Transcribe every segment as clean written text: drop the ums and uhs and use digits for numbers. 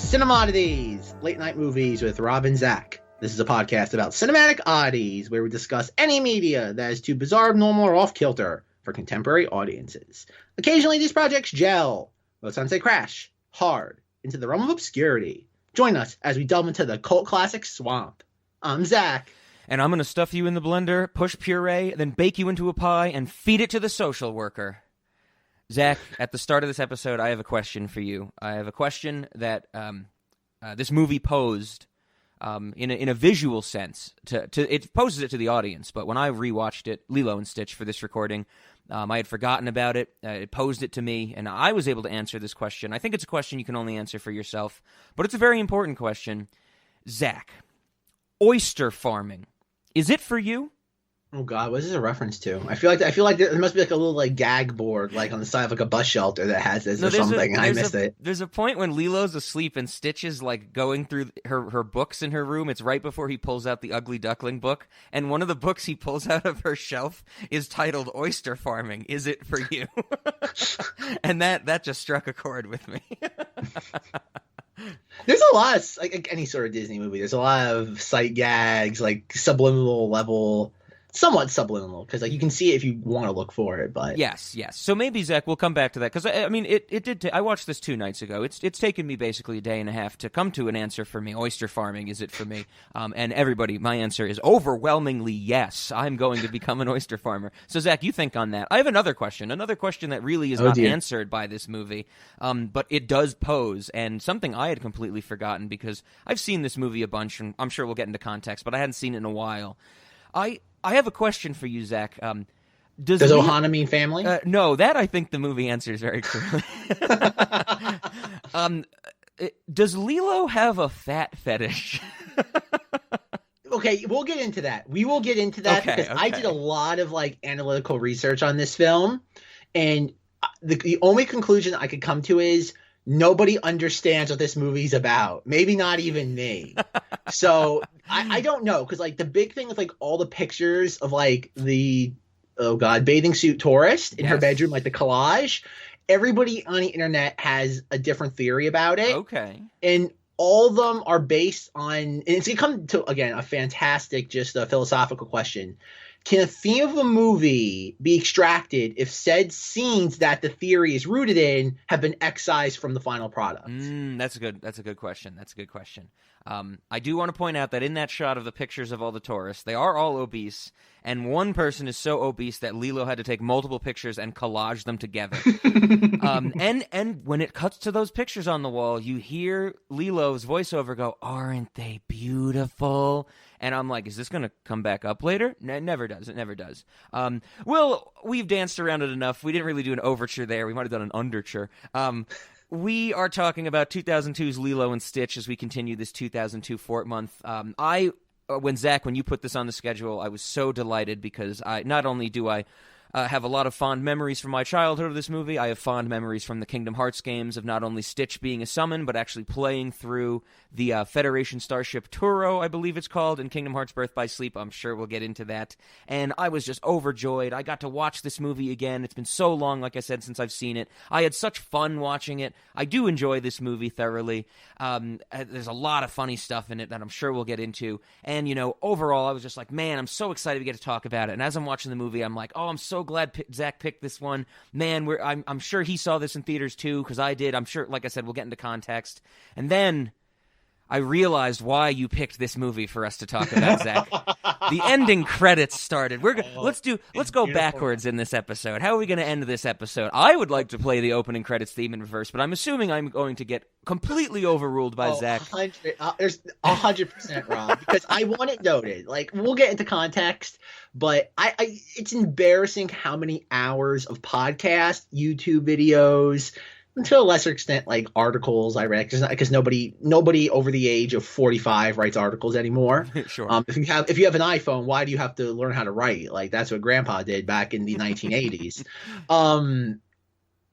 Cinemodities, late night movies with Rob and Zach. This is a podcast about cinematic oddities where we discuss any media that is too bizarre, abnormal, or off-kilter for contemporary audiences. Occasionally these projects gel. Most times they crash hard into the realm of obscurity. Join us as we delve into the cult classic swamp. I'm Zach. And I'm going to stuff you in the blender, push puree, then bake you into a pie, and feed it to the social worker. Zach, at the start of this episode, I have a question for you. I have a question that this movie posed in a visual sense. It poses it to the audience, but when I rewatched it, Lilo and Stitch, for this recording, I had forgotten about it. It posed it to me, and I was able to answer this question. I think it's a question you can only answer for yourself, but it's a very important question. Zach, oyster farming, is it for you? Oh God, what is this a reference to? I feel like there must be like a little like gag board like on the side of like a bus shelter that has this or something. I missed it. There's a point when Lilo's asleep and Stitch is like going through her books in her room. It's right before he pulls out the Ugly Duckling book, and one of the books he pulls out of her shelf is titled Oyster Farming. Is it for you? And that just struck a chord with me. There's a lot of like any sort of Disney movie. There's a lot of sight gags, like subliminal level. Somewhat subliminal, because like you can see it if you want to look for it, but yes. So maybe Zach, we'll come back to that, because I mean, it did. I watched this 2 nights ago. It's taken me basically a day and a half to come to an answer for me. Oyster farming, is it for me? And everybody, my answer is overwhelmingly yes. I'm going to become an oyster farmer. So Zach, you think on that? I have another question that really is not answered by this movie, but it does pose, and something I had completely forgotten because I've seen this movie a bunch, and I'm sure we'll get into context, but I hadn't seen it in a while. I have a question for you, Zach. Does Ohana mean family? No, that I think the movie answers very clearly. Does Lilo have a fat fetish? Okay, we'll get into that. We will get into that because I did a lot of like analytical research on this film, and the only conclusion I could come to is nobody understands what this movie's about. Maybe not even me. So I don't know, because like the big thing with like all the pictures of like the bathing suit tourist in her bedroom, like the collage, everybody on the internet has a different theory about it. Okay. And all of them are based on, and it's gonna come to again a fantastic, just a philosophical question. Can a theme of a movie be extracted if said scenes that the theory is rooted in have been excised from the final product? That's a good question. I do want to point out that in that shot of the pictures of all the tourists, they are all obese, and one person is so obese that Lilo had to take multiple pictures and collage them together. And when it cuts to those pictures on the wall, you hear Lilo's voiceover go, "Aren't they beautiful?" And I'm like, is this going to come back up later? It never does. It never does. Well, we've danced around it enough. We didn't really do an overture there. We might have done an underture. We are talking about 2002's Lilo and Stitch as we continue this 2002 Fort Month. When you put this on the schedule, I was so delighted because not only do I have a lot of fond memories from my childhood of this movie, I have fond memories from the Kingdom Hearts games of not only Stitch being a summon, but actually playing through the Federation Starship Turo, I believe it's called, in Kingdom Hearts Birth by Sleep. I'm sure we'll get into that. And I was just overjoyed. I got to watch this movie again. It's been so long, like I said, since I've seen it. I had such fun watching it. I do enjoy this movie thoroughly. There's a lot of funny stuff in it that I'm sure we'll get into. And, overall, I was just like, man, I'm so excited to get to talk about it. And as I'm watching the movie, I'm like, oh, I'm so glad Zach picked this one. Man, I'm sure he saw this in theaters too, because I did. I'm sure, like I said, we'll get into context. And then I realized why you picked this movie for us to talk about, Zach. The ending credits started. Let's go backwards in this episode. How are we going to end this episode? I would like to play the opening credits theme in reverse, but I'm assuming I'm going to get completely overruled by Zach. There's 100%, Rob, because I want it noted. Like, we'll get into context, but it's embarrassing how many hours of podcast, YouTube videos, and to a lesser extent, like articles I read, because nobody over the age of 45 writes articles anymore. Sure. If you have an iPhone, why do you have to learn how to write? Like, that's what Grandpa did back in the 1980s.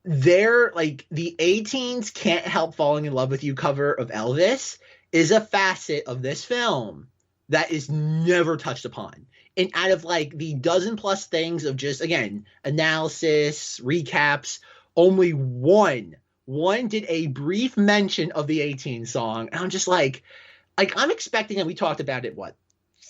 They're like the A-Teens Can't Help Falling in Love with You cover of Elvis is a facet of this film that is never touched upon. And out of like the dozen plus things of just, again, analysis, recaps, only one one did a brief mention of the 18 song, and I'm just like I'm expecting, and we talked about it, what,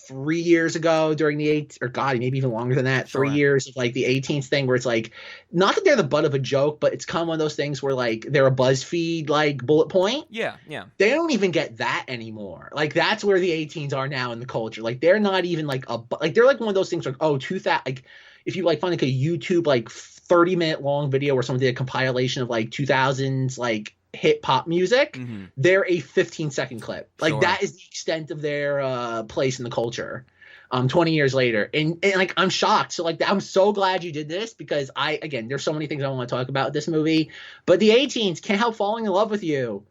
3 years ago during the or God, maybe even longer than that, Sure. 3 years of like the 18th thing, where it's like, not that they're the butt of a joke, but it's kind of one of those things where like they're a BuzzFeed like bullet point. Yeah, yeah. They don't even get that anymore. Like that's where the 18s are now in the culture. Like they're not even like they're like one of those things like, oh, 2000, like if you like find like a YouTube like 30-minute long video where someone did a compilation of like 2000s like hip hop music, they're a 15-second clip. Like Sure. that is the extent of their place in the culture. 20 years later, and like I'm shocked. So like I'm so glad you did this, because again, there's so many things I want to talk about with this movie, but the 18s can't help falling in love with you.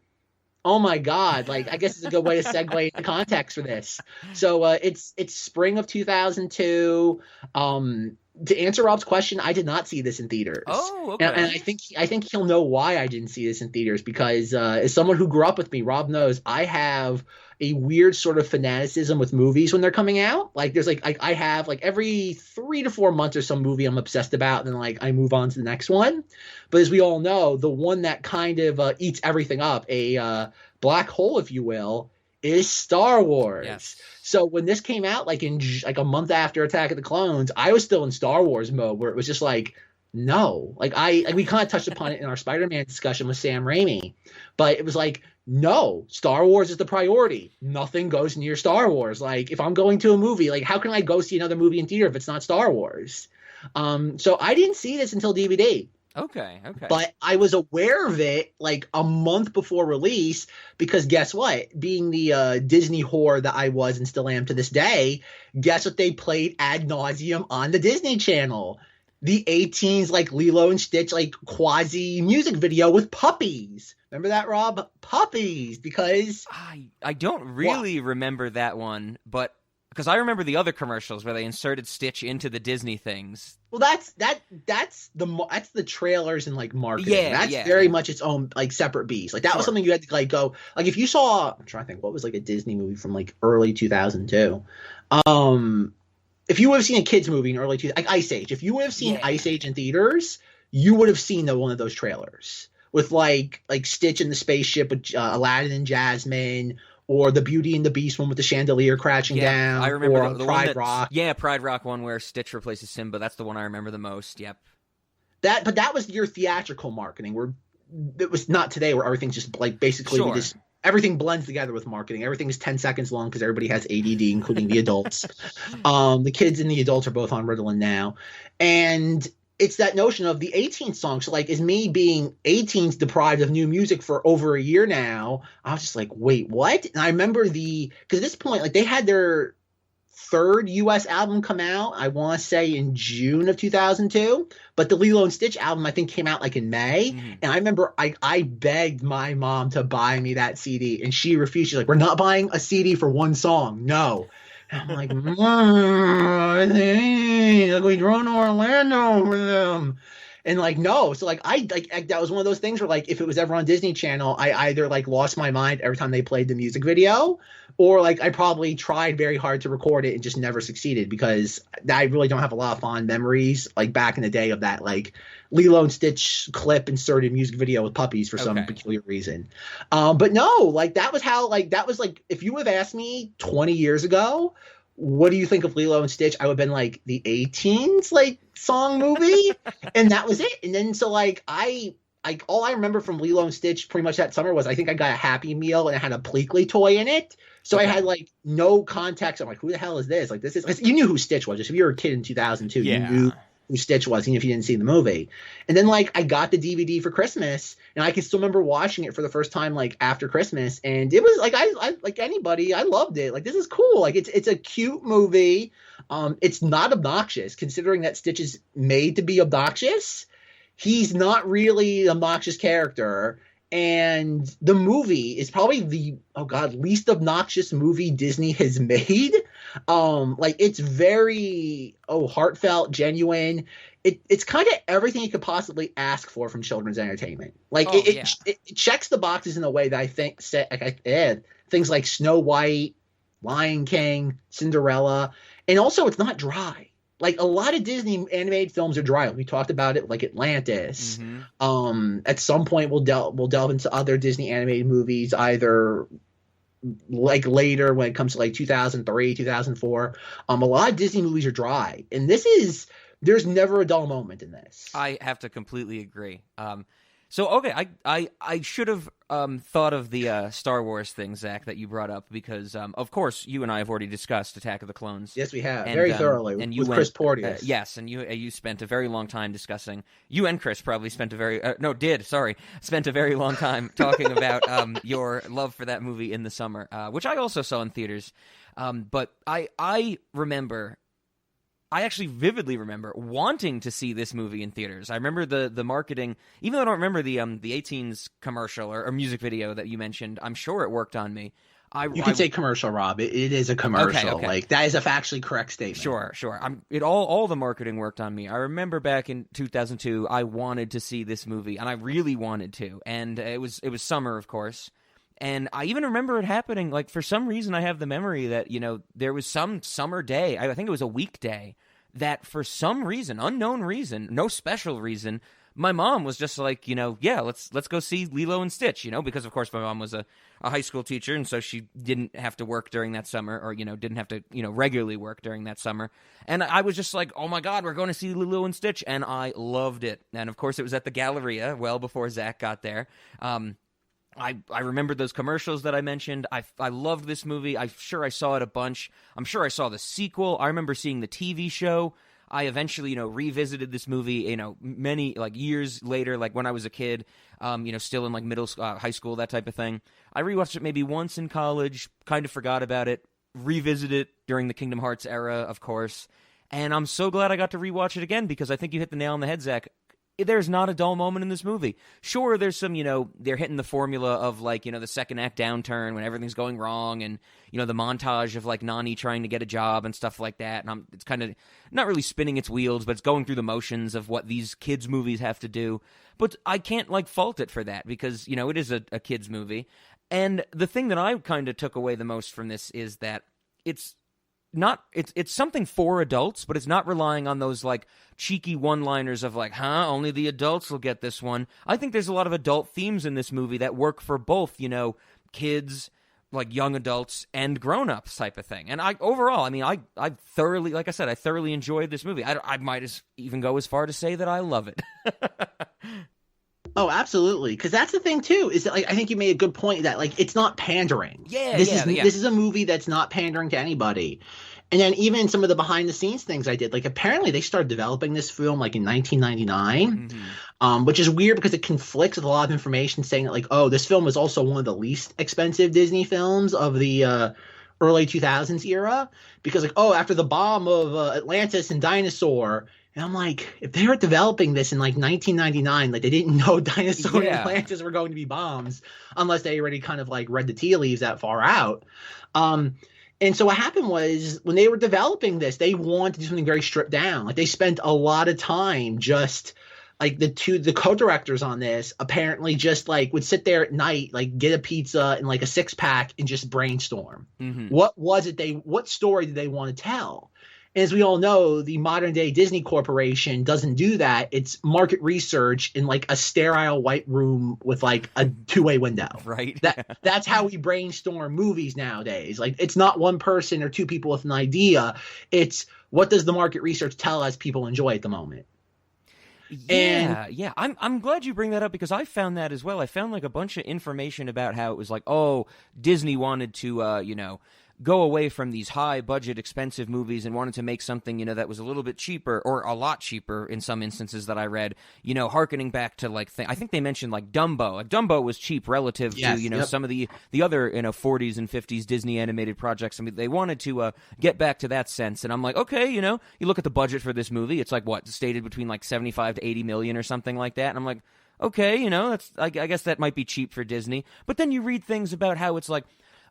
Oh my God. Like, I guess it's a good way to segue into context for this. So it's spring of 2002. To answer Rob's question, I did not see this in theaters. Oh, okay. And I think he'll know why I didn't see this in theaters, because as someone who grew up with me, Rob knows I have a weird sort of fanaticism with movies when they're coming out. Like there's like I have like every 3 to 4 months or some movie I'm obsessed about, and then like I move on to the next one. But as we all know, the one that kind of eats everything up, a black hole, if you will, is Star Wars. Yes. So when this came out, like in like a month after Attack of the Clones, I was still in Star Wars mode, where it was just like, no, like we kind of touched upon it in our Spider-Man discussion with Sam Raimi, but it was like, no, Star Wars is the priority. Nothing goes near Star Wars. Like if I'm going to a movie, like how can I go see another movie in theater if it's not Star Wars? So I didn't see this until DVD. Okay. But I was aware of it like a month before release, because guess what? Being the Disney whore that I was and still am to this day, guess what they played ad nauseum on the Disney Channel? The 18s like Lilo and Stitch like quasi music video with puppies. Remember that, Rob? Puppies, because I don't really remember that one, but because I remember the other commercials where they inserted Stitch into the Disney things. Well, that's the trailers and like marketing. That's very much its own like separate beast. Like that was something you had to like go, like if you saw, I'm trying to think what was like a Disney movie from like early 2002. If you would have seen a kids movie in early 2000, like Ice Age, if you would have seen Ice Age in theaters, you would have seen one of those trailers with like Stitch in the spaceship with Aladdin and Jasmine, or the Beauty and the Beast one with the chandelier crashing down. I remember or the Pride one Rock. Yeah, Pride Rock one where Stitch replaces Simba. That's the one I remember the most. Yep. But that was your theatrical marketing, where it was not today, where everything's just like basically everything blends together with marketing. Everything is 10 seconds long because everybody has ADD, including the adults. The kids and the adults are both on Ritalin now. And it's that notion of the 18th song. So like, is me being 18's deprived of new music for over a year now? I was just like, wait, what? And I remember because at this point, like they had their third US album come out, I want to say in June of 2002, but the Lilo and Stitch album I think came out like in May. And I remember I begged my mom to buy me that CD, and she refused. She's like, we're not buying a CD for one song. No. And I'm like, we drove to Orlando for them. And like, no. So like that was one of those things where like if it was ever on Disney Channel, I either like lost my mind every time they played the music video, or like I probably tried very hard to record it and just never succeeded, because I really don't have a lot of fond memories like back in the day of that like Lilo and Stitch clip inserted music video with puppies for some peculiar reason. But no, like that was if you would have asked me 20 years ago, what do you think of Lilo and Stitch? I would have been like, the 18s like song movie. And that was it. And then so like all I remember from Lilo and Stitch pretty much that summer was I think I got a Happy Meal and it had a Pleakley toy in it. So I had like no context. I'm like, who the hell is this? Like this is, you knew who Stitch was. Just if you were a kid in 2002, you knew who Stitch was, even if you didn't see the movie. And then like I got the DVD for Christmas, and I can still remember watching it for the first time like after Christmas, and it was like I like anybody, I loved it. Like this is cool. Like it's a cute movie. It's not obnoxious, considering that Stitch is made to be obnoxious. He's not really an obnoxious character. And the movie is probably the least obnoxious movie Disney has made. Like it's very heartfelt, genuine. It's kind of everything you could possibly ask for from children's entertainment. Like it checks the boxes in a way that I think things like Snow White, Lion King, Cinderella, and also it's not dry. like a lot of Disney animated films are dry. We talked about it, like Atlantis. At some point we'll delve into other Disney animated movies, either like later when it comes to like 2003, 2004. A lot of Disney movies are dry, and there's never a dull moment in this. I have to completely agree. So, okay, I should have thought of the Star Wars thing, Zach, that you brought up, because, of course, you and I have already discussed Attack of the Clones. Yes, we have. Very thoroughly. And with Chris Porteous. Yes, and you spent a very long time discussing. You and Chris probably spent a very long time talking about your love for that movie in the summer, which I also saw in theaters. But I remember... I actually vividly remember wanting to see this movie in theaters. I remember the marketing, even though I don't remember the 18s commercial or music video that you mentioned. I'm sure it worked on me. You could say commercial, Rob. It is a commercial. Okay. Like, that is a factually correct statement. Sure. All the marketing worked on me. I remember back in 2002, I wanted to see this movie, and I really wanted to. And it was summer, of course. And I even remember it happening. Like, for some reason, I have the memory that, there was some summer day, I think it was a weekday, that for some reason, unknown reason, no special reason, my mom was just like, yeah, let's go see Lilo and Stitch, because of course my mom was a high school teacher, and so she didn't have to work during that summer, or, didn't have to, regularly work during that summer. And I was just like, oh my God, we're going to see Lilo and Stitch. And I loved it. And of course it was at the Galleria, well before Zach got there. I remembered those commercials that I mentioned. I loved this movie. I'm sure I saw it a bunch. I'm sure I saw the sequel. I remember seeing the TV show. I eventually, revisited this movie, many years later, like when I was a kid, still in like middle school, high school, that type of thing. I rewatched it maybe once in college, kind of forgot about it, revisited it during the Kingdom Hearts era, of course. And I'm so glad I got to rewatch it again, because I think you hit the nail on the head, Zach. There's not a dull moment in this movie. Sure, there's some, they're hitting the formula of, the second act downturn when everything's going wrong, and, the montage of, Nani trying to get a job and stuff like that. And it's kind of not really spinning its wheels, but it's going through the motions of what these kids' movies have to do. But I can't, fault it for that, because, it is a kids' movie. And the thing that I kind of took away the most from this is that it's something for adults, but it's not relying on those cheeky one-liners of only the adults will get this one. I think there's a lot of adult themes in this movie that work for both, kids, young adults, and grown-ups type of thing. And I thoroughly, like I said, I thoroughly enjoyed this movie. I might even go as far to say that I love it. Oh, absolutely. Because that's the thing too, is that I think you made a good point that it's not pandering. This is a movie that's not pandering to anybody. And then even some of the behind the scenes things I did, apparently they started developing this film in 1999, which is weird because it conflicts with a lot of information saying that this film was also one of the least expensive Disney films of the early 2000s era, because after the bomb of Atlantis and Dinosaur. And I'm like, if they were developing this in 1999, they didn't know Dinosaur and Atlantis were going to be bombs, unless they already kind of read the tea leaves that far out. And so what happened was, when they were developing this, they wanted to do something very stripped down. They spent a lot of time just the co-directors on this apparently just would sit there at night, get a pizza and a 6-pack and just brainstorm. Mm-hmm. What story did they want to tell? As we all know, the modern day Disney Corporation doesn't do that. It's market research in a sterile white room with a two-way window. Right. That's how we brainstorm movies nowadays. It's not one person or two people with an idea. It's what does the market research tell us people enjoy at the moment. Yeah. I'm glad you bring that up, because I found that as well. I found a bunch of information about how it was Disney wanted to go away from these high budget expensive movies and wanted to make something that was a little bit cheaper, or a lot cheaper in some instances that I read, hearkening back to I think they mentioned Dumbo. Dumbo was cheap relative to some of the other 40s and 50s Disney animated projects. I mean, they wanted to get back to that sense, and I'm like, okay, you look at the budget for this movie, it's stated between 75 to 80 million or something like that, and I'm like, okay, that's I guess that might be cheap for Disney. But then you read things about how it's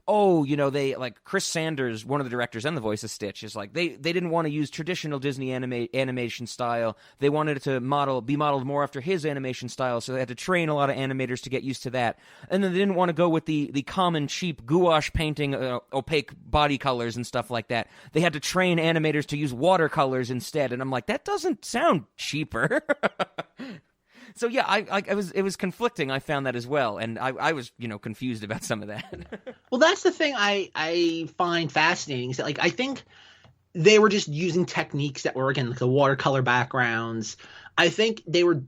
oh, they like Chris Sanders, one of the directors and the voice of Stitch, is like they didn't want to use traditional Disney animation style. They wanted it to be modeled more after his animation style, so they had to train a lot of animators to get used to that. And then they didn't want to go with the common cheap gouache painting, opaque body colors and stuff like that. They had to train animators to use watercolors instead. And I'm like, that doesn't sound cheaper. So yeah, it was conflicting. I found that as well, and I was confused about some of that. Well, that's the thing I find fascinating is that I think they were just using techniques that were again like the watercolor backgrounds. I think they were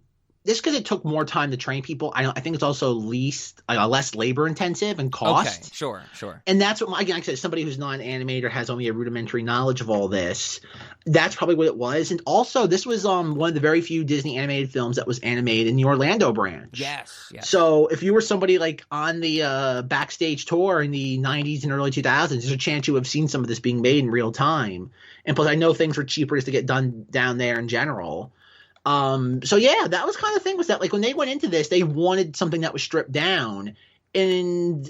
just because it took more time to train people. I think it's also less labor intensive and cost. Okay, sure. And that's what again, like I said, somebody who's not an animator has only a rudimentary knowledge of all this. That's probably what it was. And also, this was one of the very few Disney animated films that was animated in the Orlando branch. Yes. So if you were somebody on the backstage tour in the 90s and early 2000s, there's a chance you have seen some of this being made in real time. And plus, I know things were cheaper just to get done down there in general. So yeah, that was kind of the thing was that when they went into this, they wanted something that was stripped down, and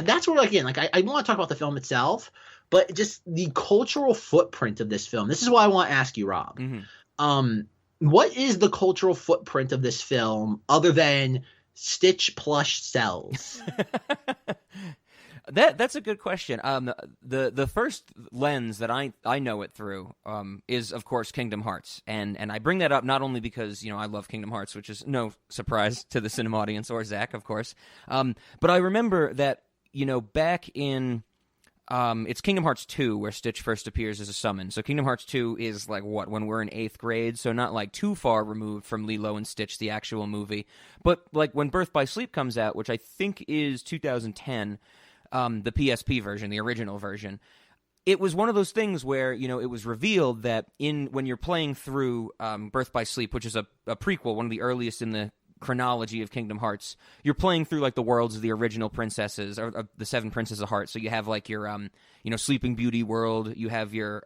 that's where again, I want to talk about the film itself, but just the cultural footprint of this film. This is why I want to ask you, Rob. Mm-hmm. What is the cultural footprint of this film other than Stitch plush sells? That's a good question. The first lens that I know it through is of course Kingdom Hearts, and I bring that up not only because I love Kingdom Hearts, which is no surprise to the cinema audience or Zach, of course, but I remember that back in it's Kingdom Hearts 2 where Stitch first appears as a summon. So Kingdom Hearts 2 is when we're in 8th grade, so not too far removed from Lilo and Stitch, the actual movie, but when Birth by Sleep comes out, which I think is 2010. The PSP version, the original version, it was one of those things where, it was revealed that when you're playing through Birth by Sleep, which is a prequel, one of the earliest in the chronology of Kingdom Hearts, you're playing through the worlds of the original princesses, or the 7 Princesses of Heart. So you have your, Sleeping Beauty world, you have your,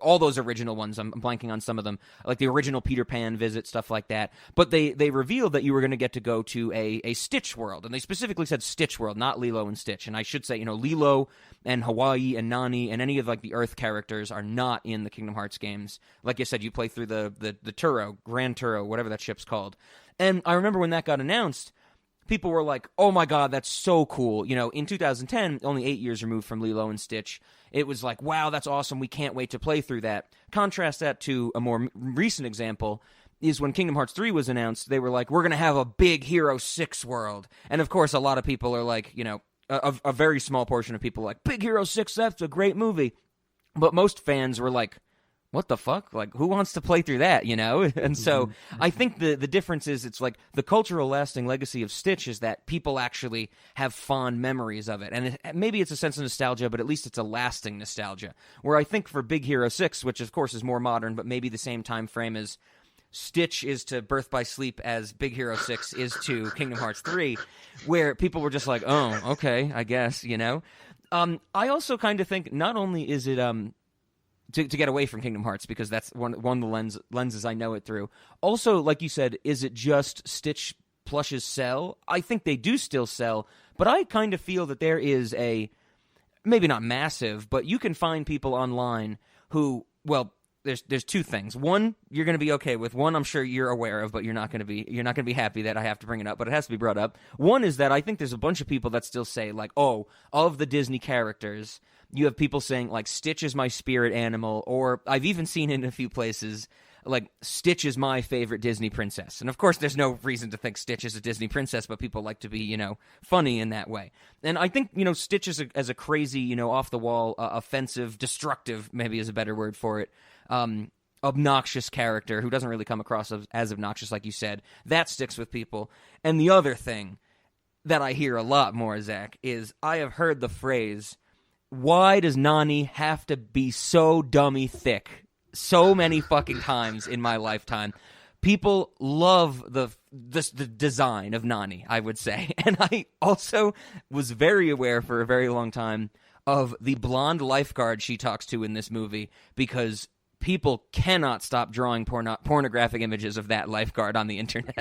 all those original ones. I'm blanking on some of them, like the original Peter Pan visit, stuff like that. But they revealed that you were going to get to go to a Stitch world, and they specifically said Stitch world, not Lilo and Stitch. And I should say, Lilo and Hawaii and Nani and any of the Earth characters are not in the Kingdom Hearts games. Like you said, you play through the Turo, Grand Turo, whatever that ship's called. And I remember when that got announced, people were like, oh my God, that's so cool. In 2010, only 8 years removed from Lilo and Stitch, it was like, wow, that's awesome. We can't wait to play through that. Contrast that to a more recent example is when Kingdom Hearts 3 was announced, they were like, we're going to have a Big Hero 6 world. And of course, a lot of people are like, a very small portion of people are like, Big Hero 6, that's a great movie. But most fans were like, what the fuck? Who wants to play through that, And so I think the difference is it's the cultural lasting legacy of Stitch is that people actually have fond memories of it. And maybe it's a sense of nostalgia, but at least it's a lasting nostalgia. Where I think for Big Hero 6, which of course is more modern, but maybe the same time frame as Stitch is to Birth by Sleep as Big Hero 6 is to Kingdom Hearts 3, where people were just like, oh, okay, I guess, I also kind of think not only is it... To get away from Kingdom Hearts, because that's one of the lenses I know it through. Also, like you said, is it just Stitch plushes sell? I think they do still sell, but I kind of feel that there is maybe not massive, but you can find people online who, there's two things. One, you're going to be okay with. One, I'm sure you're aware of, but you're not going to be happy that I have to bring it up, but it has to be brought up. One is that I think there's a bunch of people that still say of the Disney characters, you have people saying Stitch is my spirit animal, or I've even seen it in a few places Stitch is my favorite Disney princess. And of course there's no reason to think Stitch is a Disney princess, but people like to be, funny in that way. And I think, Stitch as a crazy, off the wall, offensive, destructive, maybe is a better word for it, obnoxious character who doesn't really come across as obnoxious like you said, that sticks with people. And the other thing that I hear a lot more, Zach, is I have heard the phrase, why does Nani have to be so dummy thick? So many fucking times in my lifetime. People love the design of Nani, I would say. And I also was very aware for a very long time of the blonde lifeguard she talks to in this movie, because people cannot stop drawing pornographic images of that lifeguard on the internet.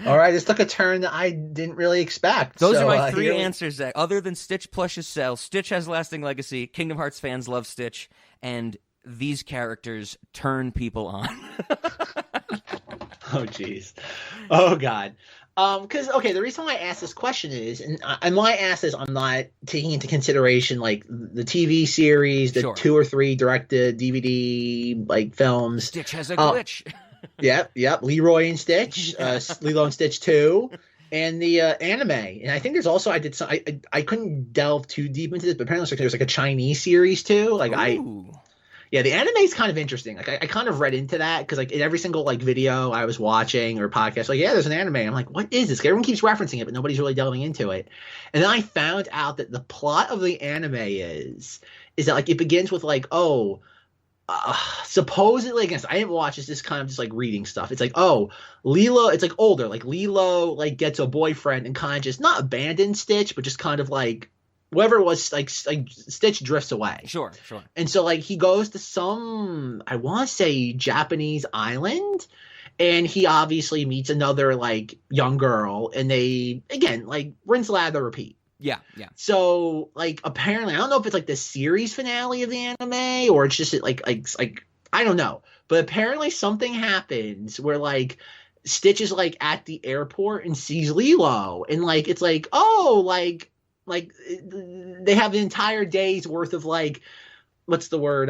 All right, this took a turn that I didn't really expect. Those are my three answers, Zach. Other than Stitch plushes sell, Stitch has lasting legacy, Kingdom Hearts fans love Stitch, and these characters turn people on. Oh, jeez. Oh, God. Because, okay, the reason why I asked this question is, and why I ask this, I'm not taking into consideration, like, the TV series, the 2 or 3 directed DVD, like, films. Stitch has a glitch. Yep. Leroy and Stitch, Lilo and Stitch 2, and the anime. And I think there's also, I couldn't delve too deep into this, but apparently there's, like, a Chinese series, too. Like, Ooh. Yeah, the anime is kind of interesting. Like, I kind of read into that because, like, in every single, like, video I was watching or podcast, like, yeah, there's an anime. I'm like, what is this? Everyone keeps referencing it, but nobody's really delving into it. And then I found out that the plot of the anime is that, like, it begins with, like, supposedly, I guess I didn't watch this. This kind of just, like, reading stuff. It's like, Lilo, it's, like, older. Like, Lilo, like, gets a boyfriend and kind of just not abandon Stitch, but just kind of, like, whatever it was, like Stitch drifts away. Sure. And so, like, he goes to some, I want to say, Japanese island, and he obviously meets another, like, young girl, and they, again, like, rinse, lather, repeat. Yeah. So, like, apparently, I don't know if it's, like, the series finale of the anime, or it's just, like I don't know. But apparently something happens where, like, Stitch is, like, at the airport and sees Lilo, and, like, it's like, like they have the entire day's worth of, like, what's the word,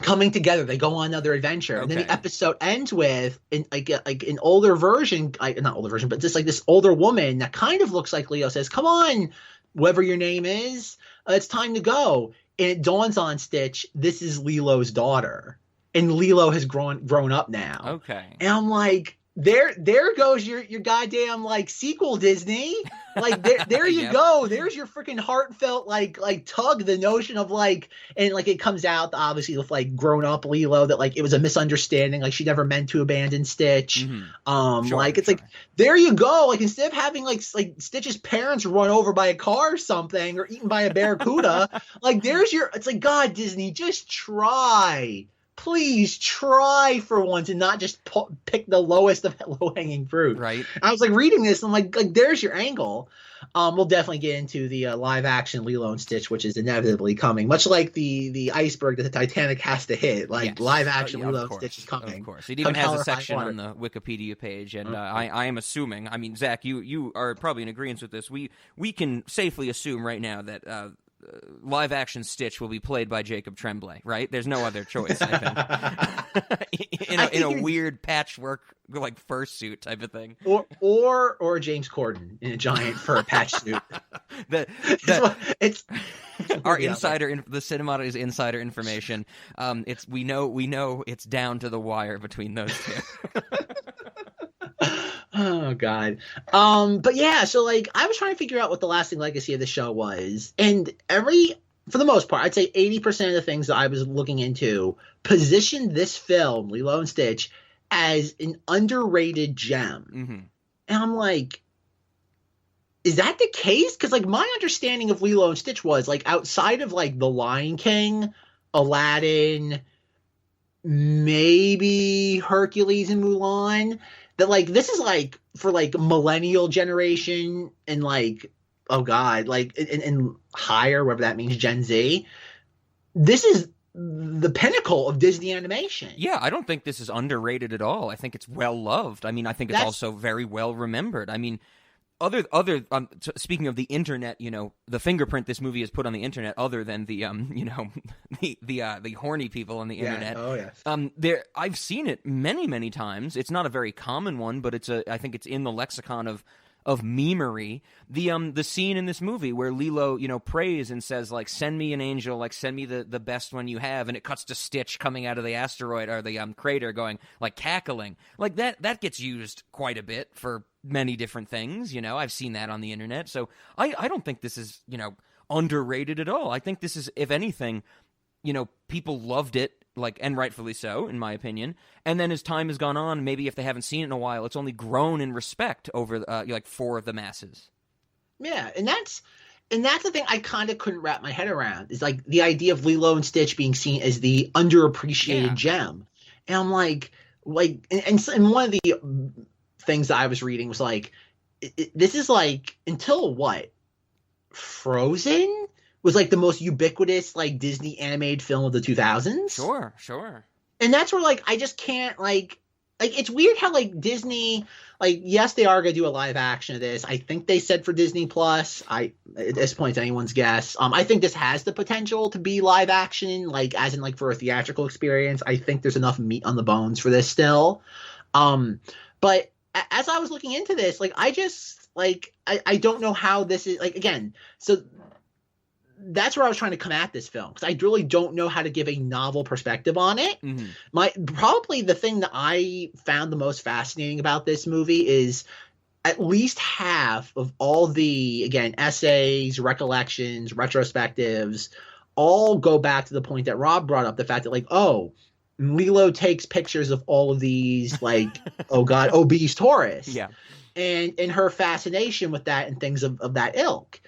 coming together. They go on another adventure. Okay. And then the episode ends with like an older version, not older version, but just like this older woman that kind of looks like Leo says, come on, whoever your name is, it's time to go. And it dawns on Stitch, this is Lilo's daughter, and Lilo has grown up now. Okay. And I'm like, there goes your goddamn, like, sequel, Disney. Like, there you go. There's your freaking heartfelt, like tug, the notion of, like, and, like, it comes out obviously with, like, grown up Lilo, that, like, it was a misunderstanding, like, she never meant to abandon Stitch. Mm-hmm. Like, there you go. Like, instead of having like Stitch's parents run over by a car or something, or eaten by a barracuda, like, it's like, God, Disney, just try. Please try for once and not just pick the lowest of low-hanging fruit. Right. I was, like, reading this and like there's your angle. We'll definitely get into the live-action Lilo and Stitch, which is inevitably coming, much like the iceberg that the Titanic has to hit. Like, yes. Live-action Lilo and Stitch is coming. Of course. It even has a section on the Wikipedia page, and I am assuming, I mean, Zach, you are probably in agreement with this. We can safely assume right now that live-action Stitch will be played by Jacob Tremblay, right? There's no other choice, I think. in a weird patchwork, like, fursuit type of thing. Or James Corden in a giant fur patch suit. It's our insider, the cinema is insider information. We know it's down to the wire between those two. Oh, God. But yeah, so, like, I was trying to figure out what the lasting legacy of the show was. And for the most part, I'd say 80% of the things that I was looking into positioned this film, Lilo and Stitch, as an underrated gem. Mm-hmm. And I'm like, is that the case? Because, like, my understanding of Lilo and Stitch was, like, outside of, like, The Lion King, Aladdin, maybe Hercules and Mulan, that, like, this is, like, for, like, millennial generation and, like, oh, God, like, and higher, whatever that means, Gen Z. This is the pinnacle of Disney animation. Yeah, I don't think this is underrated at all. I think it's well loved. I mean, I think it's also very well remembered. I mean, speaking of the internet, you know, the fingerprint this movie has put on the internet, other than the the horny people on the internet. Oh yes. I've seen it many times. It's not a very common one, but I think it's in the lexicon of memery. The scene in this movie where Lilo, you know, prays and says, like, send me an angel, like, send me the best one you have, and it cuts to Stitch coming out of the asteroid or the crater going, like, cackling. Like, that gets used quite a bit for many different things, you know. I've seen that on the internet. So I don't think this is, you know, underrated at all. I think this is, if anything, you know, people loved it, like, and rightfully so, in my opinion. And then as time has gone on, maybe if they haven't seen it in a while, it's only grown in respect over, like, for the masses. Yeah, and that's, And that's the thing I kind of couldn't wrap my head around, is like the idea of Lilo and Stitch being seen as the underappreciated gem. And I'm and one of the things that I was reading was like, this is like, until what? Frozen was like the most ubiquitous like Disney animated film of the 2000s. Sure. And that's where like I just can't like it's weird how like Disney, like, yes, they are gonna do a live action of this. I think they said for Disney Plus. At this point it's anyone's guess. I think this has the potential to be live action, like as in like for a theatrical experience. I think there's enough meat on the bones for this still. But as I was looking into this, like I just like I don't know how this is, like, again, so that's where I was trying to come at this film, because I really don't know how to give a novel perspective on it. Probably the thing that I found the most fascinating about this movie is at least half of all the, again, essays, recollections, retrospectives, all go back to the point that Rob brought up, the fact that like, oh, Lilo takes pictures of all of these like, oh God, obese tourists. Yeah. And her fascination with that and things of that ilk.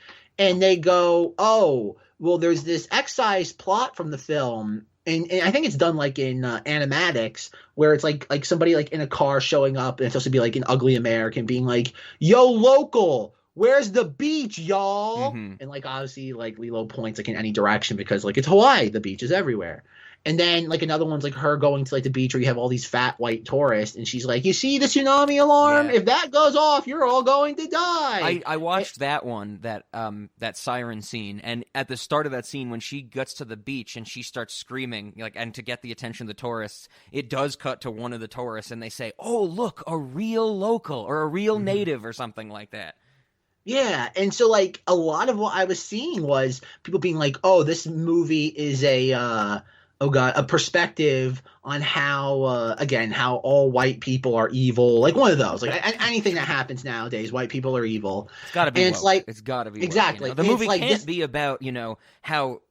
And they go, oh, well, there's this excise plot from the film. And I think it's done like in animatics, where it's like somebody like in a car showing up, and it's supposed to be like an ugly American being like, yo, local, where's the beach, y'all? And like obviously like Lilo points like in any direction because like it's Hawaii, the beach is everywhere. And then like another one's like her going to like the beach where you have all these fat white tourists, and she's like, you see the tsunami alarm? Yeah. If that goes off, you're all going to die. I watched that one, that siren scene, and at the start of that scene when she gets to the beach and she starts screaming, like, and to get the attention of the tourists, it does cut to one of the tourists and they say, oh, look, a real local or a real native or something like that. Yeah, and so like a lot of what I was seeing was people being like, oh, this movie is a perspective on how, again, how all white people are evil. Like one of those. Like anything that happens nowadays, white people are evil. It's got to be. And it's like, it's got to be exactly. Woke, you know? The movie like can't be about, you know, how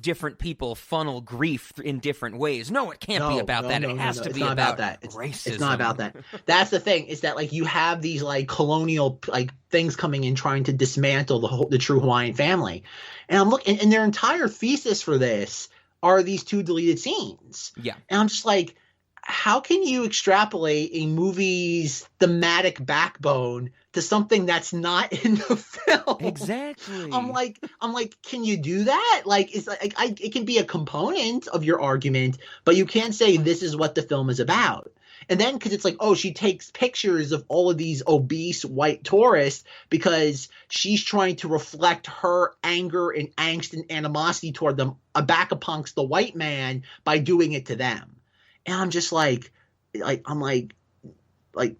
different people funnel grief in different ways. No, it can't be about that. It has to be about that. Racism. It's not about that. That's the thing. Is that like you have these like colonial like things coming in trying to dismantle the true Hawaiian family, and I'm looking, and their entire thesis for this are these two deleted scenes. Yeah. And I'm just like, how can you extrapolate a movie's thematic backbone to something that's not in the film? Exactly. I'm like, can you do that? Like, it's like it can be a component of your argument, but you can't say this is what the film is about. And then because it's like, oh, she takes pictures of all of these obese white tourists because she's trying to reflect her anger and angst and animosity toward them back amongst the white man by doing it to them. And I'm just like,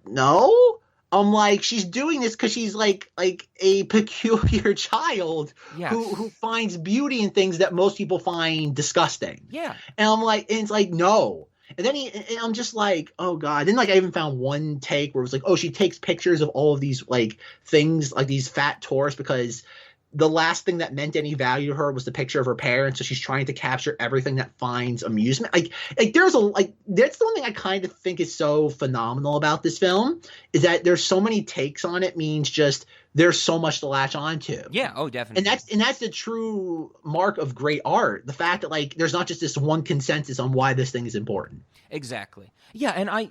no. I'm like, she's doing this because she's like a peculiar child who finds beauty in things that most people find disgusting. Yeah. And I'm like, and it's like, no. And then and I'm just like, oh God. Then like I even found one take where it was like, oh, she takes pictures of all of these like things, like these fat tourists, because the last thing that meant any value to her was the picture of her parents. So she's trying to capture everything that finds amusement. Like there's that's the one thing I kind of think is so phenomenal about this film, is that there's so many takes on it, means just there's so much to latch onto. Yeah, oh, definitely. And that's the true mark of great art. The fact that like there's not just this one consensus on why this thing is important. Exactly. Yeah, and I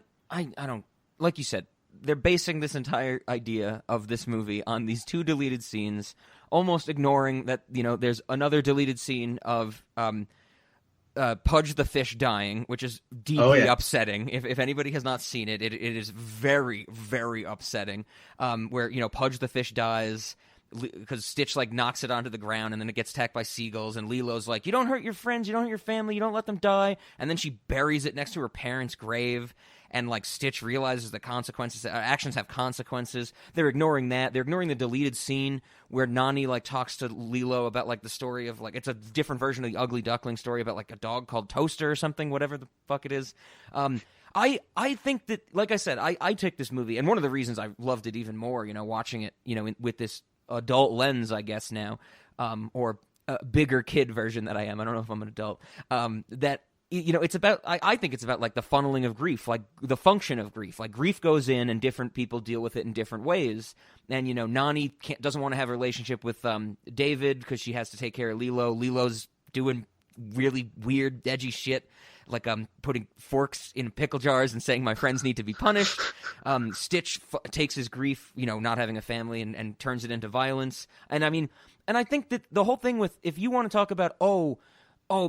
don't, like you said, they're basing this entire idea of this movie on these two deleted scenes, almost ignoring that, you know, there's another deleted scene of Pudge the fish dying, which is deeply upsetting. If anybody has not seen it, it is very, very upsetting. Where, you know, Pudge the fish dies because Stitch like knocks it onto the ground, and then it gets attacked by seagulls, and Lilo's like, you don't hurt your friends, you don't hurt your family, you don't let them die, and then she buries it next to her parents' grave. And like Stitch realizes the consequences, actions have consequences. They're ignoring that. They're ignoring the deleted scene where Nani like talks to Lilo about like the story of like, it's a different version of the Ugly Duckling story about like a dog called Toaster or something, whatever the fuck it is. I think that, like I said, I take this movie, and one of the reasons I loved it even more, you know, watching it, you know, with this adult lens, I guess now, or a bigger kid version that I am. I don't know if I'm an adult. That it's about, I think it's about like the funneling of grief, like the function of grief. Like grief goes in and different people deal with it in different ways. And, Nani doesn't want to have a relationship with David because she has to take care of Lilo. Lilo's doing really weird, edgy shit, like putting forks in pickle jars and saying my friends need to be punished. Stitch takes his grief, not having a family and turns it into violence. And I think that the whole thing with, if you want to talk about, oh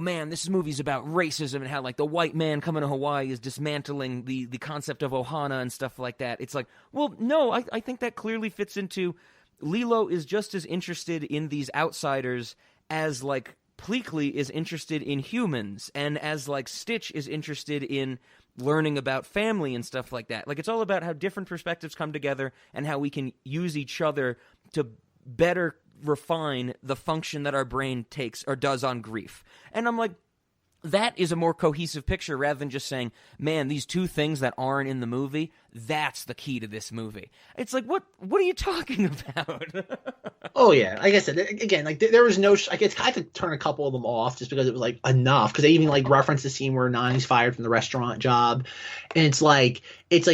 man, this movie's about racism and how like the white man coming to Hawaii is dismantling the concept of Ohana and stuff like that. It's like, well, no, I think that clearly fits into, Lilo is just as interested in these outsiders as like Pleakley is interested in humans, and as like Stitch is interested in learning about family and stuff like that. Like, it's all about how different perspectives come together and how we can use each other to better refine the function that our brain takes or does on grief. And I'm like, that is a more cohesive picture rather than just saying, man, these two things that aren't in the movie, that's the key to this movie. It's like, what are you talking about? Oh, yeah. Like I said, again, like there was no, I had to turn a couple of them off just because it was like enough. Because they even like referenced the scene where Nani's fired from the restaurant job. And it's like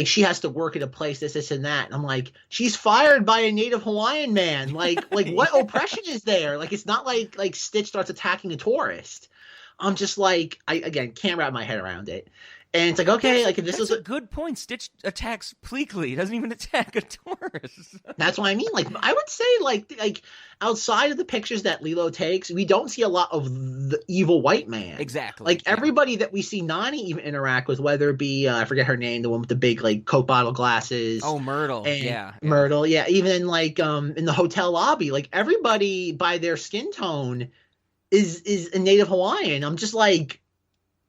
she has to work at a place, this, and that. And I'm like, she's fired by a native Hawaiian man. Like what oppression is there? Like, it's not like Stitch starts attacking a tourist. I'm just like, I can't wrap my head around it. And it's like, okay, like if this is a good point. Stitch attacks Pleakley. He doesn't even attack a tourist. That's what I mean. Like, I would say like outside of the pictures that Lilo takes, we don't see a lot of the evil white man. Exactly. Like everybody that we see Nani even interact with, whether it be I forget her name, the one with the big like Coke bottle glasses. Oh, Myrtle. Myrtle. Yeah. Even like in the hotel lobby, like everybody by their skin tone is a native Hawaiian.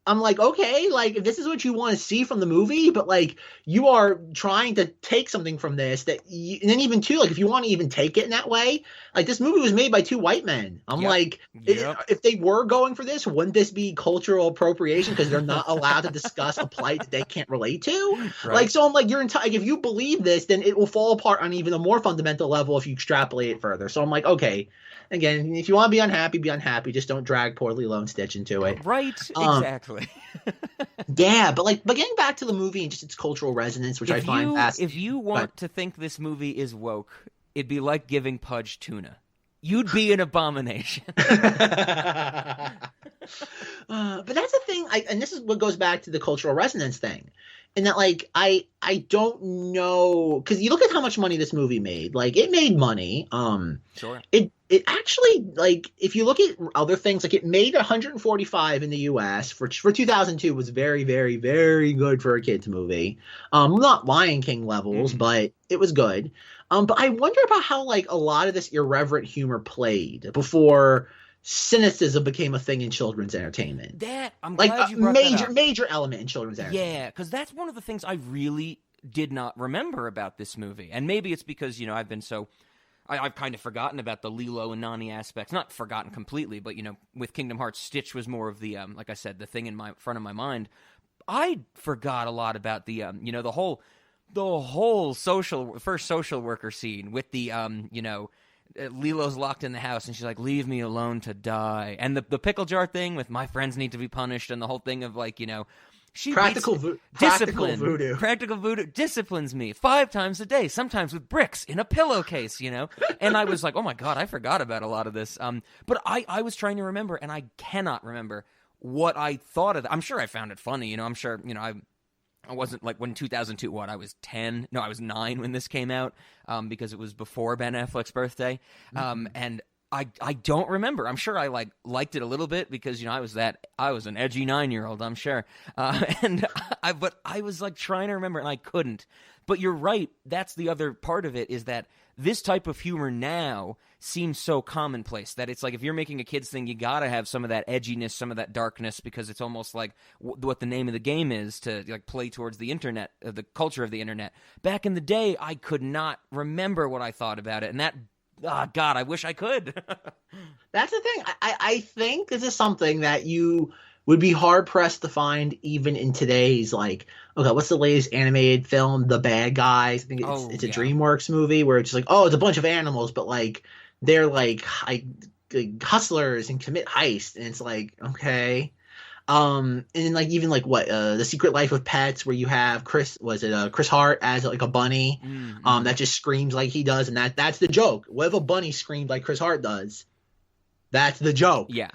I'm like, okay, like if this is what you want to see from the movie, but like you are trying to take something from this and then even too, like if you want to even take it in that way, like this movie was made by two white men. I'm like, if they were going for this, wouldn't this be cultural appropriation because they're not allowed to discuss a plight that they can't relate to? Right. Like, so I'm like, like, if you believe this, then it will fall apart on even a more fundamental level if you extrapolate it further. So I'm like, okay. Again, if you want to be unhappy. Just don't drag poor Lilo and Stitch into it. Right, exactly. Yeah, but getting back to the movie and just its cultural resonance, which I find fascinating. If you want to think this movie is woke, it'd be like giving Pudge tuna. You'd be an abomination. But that's the thing, and this is what goes back to the cultural resonance thing. And that, like, I don't know, because you look at how much money this movie made. Like, it made money. Sure. It actually, like, if you look at other things, like, it made 145 in the U.S. for 2002 was very, very, very good for a kids movie. Not Lion King levels, but it was good. But I wonder about how, like, a lot of this irreverent humor played before cynicism became a thing in children's entertainment. I'm glad you brought that up. Major element in children's entertainment. Yeah, because that's one of the things I really did not remember about this movie. And maybe it's because, I've been so... I've kind of forgotten about the Lilo and Nani aspects. Not forgotten completely, but, with Kingdom Hearts, Stitch was more of the, like I said, the thing in my front of my mind. I forgot a lot about the, the whole first social worker scene with the, Lilo's locked in the house and she's like, leave me alone to die. And the pickle jar thing with my friends need to be punished and the whole thing of like, she practical voodoo disciplines me 5 times a day, sometimes with bricks in a pillowcase, And I was like, oh my God, I forgot about a lot of this. But I was trying to remember and I cannot remember what I thought of that. I'm sure I found it funny, I'm sure, I wasn't like when 2002, I was 10. No, I was 9 when this came out because it was before Ben Affleck's birthday. And I don't remember. I'm sure I liked it a little bit because, I was an edgy 9-year-old, I'm sure. But I was like trying to remember and I couldn't. But you're right. That's the other part of it is that this type of humor now seems so commonplace that it's like if you're making a kids thing, you got to have some of that edginess, some of that darkness, because it's almost like what the name of the game is to like play towards the internet, the culture of the internet. Back in the day, I could not remember what I thought about it. And that, God, I wish I could. That's the thing. I think this is something that you would be hard-pressed to find even in today's, like, okay, what's the latest animated film? The Bad Guys. I think it's a DreamWorks movie where it's just like, oh, it's a bunch of animals, but, like, they're, like hustlers and commit heists. And it's like, okay. And like even like what The Secret Life of Pets, where you have Chris Hart as like a bunny, that just screams like he does, and that's the joke. What if a bunny screamed like Chris Hart does? That's the joke. Yeah.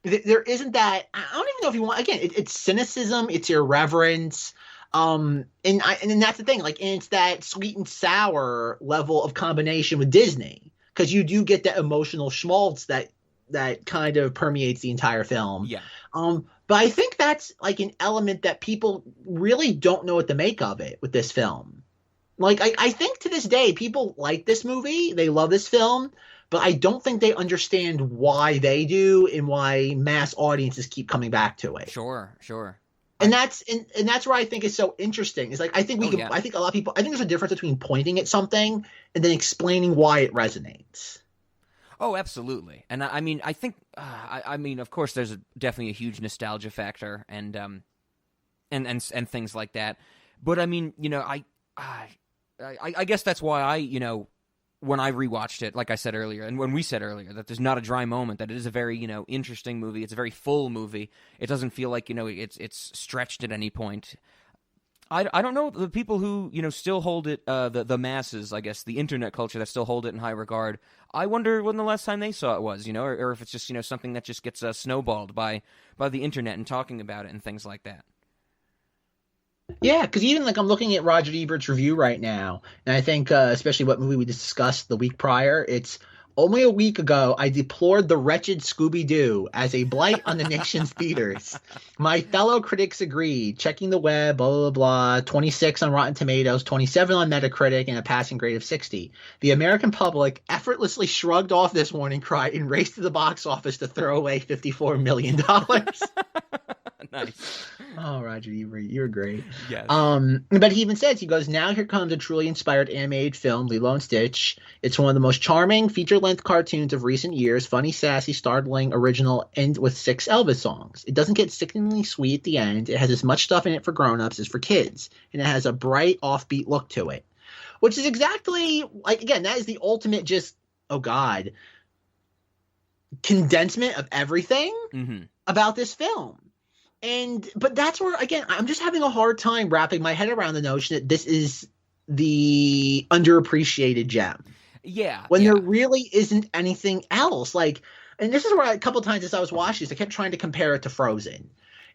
There isn't that. I don't even know if you want. Again, it's cynicism. It's irreverence. And that's the thing. Like, and it's that sweet and sour level of combination with Disney, because you do get that emotional schmaltz that kind of permeates the entire film. Yeah. But I think that's like an element that people really don't know what to make of it with this film. Like, I think to this day, people like this movie. They love this film. But I don't think they understand why they do and why mass audiences keep coming back to it. Sure. And that's where I think is so interesting. It's like I think I think a lot of people, I think there's a difference between pointing at something and then explaining why it resonates. Oh, absolutely. And I mean, I think I mean, of course, there's definitely a huge nostalgia factor and things like that. But I mean, you know, I guess that's why when I rewatched it, like I said earlier, and when we said earlier, that there's not a dry moment, that it is a very, interesting movie. It's a very full movie. It doesn't feel like, it's stretched at any point. I don't know the people who, still hold it, the masses, I guess, the internet culture that still hold it in high regard. I wonder when the last time they saw it was, or if it's just, something that just gets snowballed by the internet and talking about it and things like that. Yeah, because even like I'm looking at Roger Ebert's review right now, and I think especially what movie we discussed the week prior, it's only a week ago I deplored the wretched Scooby-Doo as a blight on the nation's theaters. My fellow critics agreed, checking the web, blah, blah, blah, 26 on Rotten Tomatoes, 27 on Metacritic, and a passing grade of 60. The American public effortlessly shrugged off this warning cry and raced to the box office to throw away $54 million. Nice. Oh, Roger Ebert, you're great. Yes. But he even says, he goes, now here comes a truly inspired animated film, Lilo and Stitch. It's one of the most charming feature-length cartoons of recent years, funny, sassy, startling, original, and with 6 Elvis songs. It doesn't get sickeningly sweet at the end. It has as much stuff in it for grown-ups as for kids, and it has a bright, offbeat look to it, which is exactly, like, again, that is the ultimate just, oh God, condensement of everything about this film. But that's where, again, I'm just having a hard time wrapping my head around the notion that this is the underappreciated gem. Yeah. When there really isn't anything else. Like, and this is where a couple times as I was watching this, I kept trying to compare it to Frozen.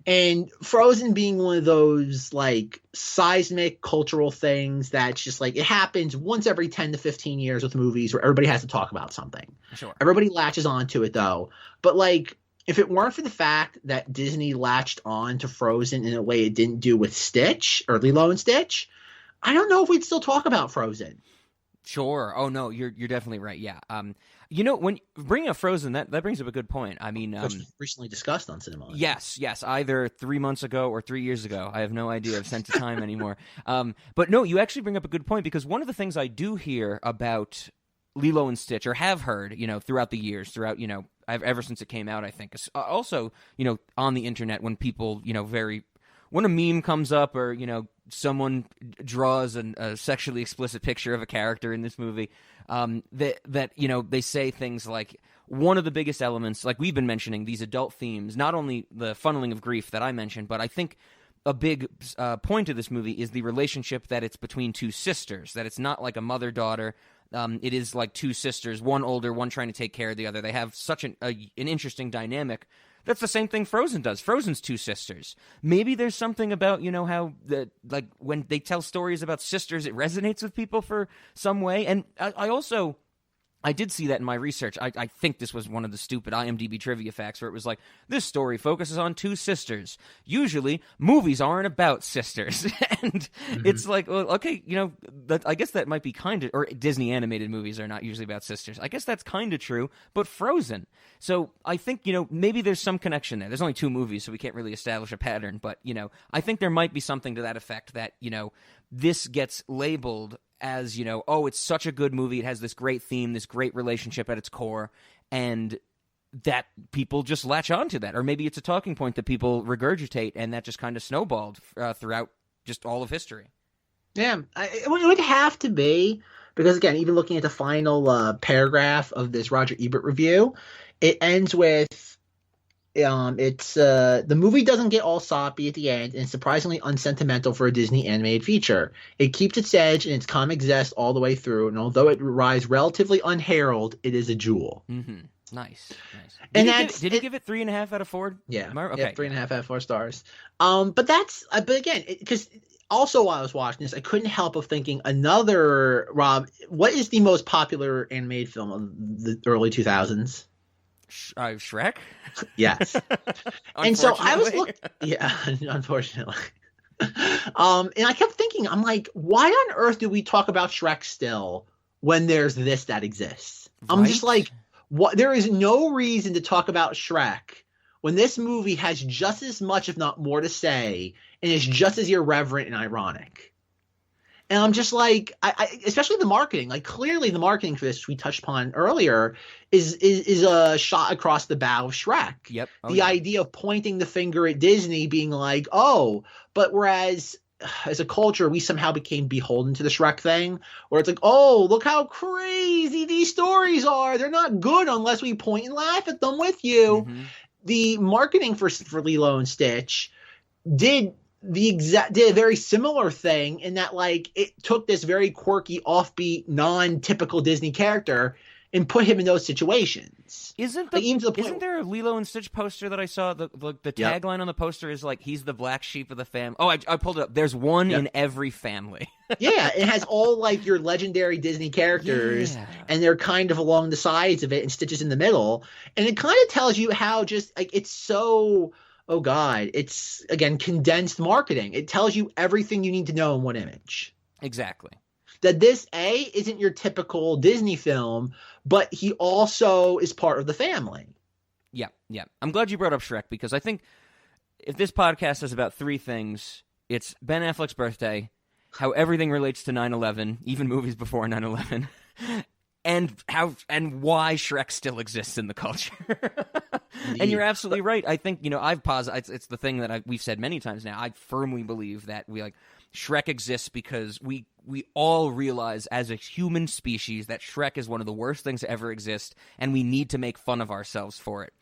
And Frozen being one of those, like, seismic cultural things that's just, like, it happens once every 10 to 15 years with movies where everybody has to talk about something. Sure. Everybody latches onto it, though. But, like, if it weren't for the fact that Disney latched on to Frozen in a way it didn't do with Stitch or Lilo and Stitch, I don't know if we'd still talk about Frozen. Sure. Oh no, you're definitely right. Yeah. When bringing up Frozen, that brings up a good point. I mean, which was recently discussed on Cinema. Yes. Either 3 months ago or 3 years ago. I have no idea of sense of time anymore. But no, you actually bring up a good point, because one of the things I do hear about Lilo and Stitch, or have heard, throughout the years, ever since it came out, I think, also, on the internet, when people, when a meme comes up, or, someone draws a sexually explicit picture of a character in this movie, that they say things like, one of the biggest elements, like we've been mentioning, these adult themes, not only the funneling of grief that I mentioned, but I think a big point of this movie is the relationship that it's between two sisters, that it's not like a mother-daughter. It is like two sisters, one older, one trying to take care of the other. They have such an interesting dynamic. That's the same thing Frozen does. Frozen's two sisters. Maybe there's something about, how like when they tell stories about sisters, it resonates with people for some way. And I did see that in my research. I think this was one of the stupid IMDb trivia facts where it was like, this story focuses on two sisters. Usually, movies aren't about sisters. And it's like, well, okay, I guess that might be kind of, or Disney animated movies are not usually about sisters. I guess that's kind of true, but Frozen. So I think, maybe there's some connection there. There's only 2 movies, so we can't really establish a pattern. But, I think there might be something to that effect that, this gets labeled as, oh, it's such a good movie. It has this great theme, this great relationship at its core, and that people just latch on to that. Or maybe it's a talking point that people regurgitate, and that just kind of snowballed throughout just all of history. Yeah, it would have to be, because, again, even looking at the final paragraph of this Roger Ebert review, it ends with, It's the movie doesn't get all soppy at the end, and it's surprisingly unsentimental for a Disney animated feature. It keeps its edge and its comic zest all the way through, and although it arrives relatively unheralded, it is a jewel. Mm-hmm. Nice. Did you give it 3.5 out of 4? Yeah. Okay. Yeah, 3.5 out of 4 stars. But again, because also while I was watching this, I couldn't help but thinking Rob, what is the most popular animated film of the early 2000s? Shrek? Yes. And so I was looking, yeah, unfortunately. And I kept thinking, I'm like, why on earth do we talk about Shrek still when there's this that exists? Right? I'm just like, what? There is no reason to talk about Shrek when this movie has just as much, if not more, to say, and is just as irreverent and ironic. And I'm just like, I especially the marketing. Like, clearly the marketing for this, which we touched upon earlier, is a shot across the bow of Shrek. Yep. The idea of pointing the finger at Disney, being like, oh, but whereas as a culture, we somehow became beholden to the Shrek thing, where it's like, oh, look how crazy these stories are. They're not good unless we point and laugh at them with you. Mm-hmm. The marketing for Lilo and Stitch did a very similar thing in that, like, it took this very quirky, offbeat, non-typical Disney character and put him in those situations. Isn't there a Lilo and Stitch poster that I saw? The tagline on the poster is like, he's the black sheep of the family. Oh, I pulled it up. There's one in every family. Yeah, it has all like your legendary Disney characters, and they're kind of along the sides of it, and Stitch is in the middle. And it kind of tells you how just like it's so. Oh God, it's again condensed marketing. It tells you everything you need to know in one image. Exactly. That this isn't your typical Disney film, but he also is part of the family. Yeah. I'm glad you brought up Shrek, because I think if this podcast is about 3 things, it's Ben Affleck's birthday, how everything relates to 9/11, even movies before 9/11, and why Shrek still exists in the culture. And you're absolutely right. I think, I've paused. It's the thing that we've said many times now. I firmly believe that Shrek exists because we all realize as a human species that Shrek is one of the worst things to ever exist, and we need to make fun of ourselves for it.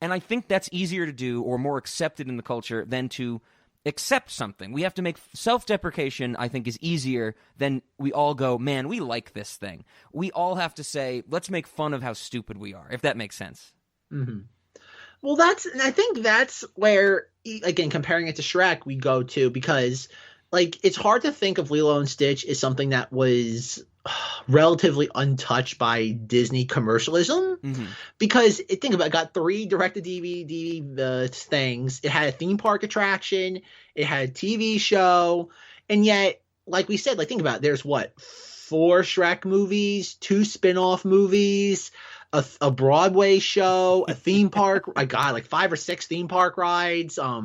And I think that's easier to do or more accepted in the culture than to accept something. We have to make self-deprecation, I think, is easier than we all go, man, we like this thing. We all have to say, let's make fun of how stupid we are, if that makes sense. Mm-hmm. Well, I think that's where, again, comparing it to Shrek, we go to, because like it's hard to think of Lilo and Stitch as something that was relatively untouched by Disney commercialism, because think about it, got 3 direct-to-DVD things. It had a theme park attraction, it had a TV show, and yet, like we said, like think about it, there's 4 Shrek movies, 2 spin-off movies, a Broadway show, a theme park. I got like 5 or 6 theme park rides. I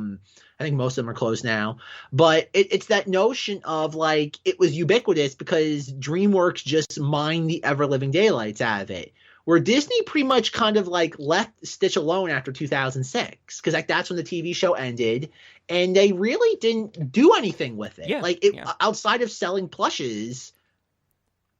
think most of them are closed now, but it's that notion of like it was ubiquitous because DreamWorks just mined the ever living daylights out of it. Where Disney pretty much kind of like left Stitch alone after 2006, because like that's when the TV show ended, and they really didn't do anything with it. Outside of selling plushes.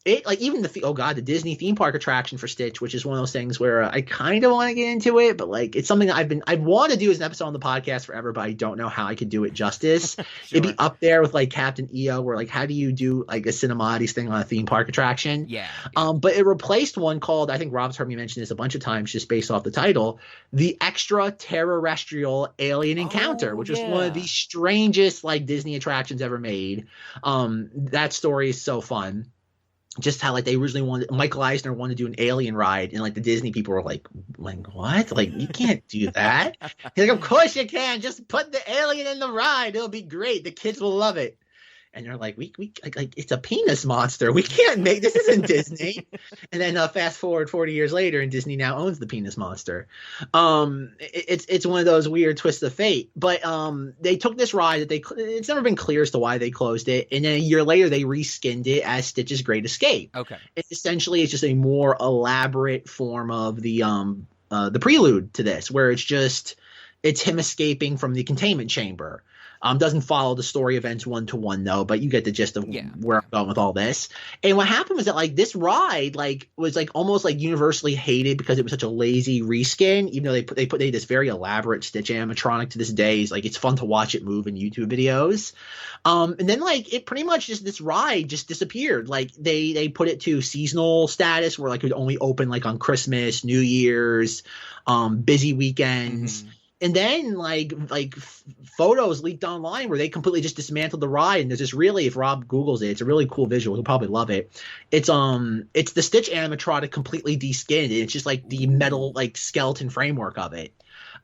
It like even the Disney theme park attraction for Stitch, which is one of those things where I kind of want to get into it, but like it's something that I'd want to do as an episode on the podcast forever, but I don't know how I could do it justice. Sure. It'd be up there with like Captain EO, where like how do you do like a Cinemati's thing on a theme park attraction? Yeah. But it replaced one called, I think Rob's heard me mention this a bunch of times just based off the title, the Extraterrestrial Alien Encounter, which was one of the strangest like Disney attractions ever made. That story is so fun. Just how like they originally Michael Eisner wanted to do an alien ride, and like the Disney people were like what? Like you can't do that. He's like, of course you can. Just put the alien in the ride. It'll be great. The kids will love it. And they're like, we like it's a penis monster. We can't make this. Isn't Disney. And then fast forward 40 years later, and Disney now owns the penis monster. It's one of those weird twists of fate. But they took this ride that it's never been clear as to why they closed it. And then a year later, they reskinned it as Stitch's Great Escape. Okay. Essentially, it's just a more elaborate form of the prelude to this, where it's him escaping from the containment chamber. Doesn't follow the story events one to one though, but you get the gist of where I'm going with all this. And what happened was that like this ride like was like almost like universally hated because it was such a lazy reskin, even though they put this very elaborate Stitch animatronic to this day. It's fun to watch it move in YouTube videos. And then like it pretty much just this ride just disappeared. Like they put it to seasonal status where like it would only open like on Christmas, New Year's, busy weekends. And then like photos leaked online where they completely just dismantled the ride. And there's this really, if Rob Googles it, it's a really cool visual. He'll probably love it. It's the Stitch animatronic completely deskinned. And it's just like the metal like skeleton framework of it.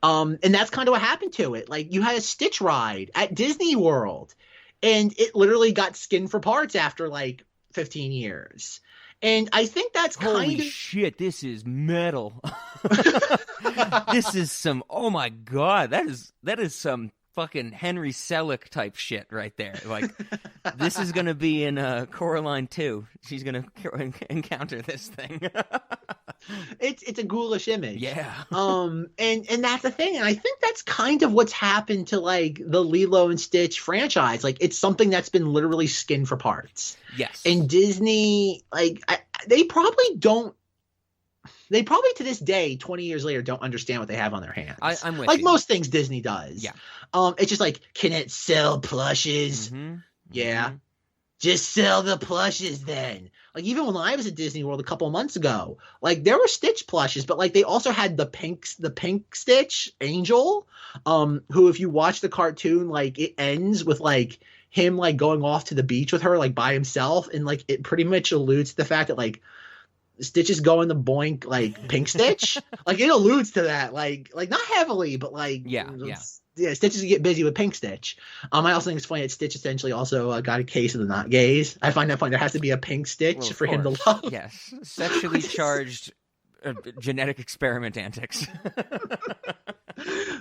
And that's kind of what happened to it. Like you had a Stitch ride at Disney World, and it literally got skinned for parts after like 15 years. And I think that's Holy shit, this is metal. This is some, oh my God, that is some fucking Henry Selick type shit right there. Like, this is going to be in Coraline 2. She's going to encounter this thing. It's a ghoulish image. Yeah. And that's the thing. And I think that's kind of what's happened to like the Lilo and Stitch franchise. Like it's something that's been literally skinned for parts. Yes. And Disney, like they probably to this day, 20 years later, don't understand what they have on their hands. I'm with like you. most things Disney does. Yeah. It's just like, can it sell plushes? Yeah. Just sell the plushes then. Like even when I was at Disney World a couple of months ago, like there were Stitch plushes, but like they also had the pink Stitch Angel, who if you watch the cartoon, like it ends with like him like going off to the beach with her like by himself, and like it pretty much alludes to the fact that like Stitch is going to boink like Pink Stitch. Like it alludes to that, like not heavily, but like yeah. Stitch is get busy with Pink Stitch. I also think it's funny that Stitch essentially also got a case of the not gays. I find that funny. There has to be a Pink Stitch for him to love. Yes, sexually charged genetic experiment antics.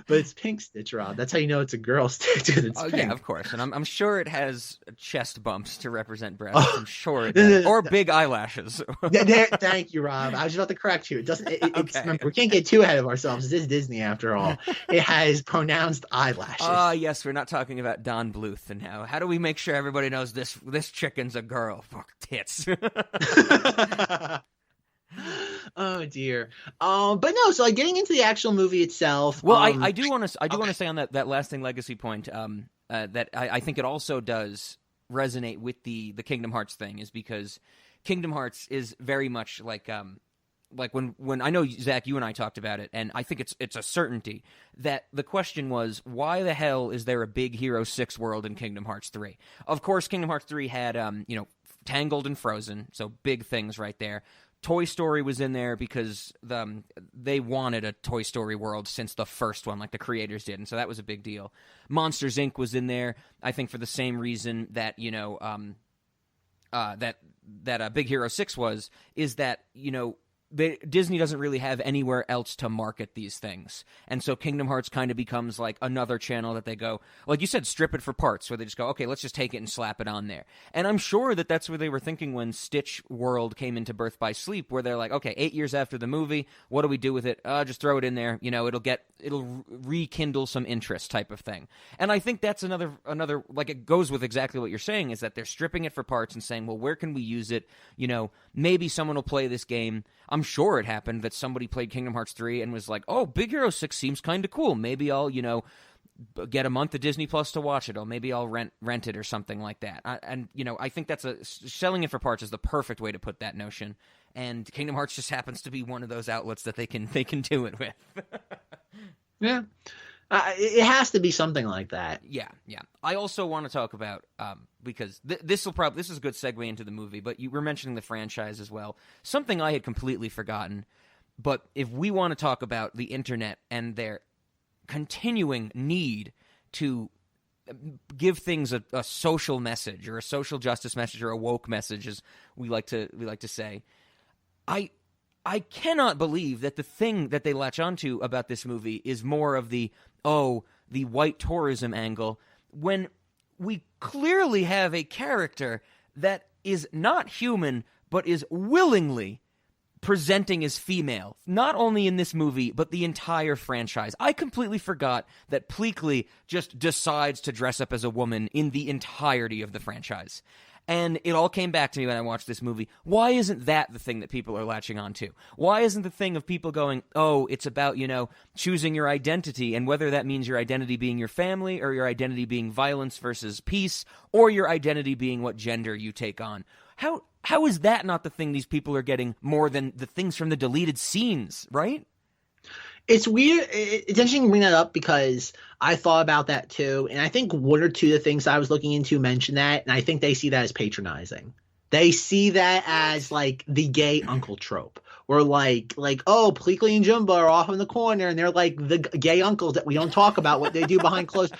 But it's Pink Stitch, Rob. That's how you know it's a girl Stitch. It's pink. Yeah, of course. And I'm sure it has chest bumps to represent breasts. I'm sure it does. Or big eyelashes. Thank you, Rob. I was about to correct you. It doesn't. Remember, we can't get too ahead of ourselves. This is Disney, after all. It has pronounced eyelashes. Yes, we're not talking about Don Bluth. And how do we make sure everybody knows this chicken's a girl? Fuck tits. Oh dear. But no. So like getting into the actual movie itself. Well, I do want to say on that lasting legacy point. That I think it also does resonate with the Kingdom Hearts thing, is because Kingdom Hearts is very much like when I know Zach, you and I talked about it, and I think it's a certainty that the question was, why the hell is there a Big Hero 6 world in Kingdom Hearts 3? Of course, Kingdom Hearts 3 had Tangled and Frozen, so big things right there. Toy Story was in there because they wanted a Toy Story world since the first one, like the creators did, and so that was a big deal. Monsters Inc. was in there, I think, for the same reason that that Big Hero 6 was, is that Disney doesn't really have anywhere else to market these things. And so Kingdom Hearts kind of becomes like another channel that they go, like you said, strip it for parts, where they just go, okay, let's just take it and slap it on there. And I'm sure that that's what they were thinking when Stitch World came into Birth by Sleep, where they're like, okay, 8 years after the movie, what do we do with it? Just throw it in there. It'll rekindle some interest type of thing. And I think that's another, like it goes with exactly what you're saying, is that they're stripping it for parts and saying, well, where can we use it? Maybe someone will play this game. I'm sure it happened that somebody played Kingdom Hearts 3 and was like, oh, Big Hero 6 seems kind of cool. Maybe I'll, get a month of Disney Plus to watch it, or maybe I'll rent it or something like that. I think selling it for parts is the perfect way to put that notion. And Kingdom Hearts just happens to be one of those outlets that they can do it with. Yeah. It has to be something like that. Yeah. I also want to talk about, because this is a good segue into the movie, but you were mentioning the franchise as well. Something I had completely forgotten, but if we want to talk about the internet and their continuing need to give things a social message, or a social justice message, or a woke message, as we like to say, I cannot believe that the thing that they latch onto about this movie is more of the white tourism angle, when we clearly have a character that is not human, but is willingly presenting as female, not only in this movie, but the entire franchise. I completely forgot that Pleakley just decides to dress up as a woman in the entirety of the franchise. And it all came back to me when I watched this movie. Why isn't that the thing that people are latching on to? Why isn't the thing of people going, oh, it's about, choosing your identity, and whether that means your identity being your family, or your identity being violence versus peace, or your identity being what gender you take on? How is that not the thing these people are getting more than the things from the deleted scenes, right? It's weird. It's interesting to bring that up because I thought about that too. And I think one or two of the things I was looking into mention that. And I think they see that as patronizing. They see that as like the gay uncle trope. Where like, oh, Pleakley and Jumbo are off in the corner and they're like the gay uncles that we don't talk about what they do behind closed.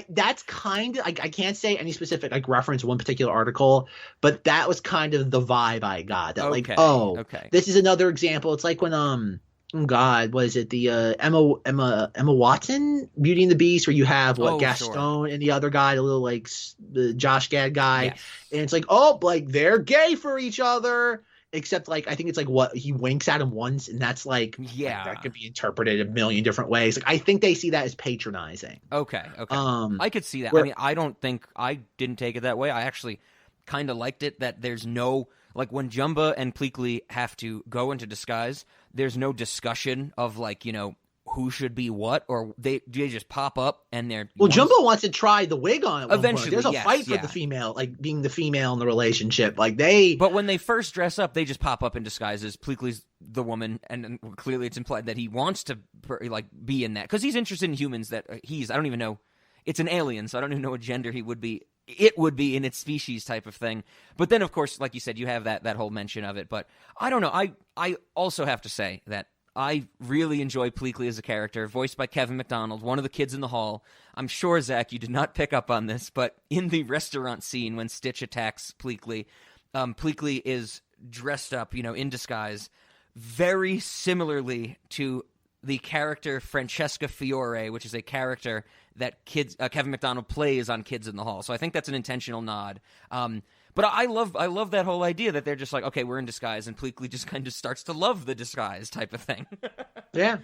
That's kind of, I can't say any specific like reference one particular article, but that was kind of the vibe I got. That this is another example. It's like when, oh God, was it the Emma Watson, Beauty and the Beast, where you have Gaston and the other guy, the little like the Josh Gad guy, yes. And it's like, oh, like they're gay for each other, except like I think it's like what he winks at him once, and that's like that could be interpreted a million different ways. Like I think they see that as patronizing. Okay, I could see that. I mean, I didn't take it that way. I actually kind of liked it that there's no. Like, when Jumba and Pleakley have to go into disguise, there's no discussion of, like, who should be what, or they just pop up and they're... Well, Jumbo wants to try the wig on at one eventually, point. There's a fight for the female, like, being the female in the relationship. Like, they... But when they first dress up, they just pop up in disguises. Pleakley's the woman, and clearly it's implied that he wants to, like, be in that. Because he's interested in humans that I don't even know... It's an alien, so I don't even know what gender he would be. It would be in its species type of thing. But then, of course, like you said, you have that whole mention of it. But I don't know. I also have to say that I really enjoy Pleakley as a character, voiced by Kevin McDonald, one of the kids in the hall. I'm sure, Zach, you did not pick up on this, but in the restaurant scene when Stitch attacks Pleakley, Pleakley is dressed up, in disguise, very similarly to the character Francesca Fiore, which is a character that Kevin McDonald plays on Kids in the Hall. So I think that's an intentional nod. But I love that whole idea that they're just like, okay, we're in disguise, and Pleakley just kind of starts to love the disguise type of thing. Yeah.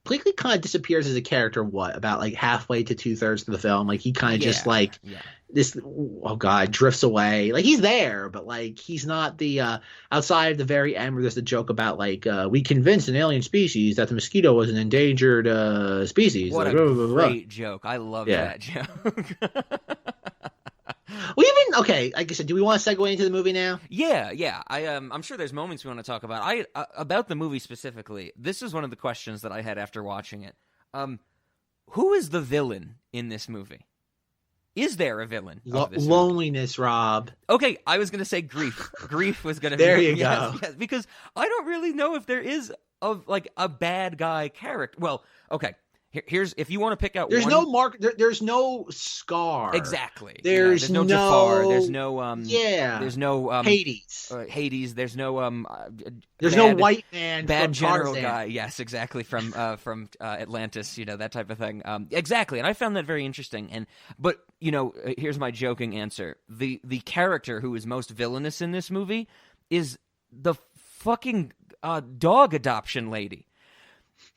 Pleakley kind of disappears as a character, about like halfway to 2/3 of the film. Like he kind of just like this, oh God, drifts away. Like he's there, but like he's not the outside of the very end where there's the joke about like we convinced an alien species that the mosquito was an endangered species. What like, a great joke. I love that joke. Like I said, do we want to segue into the movie now? Yeah. I'm sure there's moments we want to talk about. About the movie specifically, this is one of the questions that I had after watching it. Who is the villain in this movie? Is there a villain? Loneliness, Rob. Okay, I was going to say grief. Grief was going to be... There you go. Yes, because I don't really know if there is a bad guy character. Well, okay. Here's if you want to pick out. There's no Mark. There's no Scar. Exactly. There's no Jafar. There's no There's no Hades. Hades. There's no There's no white man. Bad from general Tarzan. guy. Yes, exactly. From Atlantis. That type of thing. Exactly. And I found that very interesting. But here's my joking answer. The character who is most villainous in this movie is the fucking dog adoption lady.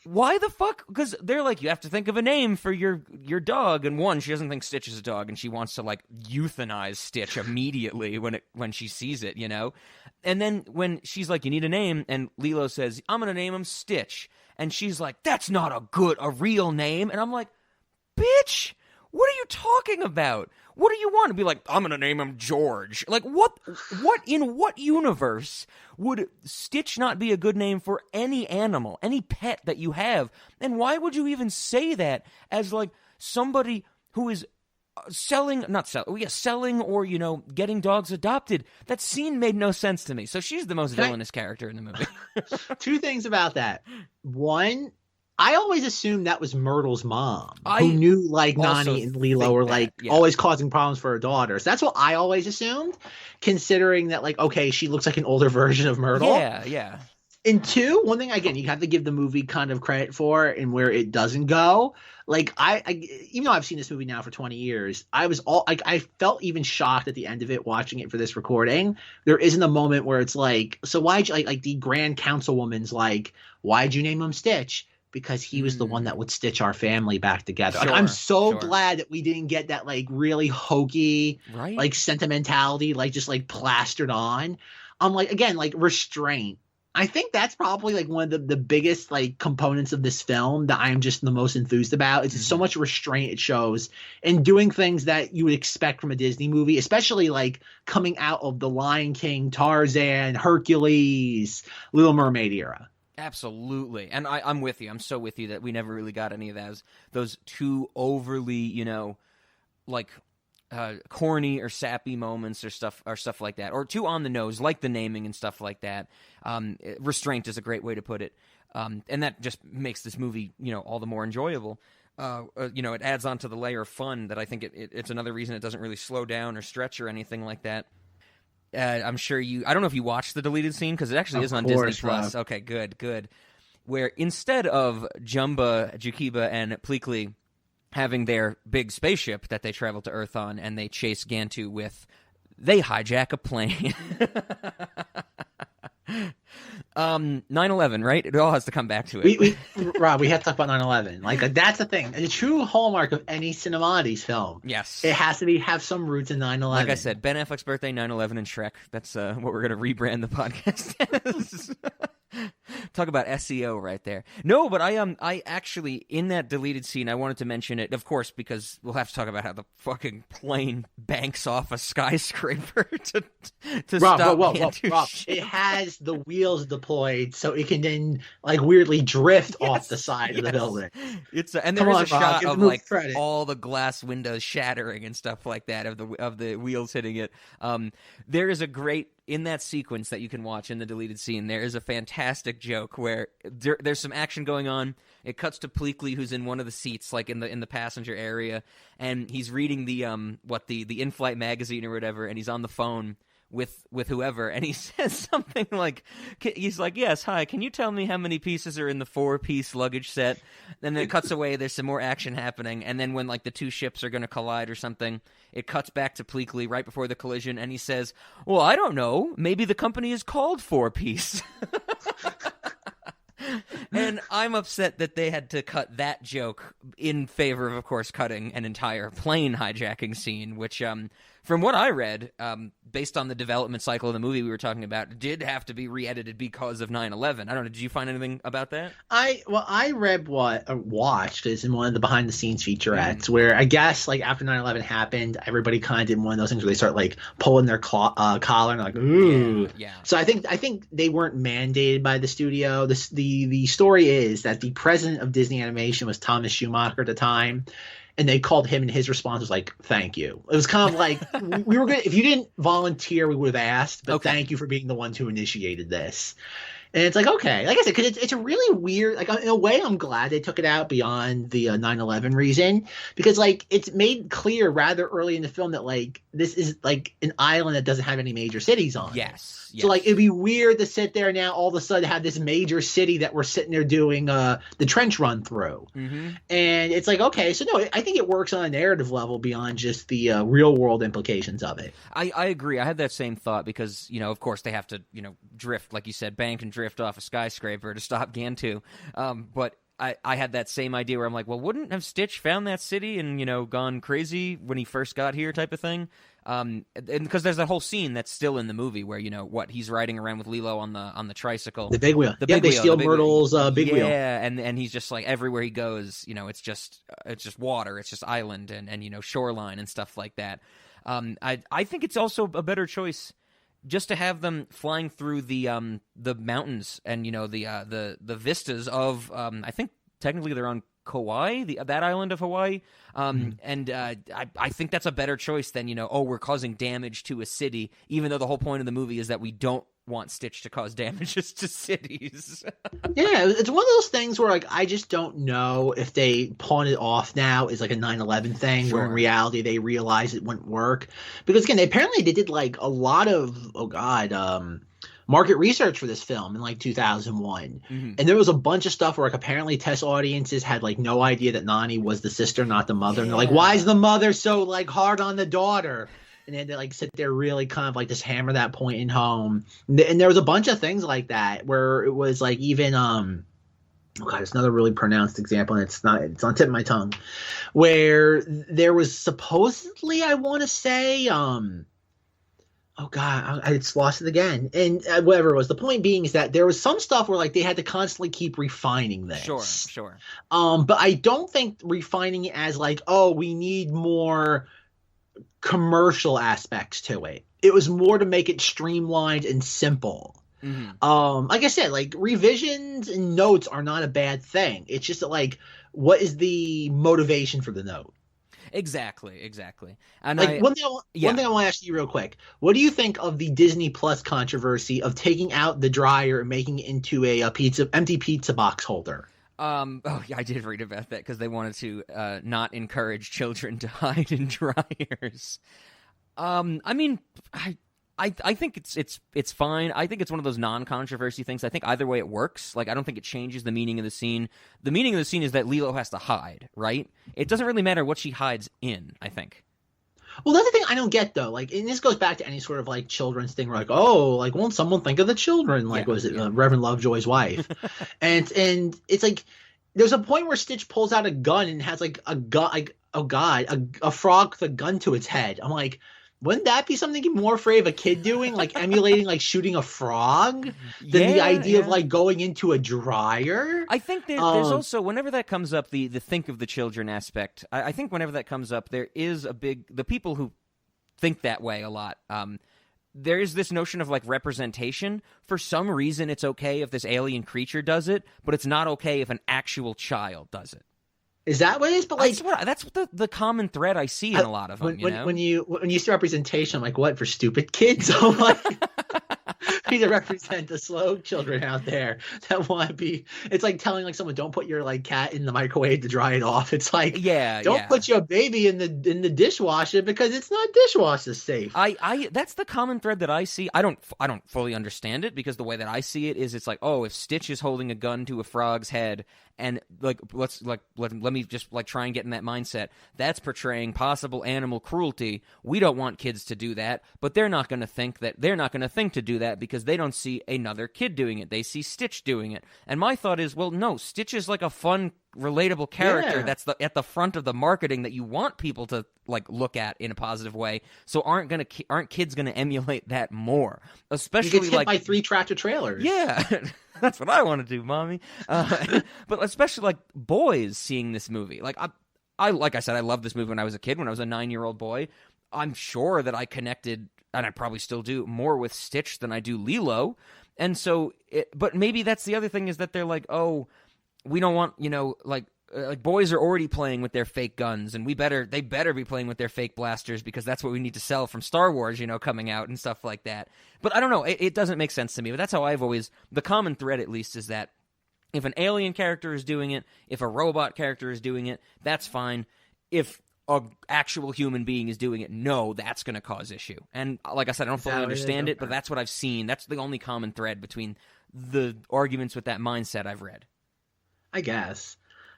Why the fuck? Because they're like, you have to think of a name for your dog, and one, she doesn't think Stitch is a dog, and she wants to like euthanize Stitch immediately when she sees it, And then when she's like, you need a name, and Lilo says, I'm gonna name him Stitch, and she's like, that's not a real name, and I'm like, bitch, what are you talking about? What do you want to be like? I'm gonna name him George. Like what in what universe would Stitch not be a good name for any animal, any pet that you have? And why would you even say that as like somebody who is selling or getting dogs adopted? That scene made no sense to me. So she's the most villainous character in the movie. Two things about that. One, I always assumed that was Myrtle's mom, who knew like Nani and Lilo were like always causing problems for her daughter. So that's what I always assumed, considering that like, okay, she looks like an older version of Myrtle. Yeah. And two, one thing again, you have to give the movie kind of credit for, and where it doesn't go. Like I even though I've seen this movie now for 20 years, I felt even shocked at the end of it watching it for this recording. There isn't a moment where it's like, so why'd you like the grand councilwoman's like, why'd you name him Stitch? Because he was the one that would stitch our family back together. Sure, like, I'm so glad that we didn't get that like really hokey, like sentimentality, like just like plastered on. I'm like, again, like restraint. I think that's probably like one of the biggest like components of this film that I'm just the most enthused about. It's so much restraint it shows in doing things that you would expect from a Disney movie, especially like coming out of the Lion King, Tarzan, Hercules, Little Mermaid era. Absolutely. And I'm with you. I'm so with you that we never really got any of those too overly, like corny or sappy moments or stuff like that, or too on the nose, like the naming and stuff like that. Restraint is a great way to put it. And that just makes this movie, all the more enjoyable. It adds on to the layer of fun that I think it's another reason it doesn't really slow down or stretch or anything like that. I'm sure I don't know if you watched the deleted scene, because it actually is on Disney Plus. Rob. Okay, good. Where instead of Jumba, Jukiba, and Pleakley having their big spaceship that they travel to Earth on and they chase Gantu with, they hijack a plane. 9/11, right? It all has to come back to it. Rob, we have to talk about 9/11. Like that's the thing. The true hallmark of any Cinemati's film. Yes. It has to have some roots in 9/11. Like I said, Ben Affleck's birthday, 9/11, and Shrek. That's what we're going to rebrand the podcast as. Talk about SEO right there. No, but I actually, in that deleted scene, I wanted to mention it, of course, because we'll have to talk about how the fucking plane banks off a skyscraper to stop Rob, it has the wheels deployed so it can then like weirdly drift off the side of the building. And there is a shot of like all the glass windows shattering and stuff like that of the wheels hitting it. There is a great, in that sequence that you can watch in the deleted scene, there is a fantastic joke where there's some action going on. It cuts to Pleakley, who's in one of the seats, like in the passenger area, and he's reading the in-flight magazine or whatever, and he's on the phone with whoever, and he says something like, he's like, yes, hi, can you tell me how many pieces are in the 4-piece luggage set? And then it cuts away, there's some more action happening, and then when like the two ships are going to collide or something, it cuts back to Pleakley right before the collision, and he says, well, I don't know, maybe the company is called 4-piece. And I'm upset that they had to cut that joke in favor of course, cutting an entire plane hijacking scene, which, from what I read, based on the development cycle of the movie we were talking about, did have to be re-edited because of 9/11. I don't know. Did you find anything about that? I read watched is in one of the behind the scenes featurettes where I guess like after 9/11 happened, everybody kind of did one of those things where they start like pulling their collar and like, ooh. Yeah. So I think they weren't mandated by the studio. The story is that the president of Disney Animation was Thomas Schumacher at the time. And they called him, and his response was like, "Thank you." It was kind of like we were good. If you didn't volunteer, we would have asked. But thank you for being the ones who initiated this. And it's like, okay, like I said, because it's a really weird, like in a way, I'm glad they took it out beyond the 9/11 reason, because like it's made clear rather early in the film that like this is like an island that doesn't have any major cities on. Yes. So like it'd be weird to sit there now all of a sudden have this major city that we're sitting there doing the trench run through. Mm-hmm. And it's like, okay, so no, I think it works on a narrative level beyond just the real world implications of it. I agree. I had that same thought because, of course they have to, drift, like you said, bank and drift off a skyscraper to stop Gantu. But I had that same idea where I'm like, well, wouldn't have Stitch found that city and, gone crazy when he first got here type of thing? And because there's that whole scene that's still in the movie where, he's riding around with Lilo on the tricycle. The big wheel. They steal Myrtle's big wheel. Yeah, and he's just like everywhere he goes, it's just water, it's just island and shoreline and stuff like that. I think it's also a better choice just to have them flying through the mountains and the vistas of I think technically they're on Kauai, that island of Hawaii, and I think that's a better choice than we're causing damage to a city, even though the whole point of the movie is that we don't want Stitch to cause damages to cities. Yeah, it's one of those things where like I just don't know if they pawn it off now as like a 9/11 thing, where in reality they realize it wouldn't work, because again they did like a lot of market research for this film in like 2001, and there was a bunch of stuff where like apparently test audiences had like no idea that Nani was the sister, not the mother, and they're like, why is the mother so like hard on the daughter? And they had to like sit there really kind of like just hammer that point in home. And there was a bunch of things like that where it was like even oh god, it's another really pronounced example, and it's on the tip of my tongue, where there was supposedly, I want to say oh god, I just lost it again. And whatever it was, the point being is that there was some stuff where like they had to constantly keep refining this. Sure. But I don't think refining it as like, oh, we need more commercial aspects to it. It was more to make it streamlined and simple. Like I said, like revisions and notes are not a bad thing. It's just that, like, what is the motivation for the note? Exactly. And like one thing I want to ask you real quick: what do you think of the Disney Plus controversy of taking out the dryer and making it into a empty pizza box holder? Oh yeah, I did read about that because they wanted to not encourage children to hide in dryers. I mean, I think it's fine. I think it's one of those non-controversy things. I think either way it works. Like, I don't think it changes the meaning of the scene. The meaning of the scene is that Lilo has to hide, right? It doesn't really matter what she hides in, I think. Well, that's the thing I don't get, though. Like, and this goes back to any sort of, like, children's thing where, like, oh, like, won't someone think of the children? Like, Reverend Lovejoy's wife? and it's like, there's a point where Stitch pulls out a gun and has, like, a gun, like, oh, God, a frog with a gun to its head. I'm like, wouldn't that be something you'd be more afraid of a kid doing? Like, emulating, like, shooting a frog? Than the idea of, like, going into a dryer? I think there's also, whenever that comes up, the think of the children aspect, I think whenever that comes up, there is the people who think that way a lot, there is this notion of, like, representation. For some reason, it's okay if this alien creature does it, but it's not okay if an actual child does it. Is that what it is? But like that's the common thread I see in a lot of them. When you see representation, I'm like, what, for stupid kids? I'm like, we need to represent the slow children out there that want to be. It's like telling like someone, don't put your like cat in the microwave to dry it off. It's like, don't put your baby in the dishwasher because it's not dishwasher safe. I that's the common thread that I see. I don't fully understand it because the way that I see it is it's like, oh, if Stitch is holding a gun to a frog's head. And like let me just like try and get in that mindset. That's portraying possible animal cruelty. We don't want kids to do that, but they're not going to think to do that because they don't see another kid doing it. They see Stitch doing it. And my thought is, well, no, Stitch is like a fun, relatable character that's at the front of the marketing that you want people to like look at in a positive way. So aren't kids going to emulate that more? Especially he gets hit by 3 tractor trailers. Yeah. That's what I want to do, mommy. But especially like boys seeing this movie. Like I like I said, I loved this movie when I was a kid. When I was a 9-year-old boy, I'm sure that I connected, and I probably still do, more with Stitch than I do Lilo. And so, but maybe that's the other thing is that they're like, oh, we don't want, like boys are already playing with their fake guns, and they better be playing with their fake blasters because that's what we need to sell from Star Wars, coming out and stuff like that. But I don't know, it doesn't make sense to me. But that's how I've always, the common thread at least is that if an alien character is doing it, if a robot character is doing it, that's fine. If an actual human being is doing it, no, that's going to cause issue. And like I said, I don't fully understand it, but that's what I've seen. That's the only common thread between the arguments with that mindset I've read. I guess.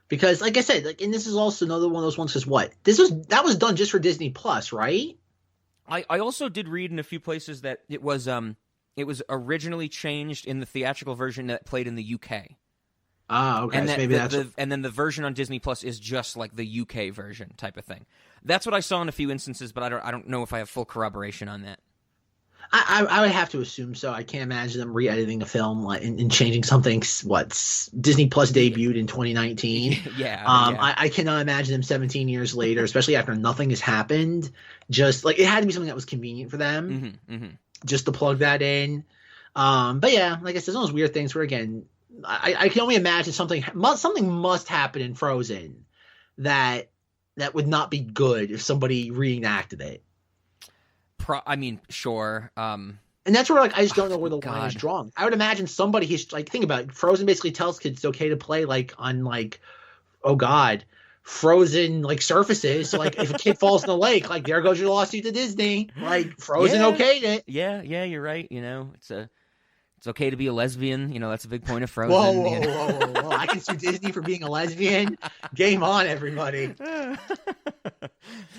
Because, like I said, like, and this is also another one of those ones. Because what that was done just for Disney Plus, right? I also did read in a few places that it was originally changed in the theatrical version that played in the UK. Ah, okay. And so maybe and then the version on Disney Plus is just like the UK version type of thing. That's what I saw in a few instances, but I don't know if I have full corroboration on that. I would have to assume so. I can't imagine them re-editing a film and changing something. Disney Plus debuted in 2019. Yeah. I cannot imagine them 17 years later, especially after nothing has happened. Just like it had to be something that was convenient for them, just to plug that in. But yeah, like I said, some of those weird things where again, I can only imagine something must happen in Frozen that would not be good if somebody reenacted it. I mean, sure. And that's where, like, I just don't know where the line is drawn. I would imagine somebody like, think about it. Frozen basically tells kids it's okay to play, like, on, like, oh, God, frozen, like, surfaces. So, like, if a kid falls in the lake, like, there goes your lawsuit to Disney. Like, Frozen okayed it. Yeah, you're right. It's okay to be a lesbian. You know, that's a big point of Frozen. Whoa. I can sue Disney for being a lesbian. Game on, everybody.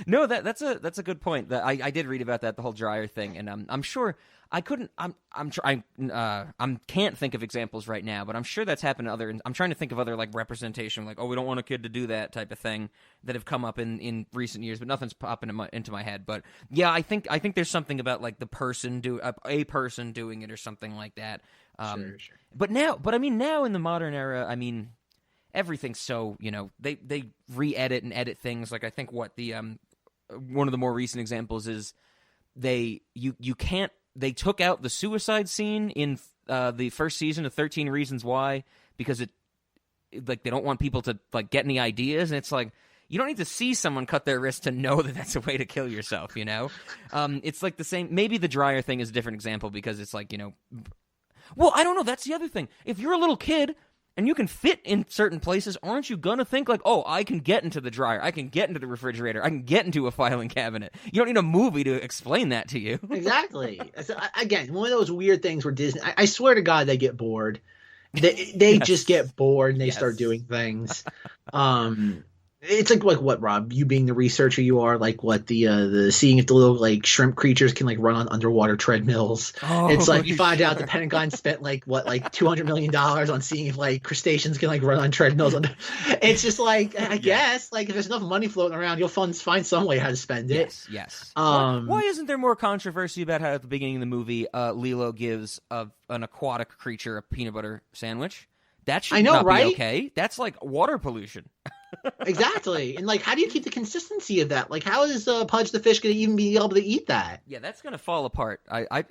No, that's a good point. I did read about that, the whole dryer thing, and I'm sure I couldn't. I can't think of examples right now, but I'm sure that's happened to other. I'm trying to think of other like representation, like, oh, we don't want a kid to do that type of thing that have come up in recent years, but nothing's popping into my head. But yeah, I think there's something about like the person a person doing it or something like that. Sure. But I mean, now in the modern era, I mean, everything's so, you know, they re-edit and edit things. Like I think what the one of the more recent examples is they took out the suicide scene in the first season of 13 Reasons Why because they don't want people to like get any ideas, and it's like, you don't need to see someone cut their wrist to know that that's a way to kill yourself, you know? It's like the same. Maybe the dryer thing is a different example because it's like, you know, well, I don't know. That's the other thing. If you're a little kid and you can fit in certain places, aren't you going to think like, oh, I can get into the dryer, I can get into the refrigerator, I can get into a filing cabinet. You don't need a movie to explain that to you. Exactly. So, again, one of those weird things where Disney, I swear to God, they get bored. They yes. just get bored and they start doing things. It's like what, Rob? You being the researcher you are, like what the seeing if the little like shrimp creatures can like run on underwater treadmills. Oh, it's like you find out the Pentagon spent like $200 million on seeing if like crustaceans can like run on treadmills. It's just like I guess like if there's enough money floating around, you'll find some way how to spend it. Yes. Why isn't there more controversy about how at the beginning of the movie Lilo gives an aquatic creature a peanut butter sandwich? That should not be okay. That's like water pollution. Exactly. And like, how do you keep the consistency of that? Like, how is Pudge the fish going to even be able to eat that? Yeah, that's going to fall apart. I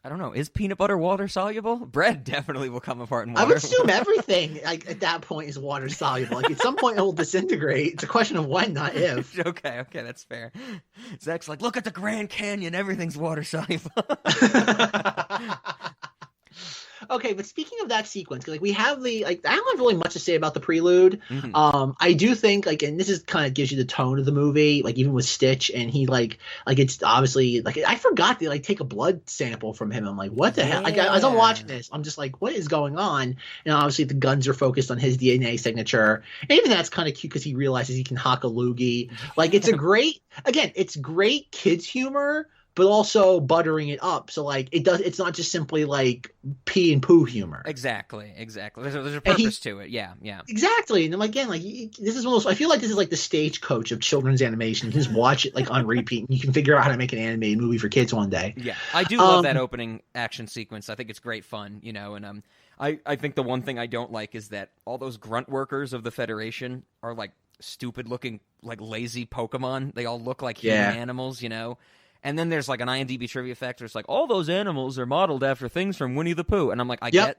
don't know. Is peanut butter water soluble? Bread definitely will come apart in water. I would assume everything like at that point is water soluble. Like at some point it will disintegrate. It's a question of when, not if. Okay, that's fair. Zach's like, look at the Grand Canyon. Everything's water soluble. Okay, but speaking of that sequence, like we have I don't have really much to say about the prelude. Mm-hmm. I do think and this is kind of gives you the tone of the movie, like even with Stitch, and he like it's obviously like I forgot to like take a blood sample from him. I'm like, what the hell? Like as I'm watching this, I'm just like, what is going on? And obviously the guns are focused on his DNA signature, and even that's kind of cute because he realizes he can hock a loogie. Like it's it's great kids humor, but also buttering it up. So like it's not just simply like pee and poo humor. Exactly. There's a purpose to it. Yeah. Exactly. And again, like this is one of those, I feel like this is like the stagecoach of children's animation. You can just watch it like on repeat and you can figure out how to make an animated movie for kids one day. Yeah. I do love that opening action sequence. I think it's great fun, you know, and I think the one thing I don't like is that all those grunt workers of the Federation are like stupid looking, like lazy Pokemon. They all look like human animals, you know. And then there's like an IMDb trivia fact where it's like all those animals are modeled after things from Winnie the Pooh, and I'm like, I get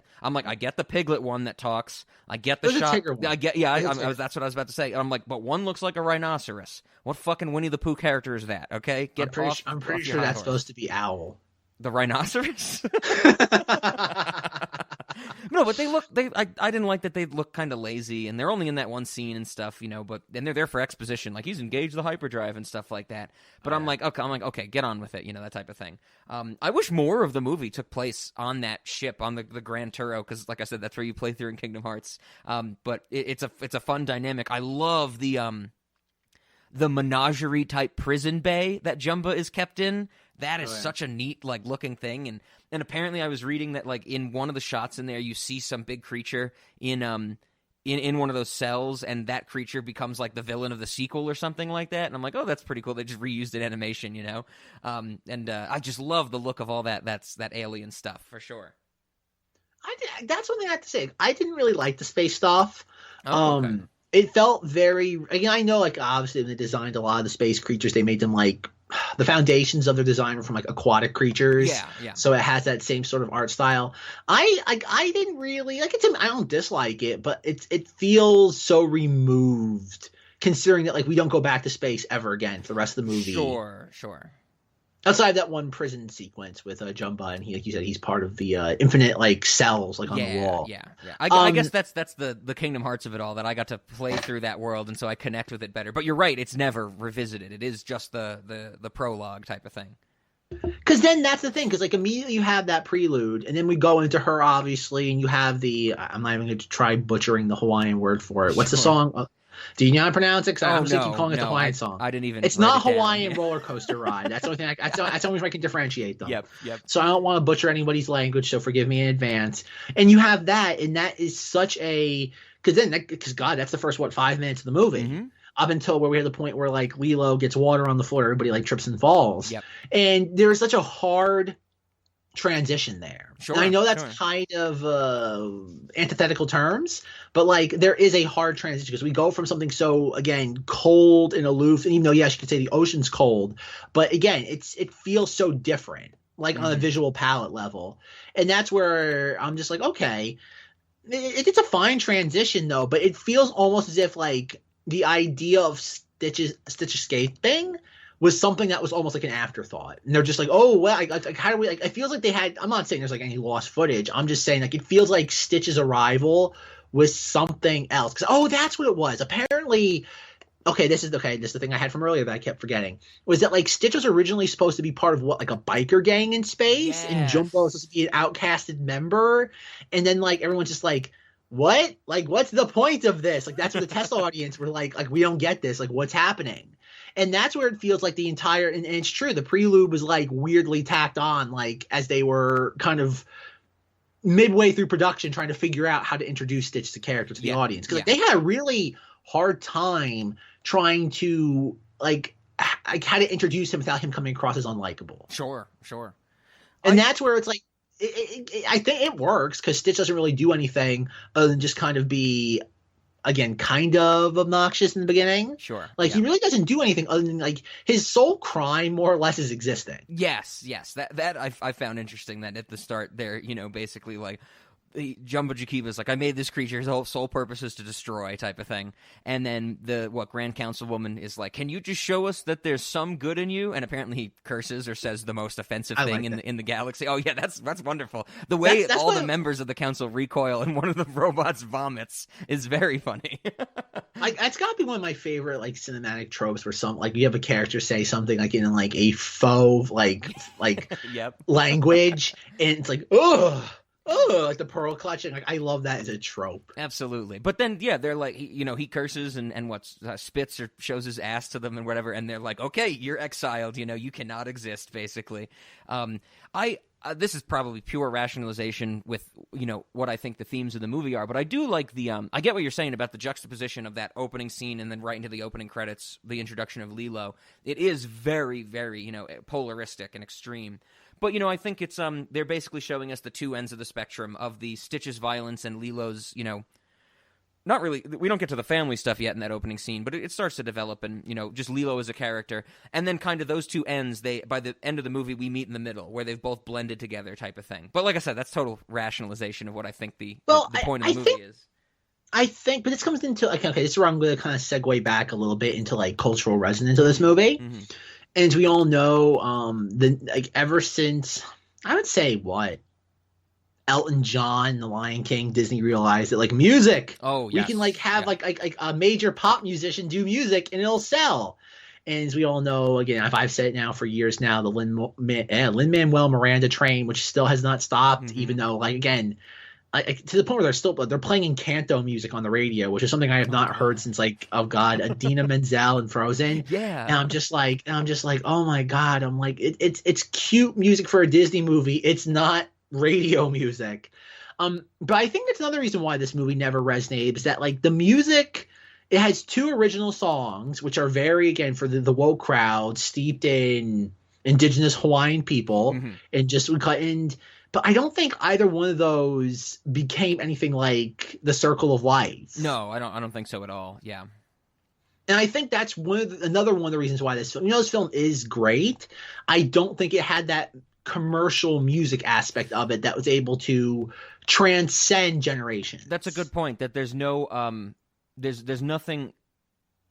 the piglet one that talks, I get the shot, I get that's what I was about to say. I'm like, but one looks like a rhinoceros. What fucking Winnie the Pooh character is that? Okay, I'm pretty sure that's supposed to be Owl. The rhinoceros? No, but I didn't like that they look kind of lazy, and they're only in that one scene and stuff, you know, but then they're there for exposition, like he's engaged the hyperdrive and stuff like that. But I'm like, okay, get on with it, you know, that type of thing. I wish more of the movie took place on that ship, on the Grand Turo, because like I said, that's where you play through in Kingdom Hearts. But it's a fun dynamic. I love the menagerie type prison bay that Jumba is kept in. That is such a neat like looking thing, and apparently I was reading that like in one of the shots in there you see some big creature in one of those cells, and that creature becomes like the villain of the sequel or something like that. And I'm like, oh, that's pretty cool. They just reused it in animation, you know. I just love the look of all that. That's that alien stuff for sure. That's one thing I have to say. I didn't really like the space stuff. Oh, okay. It felt very. Again, I know like obviously when they designed a lot of the space creatures, they made them like. The foundations of their design were from like aquatic creatures, so it has that same sort of art style. I didn't really like it. I don't dislike it, but it feels so removed, considering that like we don't go back to space ever again for the rest of the movie. Sure. Outside of that one prison sequence with Jumba, and he, like you said, he's part of the infinite like cells like on the wall. Yeah. I guess that's the Kingdom Hearts of it all, that I got to play through that world, and so I connect with it better. But you're right, it's never revisited. It is just the prologue type of thing. Because then that's the thing. Because like immediately you have that prelude, and then we go into her obviously, and you have the. I'm not even going to try butchering the Hawaiian word for it. What's the song? Do you know how to pronounce it? Because I'm just keep calling it the Hawaiian song. I didn't even. It's not Hawaiian roller coaster ride. That's the only thing. That's the only way I can differentiate them. Yep. So I don't want to butcher anybody's language. So forgive me in advance. And you have that, and that is such a because God, that's the first 5 minutes of the movie. Mm-hmm. Up until where we have the point where like Lilo gets water on the floor, everybody like trips and falls. Yep. And there's such a hard transition there. Sure, and I know that's kind of antithetical terms, but like there is a hard transition because we go from something so again cold and aloof, and even though yes, you could say the ocean's cold, but again, it feels so different, like on a visual palette level, and that's where I'm just like, okay, it's a fine transition though, but it feels almost as if like the idea of Stitch escaping was something that was almost like an afterthought. And they're just like, oh, well, like how do we – like it feels like they had – I'm not saying there's like any lost footage. I'm just saying like it feels like Stitch's arrival was something else. Because, oh, that's what it was. Apparently – this is the thing I had from earlier that I kept forgetting. Was that like Stitch was originally supposed to be part of like a biker gang in space? Yes. And Jumbo was supposed to be an outcasted member. And then like everyone's just like – what? Like, what's the point of this? Like, that's what the test audience were like, we don't get this. Like, what's happening? And that's where it feels like the entire, and it's true, the prelude was like weirdly tacked on, like as they were kind of midway through production trying to figure out how to introduce Stitch the character to the audience. Because like, they had a really hard time trying to like how to introduce him without him coming across as unlikable. Sure. And that's where it's like, I think it works because Stitch doesn't really do anything other than just kind of be, again, kind of obnoxious in the beginning. Sure. Like he really doesn't do anything other than like his sole crime more or less is existing. Yes. That I found interesting that at the start there, basically like Jumbo Jakiba's like, I made this creature, his whole sole purpose is to destroy type of thing. And then the Grand Councilwoman is like, can you just show us that there's some good in you? And apparently he curses or says the most offensive thing in the galaxy. Oh yeah, that's wonderful. The way that's all the members of the council recoil and one of the robots vomits is very funny. It's got to be one of my favorite like cinematic tropes where some like you have a character say something like in like a faux like yep. language, and it's like, ugh. Oh, like the pearl clutching. Like I love that as a trope. Absolutely. But then, yeah, they're like, he curses and spits or shows his ass to them and whatever. And they're like, okay, you're exiled. You cannot exist, basically. This is probably pure rationalization with, what I think the themes of the movie are. But I do like I get what you're saying about the juxtaposition of that opening scene and then right into the opening credits, the introduction of Lilo. It is very, very, polaristic and extreme. But, I think it's they're basically showing us the two ends of the spectrum of the Stitch's violence and Lilo's, not really, we don't get to the family stuff yet in that opening scene, but it starts to develop and, just Lilo as a character. And then kind of those two ends, by the end of the movie, we meet in the middle where they've both blended together type of thing. But like I said, that's total rationalization of what I think the point of the movie is. I think, but this comes into, okay, this is where I'm going to kind of segue back a little bit into like cultural resonance of this movie. Mm-hmm. And as we all know, ever since I would say Elton John, The Lion King, Disney realized that like music, we can like have like a major pop musician do music and it'll sell. And as we all know, again, I've said it now for years now, the Lin-Manuel Miranda train, which still has not stopped, even though like again. To the point where they're playing Encanto music on the radio, which is something I have not heard since like, oh God, Idina Menzel and Frozen. Yeah. And I'm just like, oh my God. I'm like, it's cute music for a Disney movie. It's not radio music. But I think that's another reason why this movie never resonated is that like the music, it has two original songs, which are very, again, for the woke crowd, steeped in indigenous Hawaiian people but I don't think either one of those became anything like The Circle of Life. No, I don't think so at all. Yeah. And I think that's another one of the reasons why this film is great. I don't think it had that commercial music aspect of it that was able to transcend generations. That's a good point, that there's no there's nothing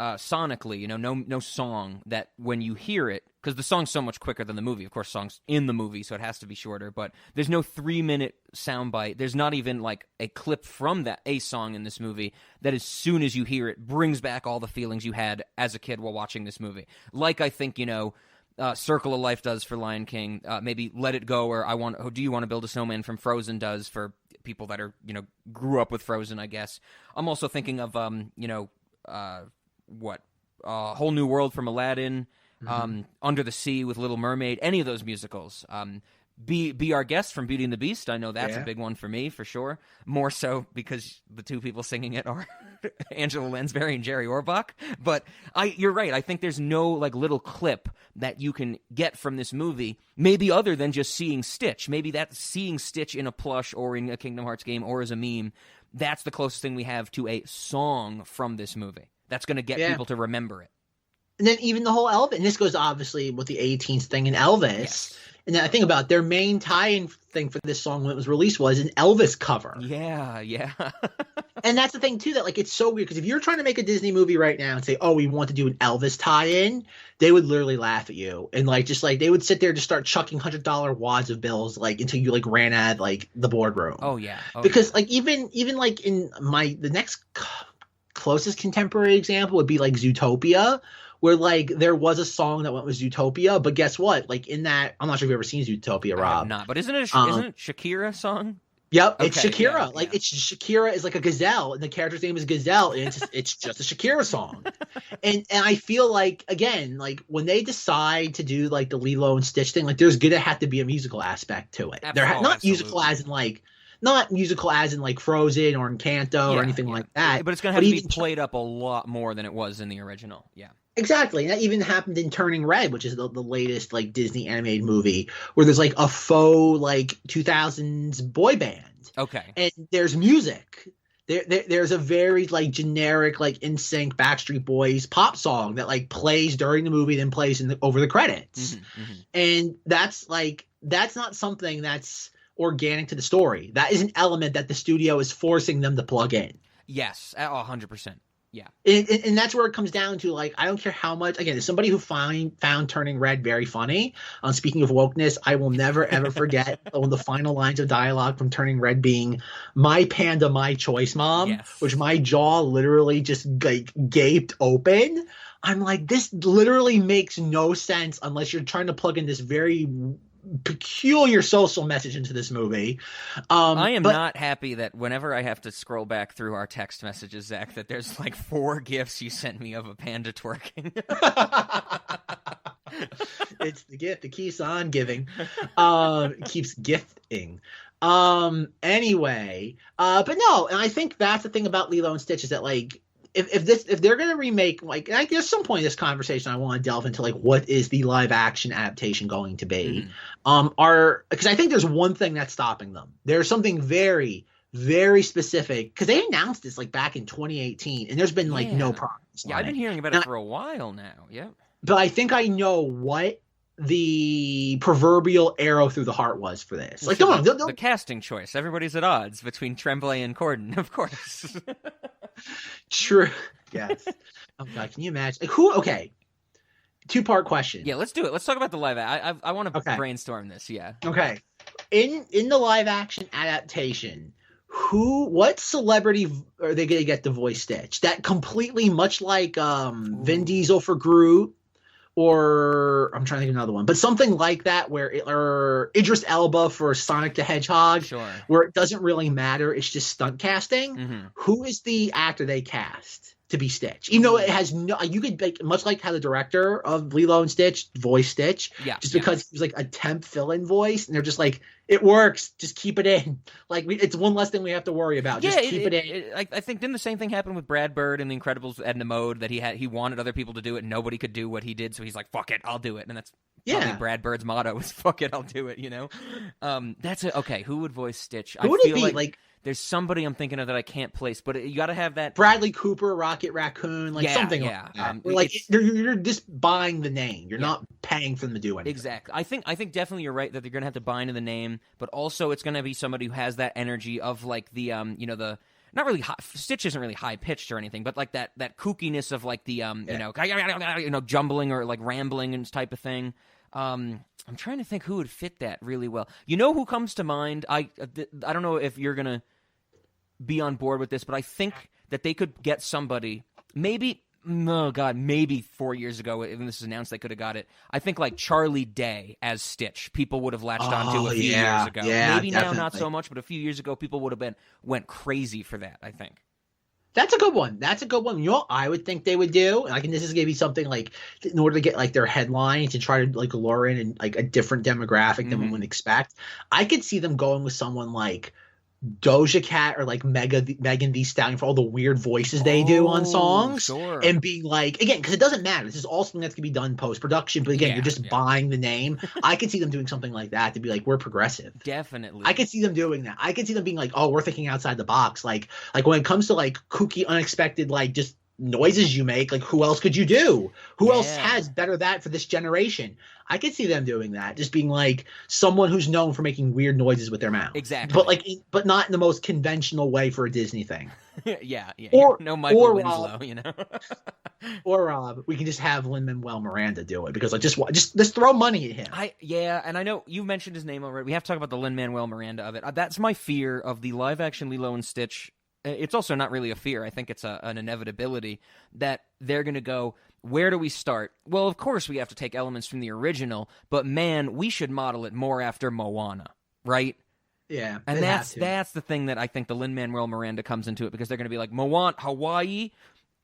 sonically, no song that when you hear it, because the song's so much quicker than the movie. Of course, song's in the movie, so it has to be shorter. But there's no 3-minute soundbite. There's not even like a clip from a song in this movie that as soon as you hear it brings back all the feelings you had as a kid while watching this movie. Like I think, Circle of Life does for Lion King. Maybe Let It Go or Do You Want to Build a Snowman from Frozen does for people that are, grew up with Frozen, I guess. I'm also thinking of, Whole New World from Aladdin, Under the Sea with Little Mermaid, any of those musicals. Be Our Guest from Beauty and the Beast. I know that's a big one for me, for sure. More so because the two people singing it are Angela Lansbury and Jerry Orbach. But you're right. I think there's no little clip that you can get from this movie, maybe other than just seeing Stitch. Maybe that's seeing Stitch in a plush or in a Kingdom Hearts game or as a meme. That's the closest thing we have to a song from this movie that's going to get people to remember it. And then even the whole Elvis, and this goes obviously with the 18th thing in Elvis. Yes. And then I think about their main tie-in thing for this song when it was released was an Elvis cover. Yeah. And that's the thing, too, that it's so weird. Because if you're trying to make a Disney movie right now and say, oh, we want to do an Elvis tie-in, they would literally laugh at you. And they would sit there and just start chucking $100 wads of bills until you ran out of the boardroom. Oh, yeah. Because even in the next closest contemporary example would be Zootopia, where there was a song that went with Zootopia, but guess what? In that, I'm not sure if you've ever seen Zootopia, Rob. I have not, but isn't it Shakira song? Yep, okay, it's Shakira. It's Shakira is a gazelle, and the character's name is Gazelle, and it's just a Shakira song. And I feel again, when they decide to do the Lilo and Stitch thing, there's gonna have to be a musical aspect to it. Not musical as in not musical as in Frozen or Encanto or anything like that. But it's gonna have to be played up a lot more than it was in the original. Yeah. Exactly. And that even happened in Turning Red, which is the latest Disney animated movie, where there's a faux 2000s boy band. Okay. And there's music. There's a very generic NSYNC Backstreet Boys pop song that plays during the movie, then plays over the credits. And that's not something that's organic to the story. That is an element that the studio is forcing them to plug in. Yes, 100%. Yeah. And that's where it comes down to, I don't care how much – again, as somebody who found Turning Red very funny, speaking of wokeness, I will never, ever forget one of the final lines of dialogue from Turning Red being, "My panda, my choice, mom," which my jaw literally just, gaped open. I'm this literally makes no sense unless you're trying to plug in this very – peculiar social message into this movie. I am not happy that whenever I have to scroll back through our text messages, Zach, that there's 4 gifs you sent me of a panda twerking. It's the gift that keeps on giving. Keeps gifting. Anyway, but no, and I think that's the thing about Lilo and Stitch is that if they're gonna remake, and I guess at some point in this conversation I want to delve into what is the live action adaptation going to be, because I think there's one thing that's stopping them. There's something very, very specific, because they announced this back in 2018, and there's been no progress. Yeah, I've been hearing about it for a while now. Yeah, but I think I know what the proverbial arrow through the heart was for this. The casting choice. Everybody's at odds between Tremblay and Corden, of course. True. Yes. Oh God, can you imagine? Who? Okay. 2-part question. Yeah, let's do it. Let's talk about the live. I want to brainstorm this. Yeah. Okay. In the live action adaptation, what celebrity are they going to get to voice Stitch? That completely, much like Vin Diesel for Groot, or I'm trying to think of another one, but something like that, or Idris Elba for Sonic the Hedgehog, where it doesn't really matter. It's just stunt casting. Who is the actor they cast to be Stitch? Even though it has you could much like how the director of Lilo and Stitch voiced Stitch, because he was a temp fill-in voice, and they're just it works. Just keep it in. It's one less thing we have to worry about. Just keep it in. I think didn't the same thing happen with Brad Bird in The Incredibles with Edna Mode, that he wanted other people to do it and nobody could do what he did, so he's like, fuck it, I'll do it. And that's probably Brad Bird's motto is fuck it, I'll do it, That's it. Okay, who would voice Stitch? Who would it be? There's somebody I'm thinking of that I can't place, but you got to have that Bradley Cooper, Rocket Raccoon, something like that. You're just buying the name. You're not paying for them to do anything. Exactly. I think definitely you're right that they're going to have to buy into the name, but also it's going to be somebody who has that energy of the the not really high, Stitch isn't really high pitched or anything, but that kookiness of the jumbling or rambling and type of thing. I'm trying to think who would fit that really well. You know who comes to mind? I don't know if you're gonna be on board with this, but I think that they could get somebody, maybe no, God, maybe 4 years ago when this was announced, they could have got it. I think like Charlie Day as Stitch, people would have latched onto a few years ago. Yeah, maybe definitely. now not so much, but a few years ago, people would have went crazy for that, I think. That's a good one. You know what I would think they would do? Like, and this is going to be something like, in order to get like their headline to try to like lure in and like a different demographic than one would expect. I could see them going with someone like Doja Cat or like Megan Thee Stallion for all the weird voices they do on songs, and being like, again, because it doesn't matter. This is all something that's gonna be done post production, but again, you're just buying the name. I could see them doing something like that to be like, we're progressive. Definitely, I could see them doing that. I could see them being like, oh, we're thinking outside the box. Like when it comes to like kooky, unexpected, like just noises you make, like who else could you do? Who else has better that for this generation? I could see them doing that, just being like someone who's known for making weird noises with their mouth. Exactly. But not in the most conventional way for a Disney thing. yeah. Or no Michael Winslow, you know. Or Rob, we can just have Lin-Manuel Miranda do it, because like just throw money at him. And I know you mentioned his name already. We have to talk about the Lin-Manuel Miranda of it. That's my fear of the live action Lilo and Stitch. It's also not really a fear. I think it's an inevitability that they're going to go, where do we start? Well, of course we have to take elements from the original, but man, we should model it more after Moana, right? Yeah. And that's the thing that I think the Lin-Manuel Miranda comes into it, because they're going to be like, Moana, Hawaii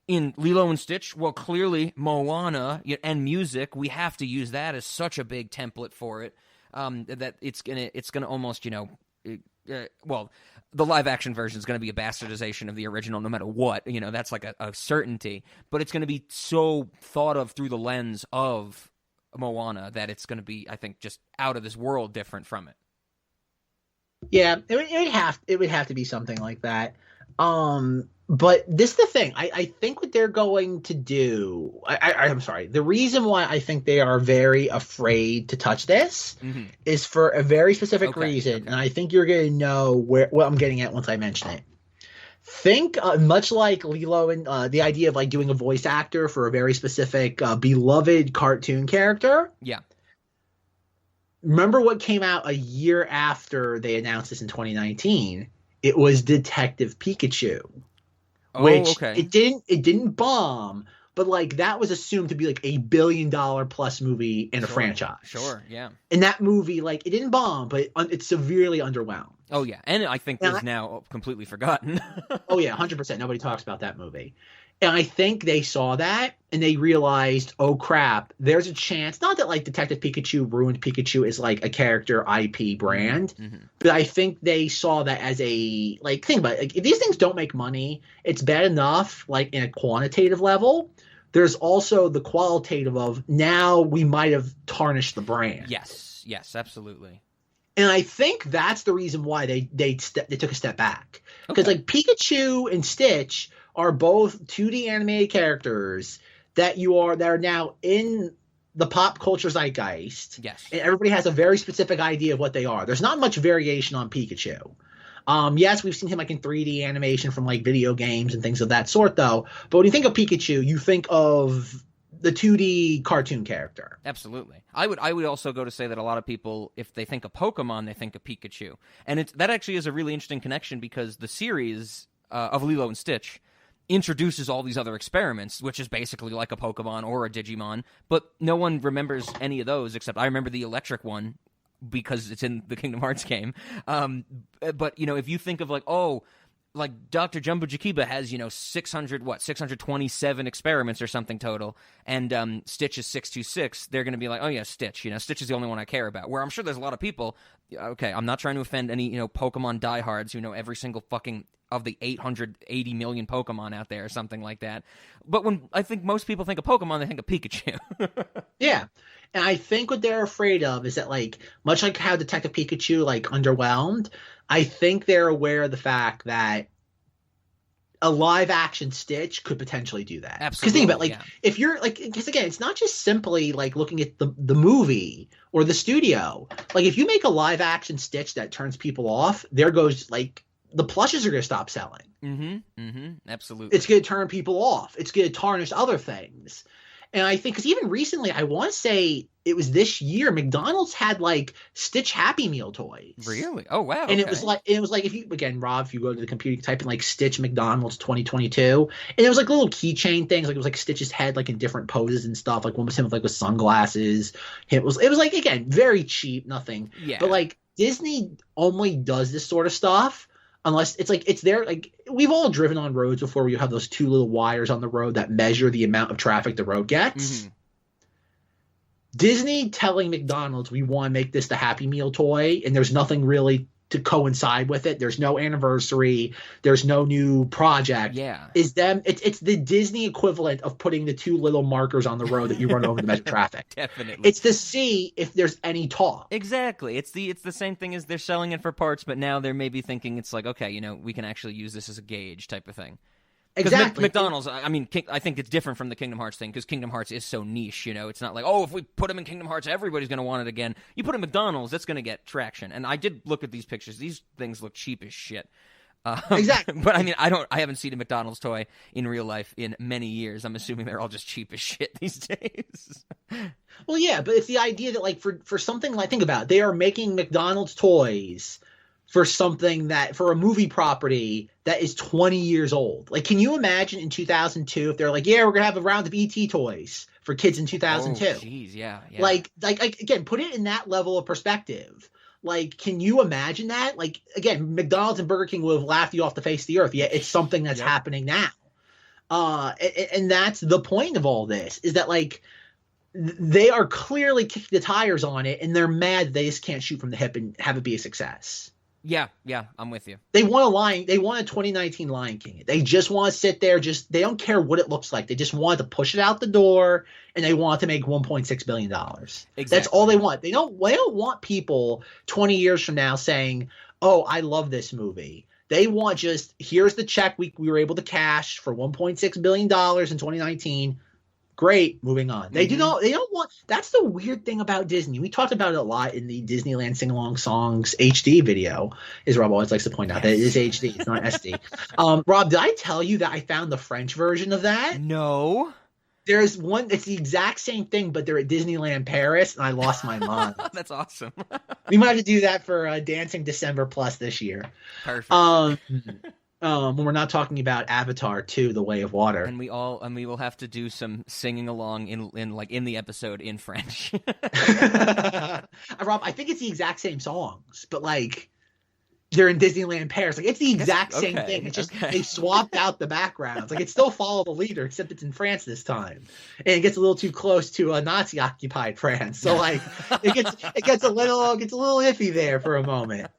in Lilo and Stitch? Well, clearly Moana and music, we have to use that as such a big template for it, that it's gonna almost, the live action version is going to be a bastardization of the original no matter what. That's like a certainty. But it's going to be so thought of through the lens of Moana that it's going to be, I think, just out of this world different from it. Yeah, it would have to be something like that. But this is the thing. I think what they're going to do. I'm sorry. The reason why I think they are very afraid to touch this is for a very specific reason, and I think you're going to know what I'm getting at once I mention it. Think much like Lilo and the idea of like doing a voice actor for a very specific beloved cartoon character. Yeah. Remember what came out a year after they announced this in 2019? It was Detective Pikachu. It didn't bomb, but like that was assumed to be like $1 billion plus movie in a franchise. Sure, yeah. And that movie, like, it didn't bomb, but it's severely underwhelmed. Oh yeah, and I think is now completely forgotten. Oh yeah, 100%. Nobody talks about that movie. And I think they saw that and they realized, oh crap, there's a chance. Not that like Detective Pikachu ruined Pikachu is like a character IP brand, but I think they saw that as a like think about it. Like, if these things don't make money, it's bad enough like in a quantitative level. There's also the qualitative of now we might have tarnished the brand. Yes, absolutely. And I think that's the reason why they took a step back, because like Pikachu and Stitch are both 2D animated characters that are now in the pop culture zeitgeist. Yes. And everybody has a very specific idea of what they are. There's not much variation on Pikachu. Yes, we've seen him like in 3D animation from like video games and things of that sort though. But when you think of Pikachu, you think of the 2D cartoon character. Absolutely. I would also go to say that a lot of people, if they think of Pokemon, they think of Pikachu. And that actually is a really interesting connection, because the series of Lilo and Stitch introduces all these other experiments, which is basically like a Pokemon or a Digimon, but no one remembers any of those except I remember the electric one because it's in the Kingdom Hearts game. But, if you think of like Dr. Jumbo Jakiba has, 627 experiments or something total, and Stitch is 626, they're going to be like, oh yeah, Stitch, Stitch is the only one I care about. Where I'm sure there's a lot of people, okay, I'm not trying to offend any, Pokemon diehards who know every single fucking of the 880 million Pokemon out there or something like that. But when I think most people think of Pokemon, they think of Pikachu. Yeah. And I think what they're afraid of is that, like, much like how Detective Pikachu, like, underwhelmed, I think they're aware of the fact that a live-action Stitch could potentially do that. Absolutely. Because think about it, like, if you're, like, because again, it's not just simply, like, looking at the movie or the studio. Like, if you make a live-action Stitch that turns people off, there goes, like, the plushes are going to stop selling. Absolutely. It's going to turn people off. It's going to tarnish other things. And I think, because even recently, I want to say it was this year, McDonald's had like Stitch Happy Meal toys. Really? Oh wow! And okay. it was like if you, again, Rob, if you go to the computer, you type in like Stitch McDonald's 2022, and it was like little keychain things, like it was like Stitch's head like in different poses and stuff. Like one was him with like with sunglasses. It was like, again, very cheap, nothing. Yeah. But like Disney only does this sort of stuff unless it's like it's there. Like we've all driven on roads before where you have those two little wires on the road that measure the amount of traffic the road gets. Mm-hmm. Disney telling McDonald's we want to make this the Happy Meal toy, and there's nothing really to coincide with it. There's no anniversary. There's no new project. Yeah, it's the Disney equivalent of putting the two little markers on the road that you run over to measure traffic. Definitely, it's to see if there's any talk. Exactly, it's the same thing as they're selling it for parts, but now they're maybe thinking it's like, okay, we can actually use this as a gauge type of thing. Exactly. McDonald's, I mean, I think it's different from the Kingdom Hearts thing because Kingdom Hearts is so niche, It's not like, oh, if we put them in Kingdom Hearts, everybody's going to want it again. You put it in McDonald's, that's going to get traction. And I did look at these pictures. These things look cheap as shit. Exactly. But I mean, I haven't seen a McDonald's toy in real life in many years. I'm assuming they're all just cheap as shit these days. Well, yeah, but it's the idea that, like, for something like, think about it, they are making McDonald's toys for something that, for a movie property that is 20 years old. Like, can you imagine in 2002 if they're like, yeah, we're going to have a round of E.T. toys for kids in 2002? Oh, jeez, yeah. Like, again, put it in that level of perspective. Like, can you imagine that? Like, again, McDonald's and Burger King would have laughed you off the face of the earth. Yeah, it's something that's happening now. And that's the point of all this, is that, like, they are clearly kicking the tires on it, and they're mad they just can't shoot from the hip and have it be a success. Yeah, I'm with you. They want a 2019 Lion King. They just want to sit there, they don't care what it looks like. They just want to push it out the door, and they want to make $1.6 billion. Exactly. That's all they want. They don't want people 20 years from now saying, oh, I love this movie. They want just, here's the check we were able to cash for $1.6 billion in 2019. Great, moving on. They don't want, that's the weird thing about Disney. We talked about it a lot in the Disneyland Sing-Along Songs HD video, as Rob always likes to point out. That it is HD, it's not SD. Rob, did I tell you that I found the French version of that? No. There's one, it's the exact same thing, but they're at Disneyland Paris, and I lost my mind. That's awesome. We might have to do that for Dancing December Plus this year. Perfect. When we're not talking about Avatar 2, The Way of Water. And we will have to do some singing along in the episode in French. Rob, I think it's the exact same songs, but like they're in Disneyland Paris. Like it's the exact same thing. It's just they swapped out the backgrounds. Like it's still Follow the Leader, except it's in France this time. And it gets a little too close to a Nazi occupied France. So like it gets a little iffy there for a moment.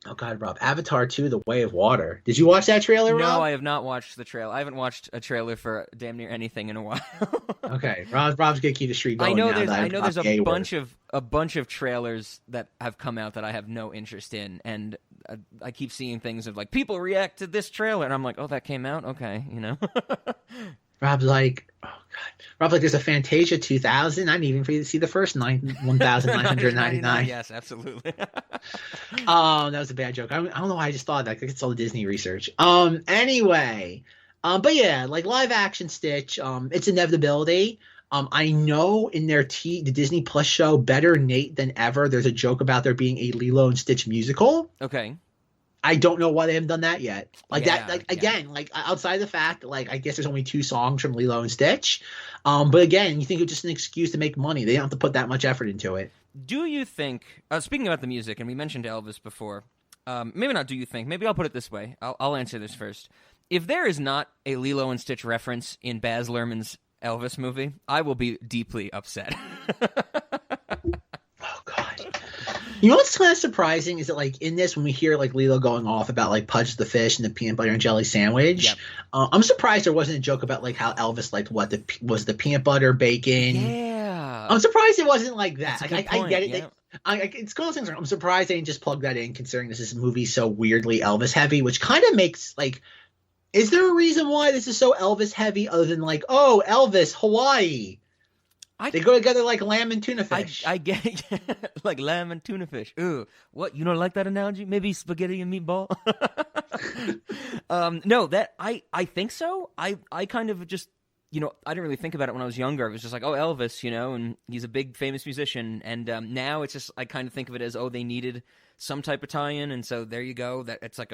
Oh God, Rob! Avatar 2: The Way of Water. Did you watch that trailer, Rob? No, I have not watched the trailer. I haven't watched a trailer for damn near anything in a while. Okay, Rob's gonna keep the streak going. I know there's a bunch of trailers that have come out that I have no interest in, and I keep seeing things of like people react to this trailer, and I'm like, oh, that came out, okay, Rob's like, oh God. Rob's like, there's a Fantasia 2000. I didn't even see the first 1,999. Yes, absolutely. That was a bad joke. I don't know why I just thought that. It's all Disney research. Anyway, but yeah, like live action Stitch. It's inevitability. I know in their the Disney Plus show Better Nate Than Ever, there's a joke about there being a Lilo and Stitch musical. Okay. I don't know why they haven't done that yet. Again, like outside the fact that like I guess there's only 2 songs from Lilo and Stitch. But again, you think it's just an excuse to make money. They don't have to put that much effort into it. Do you think, speaking about the music, and we mentioned Elvis before, maybe not do you think, maybe I'll put it this way. I'll answer this first. If there is not a Lilo and Stitch reference in Baz Luhrmann's Elvis movie, I will be deeply upset. Oh, God. You know what's kind of surprising is that, like, in this, when we hear, like, Lilo going off about, like, Pudge the Fish and the peanut butter and jelly sandwich, yep. I'm surprised there wasn't a joke about, like, how Elvis liked was the peanut butter, bacon. Yeah. I'm surprised it wasn't like that. Like, I get it. Yeah. It's one of those things. I'm surprised they didn't just plug that in, considering this is a movie so weirdly Elvis heavy, which kind of makes, like, is there a reason why this is so Elvis heavy other than, like, oh, Elvis, Hawaii? They go together like lamb and tuna fish. I get it. Like lamb and tuna fish. Ooh, what? You don't like that analogy? Maybe spaghetti and meatball? No, that I think so. I kind of just I didn't really think about it when I was younger. It was just like, oh, Elvis, and he's a big famous musician. And now it's just, I kind of think of it as, oh, they needed some type of tie-in, and so there you go. That it's like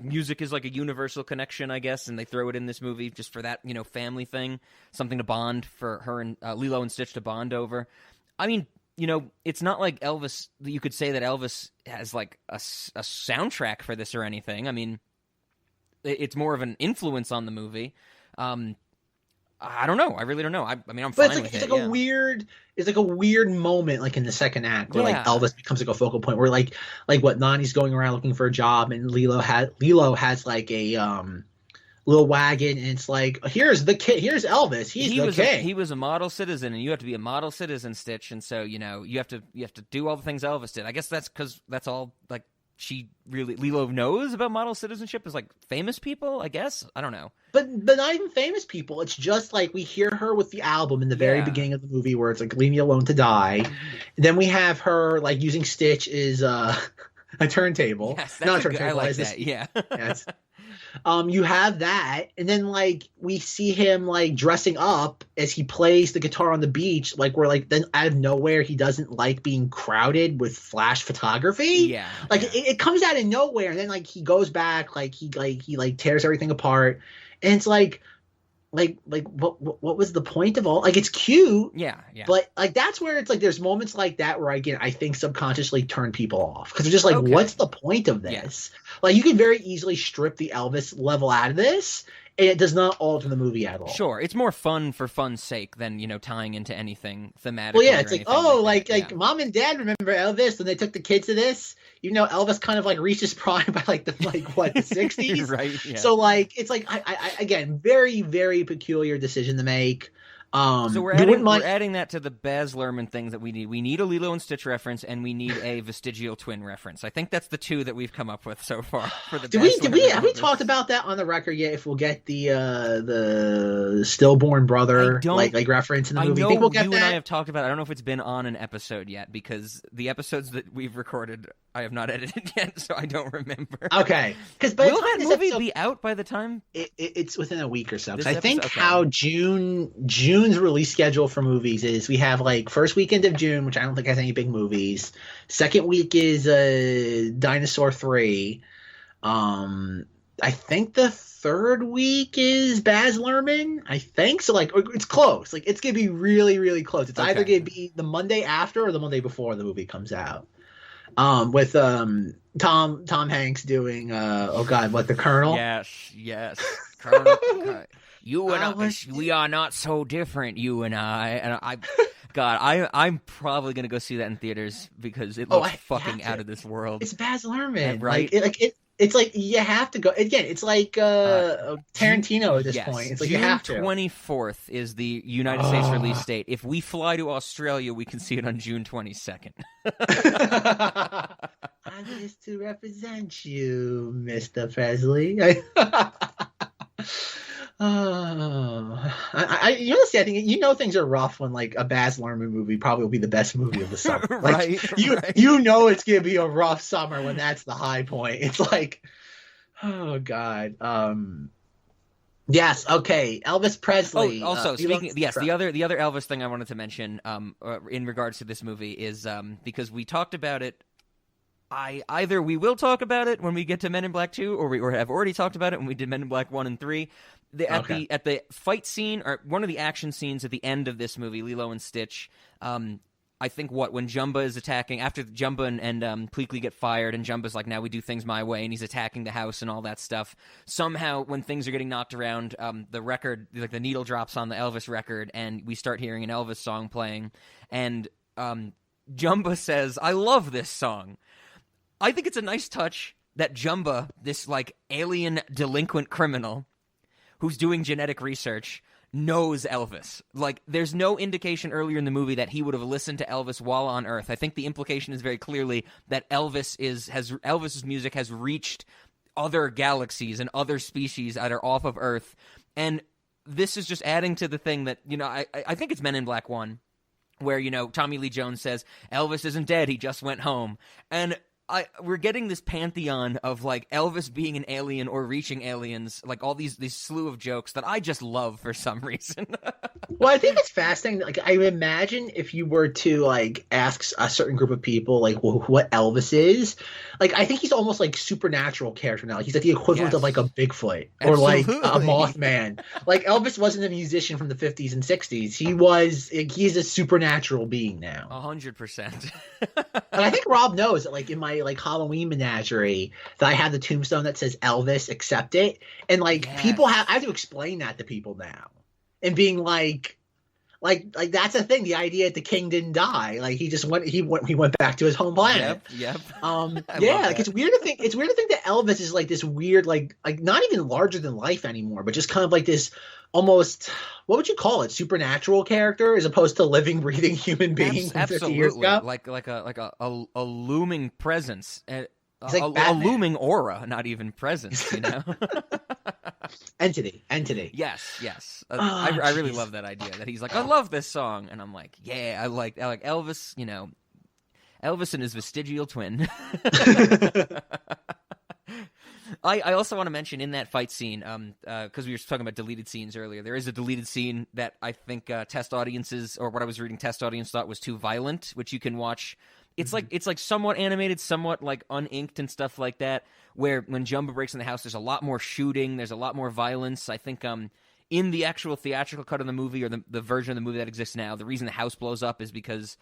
music is like a universal connection, I guess, and they throw it in this movie just for that, family thing, something to bond for her and Lilo and Stitch to bond over. I mean, it's not like Elvis. You could say that Elvis has like a soundtrack for this or anything. I mean, it's more of an influence on the movie. I don't know. I really don't know. I mean, I'm fine with it. It's like a weird moment, like in the second act, where like Elvis becomes like a focal point. Where like what Nani's going around looking for a job, and Lilo has like a little wagon, and it's like, here's the kid, here's Elvis, he was a model citizen, and you have to be a model citizen, Stitch, and so you have to do all the things Elvis did. I guess that's because that's all like Lilo knows about model citizenship is like famous people, I guess. I don't know. But not even famous people. It's just like we hear her with the album in the very beginning of the movie where it's like, leave me alone to die. Mm-hmm. Then we have her like using Stitch as a turntable. Yes, not a turntable. I like that. Yeah. Yes. You have that, and then like we see him like dressing up as he plays the guitar on the beach, like where like then out of nowhere he doesn't like being crowded with flash photography. Yeah, like it comes out of nowhere, and then like he goes back, like he tears everything apart, and it's like what was the point of all, like, it's cute, yeah, but like that's where it's like there's moments like that where I think subconsciously turn people off, because they're just like, what's the point of this? Like, you can very easily strip the Elvis level out of this, and it does not alter the movie at all. Sure, it's more fun for fun's sake than tying into anything thematically. Well, yeah, it's like, mom and dad remember Elvis when they took the kids to this. Elvis kind of like reached his prime by the 60s, right? Yeah. So like it's like I again, very very peculiar decision to make. So we're adding that to the Baz Luhrmann things that we need. We need a Lilo and Stitch reference, and we need a vestigial twin reference. I think that's the two that we've come up with so far for the. Have we talked about that on the record yet? If we'll get the stillborn brother like reference in the movie, I know think we'll get you that? And I have talked about it. I don't know if it's been on an episode yet, because the episodes that we've recorded I have not edited yet, so I don't remember. Okay, because will that movie be out by the time? It's within a week or so. I think how June's release schedule for movies is, we have like first weekend of June, which I don't think has any big movies. Second week is Dinosaur 3. I think the third week is Baz Luhrmann. I think so. Like, it's close. Like, it's gonna be really really close. It's either gonna be the Monday after or the Monday before the movie comes out. With Tom Hanks doing the Colonel. Yes, Colonel. You and I, we are not so different, you and I. I'm probably gonna go see that in theaters because it looks fucking out of this world. It's Baz Luhrmann, right? It's like you have to go again. It's like Tarantino at this point. It's like June you have to. 24th is the United States release date. If we fly to Australia, we can see it on June 22nd. I'm just to represent you, Mr. Presley. I think things are rough when like a Baz Luhrmann movie probably will be the best movie of the summer. Right. It's gonna be a rough summer when that's the high point. It's like, oh god. Yes. Okay. Elvis Presley. Oh, also speaking. The other Elvis thing I wanted to mention, in regards to this movie is because we talked about it. Either we will talk about it when we get to Men in Black 2, or we have already talked about it when we did Men in Black 1 and 3. At the fight scene, or one of the action scenes at the end of this movie, Lilo and Stitch, I think when Jumba is attacking, after Jumba and Pleakley get fired, and Jumba's like, now we do things my way, and he's attacking the house and all that stuff. Somehow, when things are getting knocked around, the record, like the needle drops on the Elvis record, and we start hearing an Elvis song playing, and Jumba says, "I love this song." I think it's a nice touch that Jumba, this like alien delinquent criminal who's doing genetic research, knows Elvis. Like, there's no indication earlier in the movie that he would have listened to Elvis while on Earth. I think the implication is very clearly that Elvis's music has reached other galaxies and other species that are off of Earth. And this is just adding to the thing that, I think it's Men in Black 1, where, Tommy Lee Jones says, Elvis isn't dead, he just went home. And we're getting this pantheon of like Elvis being an alien or reaching aliens, like all these slew of jokes that I just love for some reason. Well, I think it's fascinating. Like, I imagine if you were to like ask a certain group of people like what Elvis is, like I think he's almost like supernatural character now. Like, he's like the equivalent of like a Bigfoot or like a Mothman. Like Elvis wasn't a musician from the 50s and 60s. He's a supernatural being now. 100%. And I think Rob knows that, like, in my like Halloween menagerie, that I have the tombstone that says Elvis, accept it, and like I have to explain that to people now, and being like that's the thing. The idea that the king didn't die, like he went back to his home planet. Yep. Like it's weird to think that Elvis is like this weird like not even larger than life anymore, but just kind of like this almost, what would you call it, supernatural character as opposed to living, breathing human being from 50 years ago? Like a looming presence, a looming aura, not even presence, you know. Entity. Yes. I really love that idea that he's like, I love this song, and I'm like, yeah, I like Elvis, you know, Elvis and his vestigial twin. I also want to mention in that fight scene, because we were talking about deleted scenes earlier, there is a deleted scene that I think test audiences, or what I was reading, test audience thought was too violent, which you can watch. It's like somewhat animated, somewhat like uninked and stuff like that, where when Jumbo breaks in the house, there's a lot more shooting, there's a lot more violence. I think in the actual theatrical cut of the movie, or the version of the movie that exists now, the reason the house blows up is because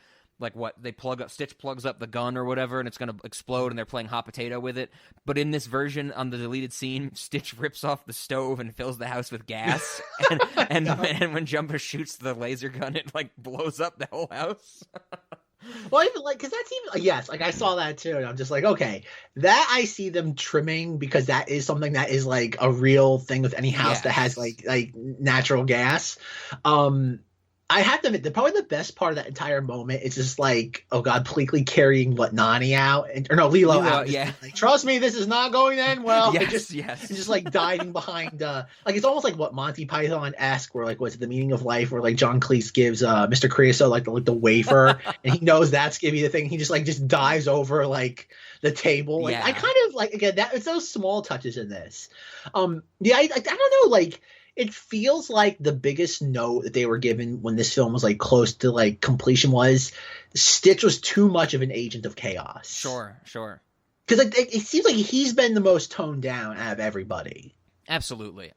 Stitch plugs up the gun or whatever, and it's going to explode, and they're playing hot potato with it. But in this version, on the deleted scene, Stitch rips off the stove and fills the house with gas, and when Jumbo shoots the laser gun, it like blows up the whole house. Well, even like, because that's even, yes, like I saw that too, and I'm just like, okay, that I see them trimming, because that is something that is like a real thing with any house that has like natural gas. I have to admit, probably the best part of that entire moment is just like, oh god, Pleakley carrying Nani out, Lilo out. Yeah. Like, trust me, this is not going to end well. Yes. Just like diving behind, like it's almost like what Monty Python-esque, where like what's the meaning of life, where like John Cleese gives Mr. Creosote like the wafer, and he knows that's gonna be the thing. He just dives over like the table. Like I kind of like, again, that it's those small touches in this. I don't know, like. It feels like the biggest note that they were given when this film was like close to like completion was Stitch was too much of an agent of chaos. Sure. Because it seems like he's been the most toned down out of everybody. Absolutely.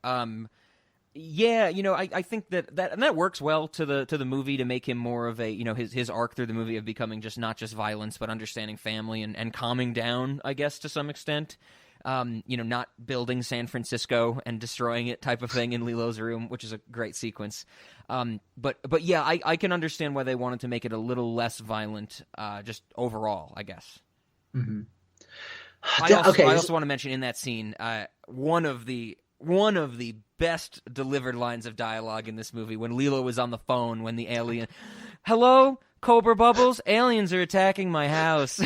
Yeah, you know, I think that works well to the movie, to make him more of a, you know, his arc through the movie of becoming just not just violence but understanding family and calming down, I guess, to some extent. You know, not building San Francisco and destroying it type of thing in Lilo's room, which is a great sequence. But yeah, I can understand why they wanted to make it a little less violent, just overall, I guess. Mm-hmm. I also want to mention in that scene, one of the best delivered lines of dialogue in this movie, when Lilo was on the phone when the alien, "Hello, Cobra Bubbles, aliens are attacking my house."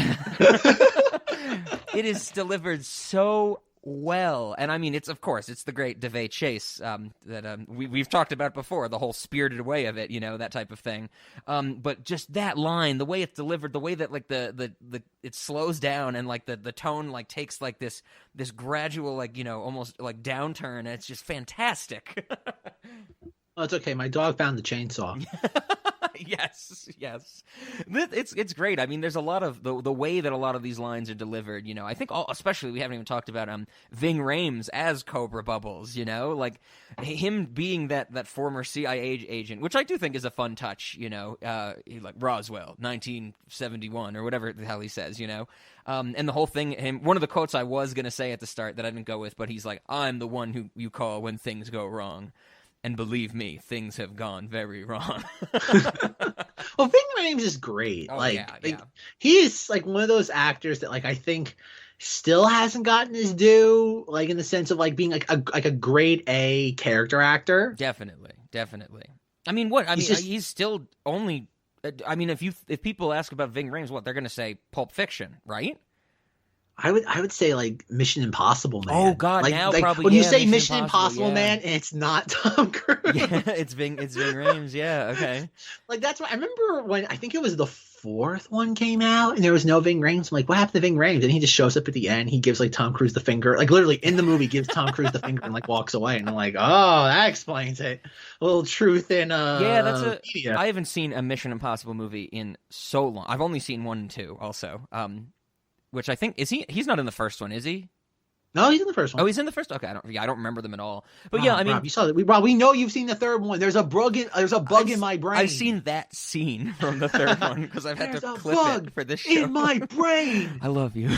It is delivered so well, and I mean, it's the great DeVay Chase that we've talked about before, the whole Spirited Away of it, you know, that type of thing. But just that line, the way it's delivered, the way that like the it slows down, and like the tone like takes like this gradual, like, you know, almost like downturn, and it's just fantastic. Oh, it's okay. My dog found the chainsaw. Yes. It's great. I mean, there's a lot of the way that a lot of these lines are delivered, you know. I think especially we haven't even talked about Ving Rhames as Cobra Bubbles, you know, like him being that former CIA agent, which I do think is a fun touch, you know, like Roswell 1971 or whatever the hell he says, you know. And the whole thing, one of the quotes I was going to say at the start that I didn't go with, but he's like, "I'm the one who you call when things go wrong. And believe me, things have gone very wrong." Well, Ving Rhames is great. He is like one of those actors that like I think still hasn't gotten his due, like in the sense of like being like a grade A character actor. Definitely. I mean, what? I mean, he's still only. I mean, if people ask about Ving Rhames, what they're going to say, Pulp Fiction, right? I would say like Mission Impossible Man. Oh God, like, now like probably when you say Mission Impossible Man, and it's not Tom Cruise. Yeah, it's Ving Rhames. Yeah, okay. Like that's what I remember when I think it was the fourth one came out and there was no Ving Rhames. I'm like, what happened to Ving Rhames? And he just shows up at the end. He gives like Tom Cruise the finger, like literally in the movie gives Tom Cruise the finger and like walks away. And I'm like, oh, that explains it. A little truth in media. I haven't seen a Mission Impossible movie in so long. I've only seen 1 and 2 also. Which I think he's not in the first one, is he? No, he's in the first one. Oh, he's in the first. Okay, I don't remember them at all. But yeah, I mean, Rob, you saw that. Rob, we know you've seen the third one. There's a bug in my brain. I've seen that scene from the third one because I've had to clip it for this show. In my brain. I love you.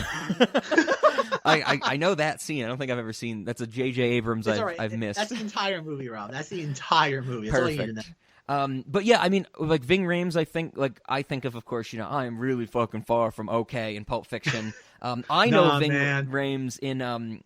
I know that scene. I don't think I've ever seen. That's a J.J. Abrams I've missed. That's the entire movie, Rob. That's the entire movie. That's Perfect. all you need to know. But yeah, I mean, like Ving Rhames, I think of course, I am really fucking far from okay in Pulp Fiction. I know Ving Rhames in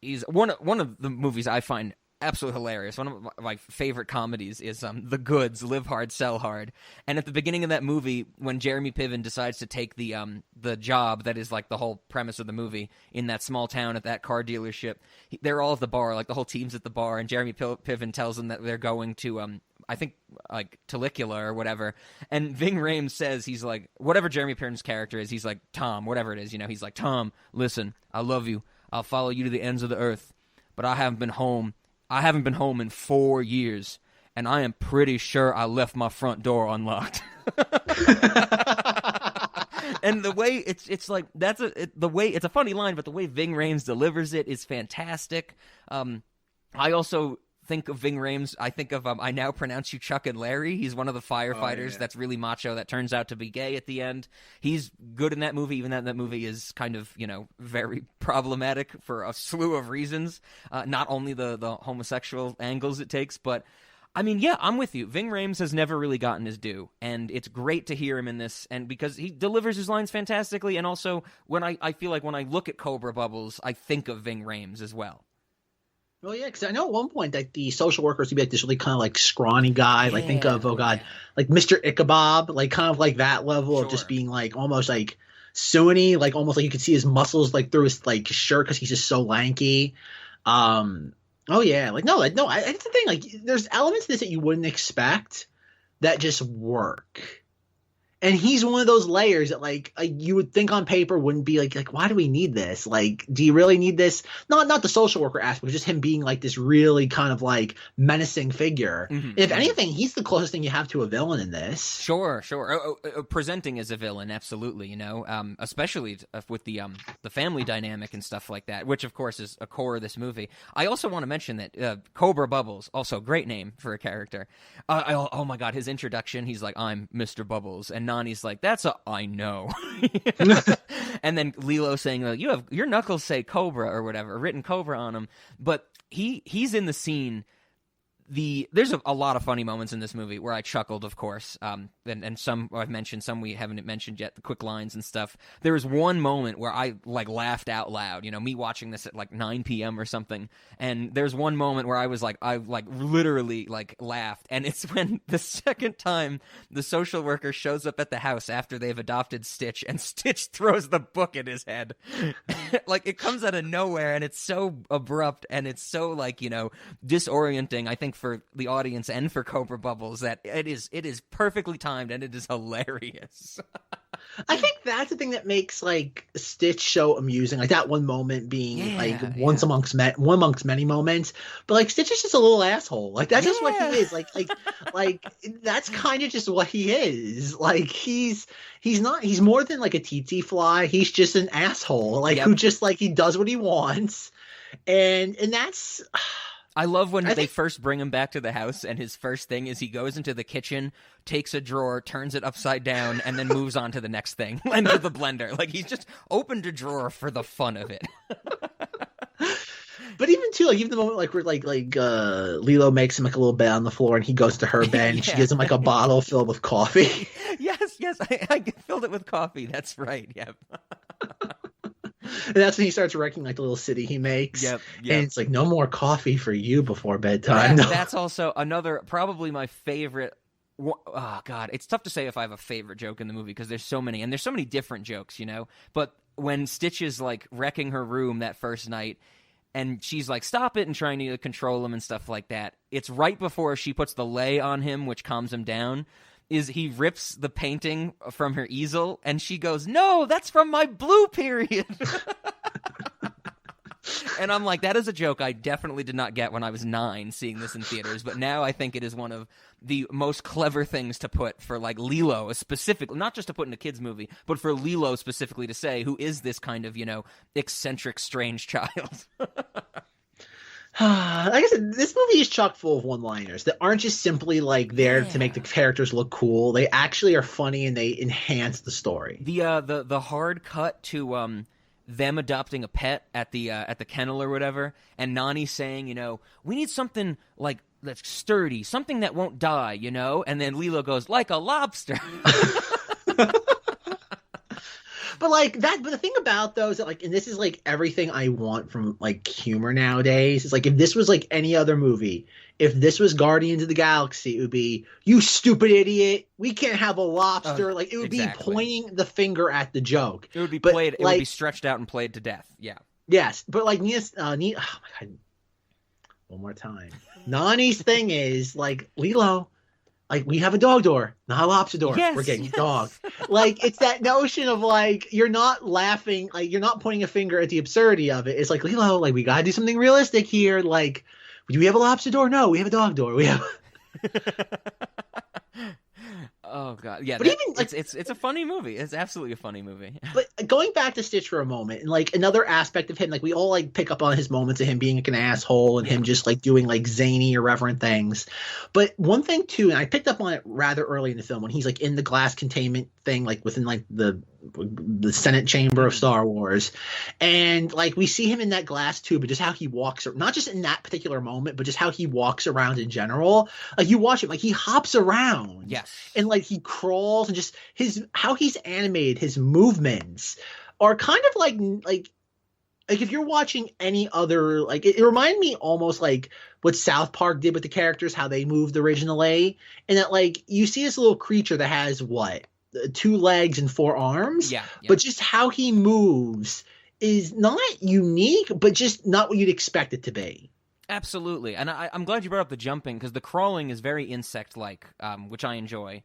he's one of the movies I find absolutely hilarious. One of my favorite comedies is The Goods, Live Hard, Sell Hard. And at the beginning of that movie, when Jeremy Piven decides to take the job that is like the whole premise of the movie in that small town at that car dealership, they're all at the bar, like the whole team's at the bar, and Jeremy Piven tells them that they're going to I think like Caligula or whatever, and Ving Rhames says, he's like, whatever Jeremy Piven's character is, he's like, Tom, whatever it is, he's like, Tom, listen, I love you, I'll follow you to the ends of the earth, but I haven't been home in 4 years, and I am pretty sure I left my front door unlocked. And the way it's like, it's a funny line, but the way Ving Rhames delivers it is fantastic. I also think of Ving Rhames, I think of I Now Pronounce You Chuck and Larry. He's one of the firefighters that's really macho that turns out to be gay at the end. He's good in that movie, even though that movie is kind of, very problematic for a slew of reasons. Not only the homosexual angles it takes, but I mean, yeah, I'm with you. Ving Rhames has never really gotten his due, and it's great to hear him in this, and because he delivers his lines fantastically, and also when I feel like when I look at Cobra Bubbles, I think of Ving Rhames as well. Well, yeah, because I know at one point that the social workers would be like this really kind of like scrawny guy. Like think of like Mr. Ichabod, like kind of like that level of just being like almost like Sunni, like almost like you could see his muscles like through his like shirt because he's just so lanky. Oh yeah, that's the thing. Like there's elements of this that you wouldn't expect that just work. And he's one of those layers that like you would think on paper wouldn't be like why do we need this? Like, do you really need this? Not the social worker aspect, just him being like this really kind of like menacing figure. Mm-hmm. If anything, he's the closest thing you have to a villain in this. Sure. Presenting as a villain, absolutely. Especially with the family dynamic and stuff like that, which of course is a core of this movie. I also want to mention that Cobra Bubbles, also great name for a character. Oh my God, his introduction, he's like, I'm Mr. Bubbles, and Nani's like, that's I know. And then Lilo saying, like, your knuckles say Cobra or whatever, written Cobra on them. But he's in the scene. There's a lot of funny moments in this movie where I chuckled, of course, and some I've mentioned, some we haven't mentioned yet, the quick lines and stuff. There was one moment where I like laughed out loud, me watching this at like 9 p.m. or something, and there's one moment where I literally like laughed, and it's when the second time the social worker shows up at the house after they've adopted Stitch, and Stitch throws the book at his head. Like it comes out of nowhere, and it's so abrupt, and it's so like, disorienting, I think, for the audience and for Cobra Bubbles, that it is perfectly timed, and it is hilarious. I think that's the thing that makes like Stitch so amusing. Like that one moment being one amongst many moments, but like Stitch is just a little asshole. Like that's just what he is. Like that's kind of just what he is. Like he's more than like a tsetse fly. He's just an asshole. Like who just like he does what he wants, and that's. I love when they first bring him back to the house, and his first thing is he goes into the kitchen, takes a drawer, turns it upside down, and then moves on to the next thing, and to the blender. Like, he's just opened a drawer for the fun of it. But even the moment like where Lilo makes him like a little bed on the floor, and he goes to her bed, and she gives him like a bottle filled with coffee. Yes, I filled it with coffee. That's right. Yep. And that's when he starts wrecking like the little city he makes. Yep. And it's like, no more coffee for you before bedtime. That's also another, probably my favorite. Oh God, it's tough to say if I have a favorite joke in the movie because there's so many, and there's so many different jokes, But when Stitch is like wrecking her room that first night, and she's like, stop it, and trying to control him and stuff like that, it's right before she puts the lay on him, which calms him down. is he rips the painting from her easel, and she goes, "No, that's from my blue period." And I'm like, that is a joke I definitely did not get when I was 9 seeing this in theaters, but now I think it is one of the most clever things to put for, like, Lilo specifically, not just to put in a kid's movie, but for Lilo specifically to say, who is this kind of, eccentric, strange child. Like I said, this movie is chock full of one-liners that aren't just simply like there to make the characters look cool. They actually are funny and they enhance the story. The hard cut to them adopting a pet at the kennel or whatever, and Nani saying, we need something like that's sturdy, something that won't die, and then Lilo goes, like a lobster. But the thing about those, and this is like everything I want from like humor nowadays. It's like if this was like any other movie, if this was Guardians of the Galaxy, it would be, you stupid idiot, we can't have a lobster. It would be pointing the finger at the joke. It would be played. It would be stretched out and played to death. Yeah. Yes, but oh my God, one more time. Nani's thing is like, Lilo, like, we have a dog door, not a lobster door. Yes, we're getting a dog. Like, it's that notion of, like, you're not laughing, like, you're not pointing a finger at the absurdity of it. It's like, Lilo, like, we gotta do something realistic here. Like, do we have a lobster door? No, we have a dog door. We have... Oh God, yeah. But even like, it's a funny movie. It's absolutely a funny movie. But going back to Stitch for a moment, and like another aspect of him, like we all like pick up on his moments of him being like an asshole and him just like doing like zany, irreverent things. But one thing too, and I picked up on it rather early in the film when he's like in the glass containment thing, like within like the Senate chamber of Star Wars, and like we see him in that glass tube, but just how he walks, not just in that particular moment, but just how he walks around in general. Like you watch him, like he hops around, yes, and like he crawls, and just how he's animated, his movements are kind of like if you're watching any other, like it reminded me almost like what South Park did with the characters, how they moved originally, and that like you see this little creature that has 2 legs and 4 arms, but just how he moves is not unique, but just not what you'd expect it to be. Absolutely, and I'm glad you brought up the jumping, because the crawling is very insect-like, which I enjoy.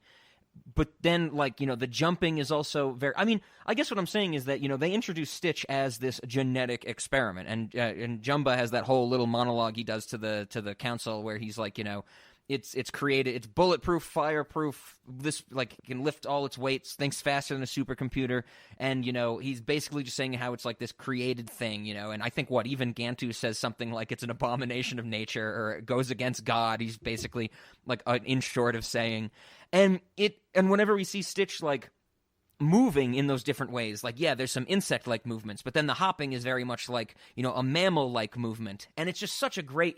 But then, like, the jumping is also very... I mean, I guess what I'm saying is that, they introduce Stitch as this genetic experiment, and Jumba has that whole little monologue he does to the council where he's like, it's created, it's bulletproof, fireproof, this, like, can lift all its weights, thinks faster than a supercomputer, and, he's basically just saying how it's, like, this created thing, and I think, even Gantu says something like it's an abomination of nature, or it goes against God, he's basically, like, an inch short of saying, and whenever we see Stitch, like, moving in those different ways, like, there's some insect-like movements, but then the hopping is very much like, a mammal-like movement, and it's just such a great,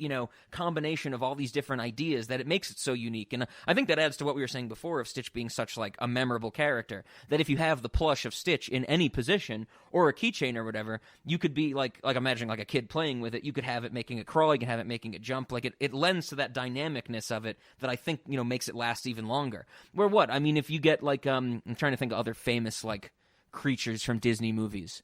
combination of all these different ideas that it makes it so unique, and I think that adds to what we were saying before of Stitch being such, like, a memorable character, that if you have the plush of Stitch in any position, or a keychain or whatever, you could be, like imagine, like, a kid playing with it, you could have it making it crawl, you can have it making it jump, like, it lends to that dynamicness of it that I think, makes it last even longer. Where if you get, like, I'm trying to think of other famous, like, creatures from Disney movies.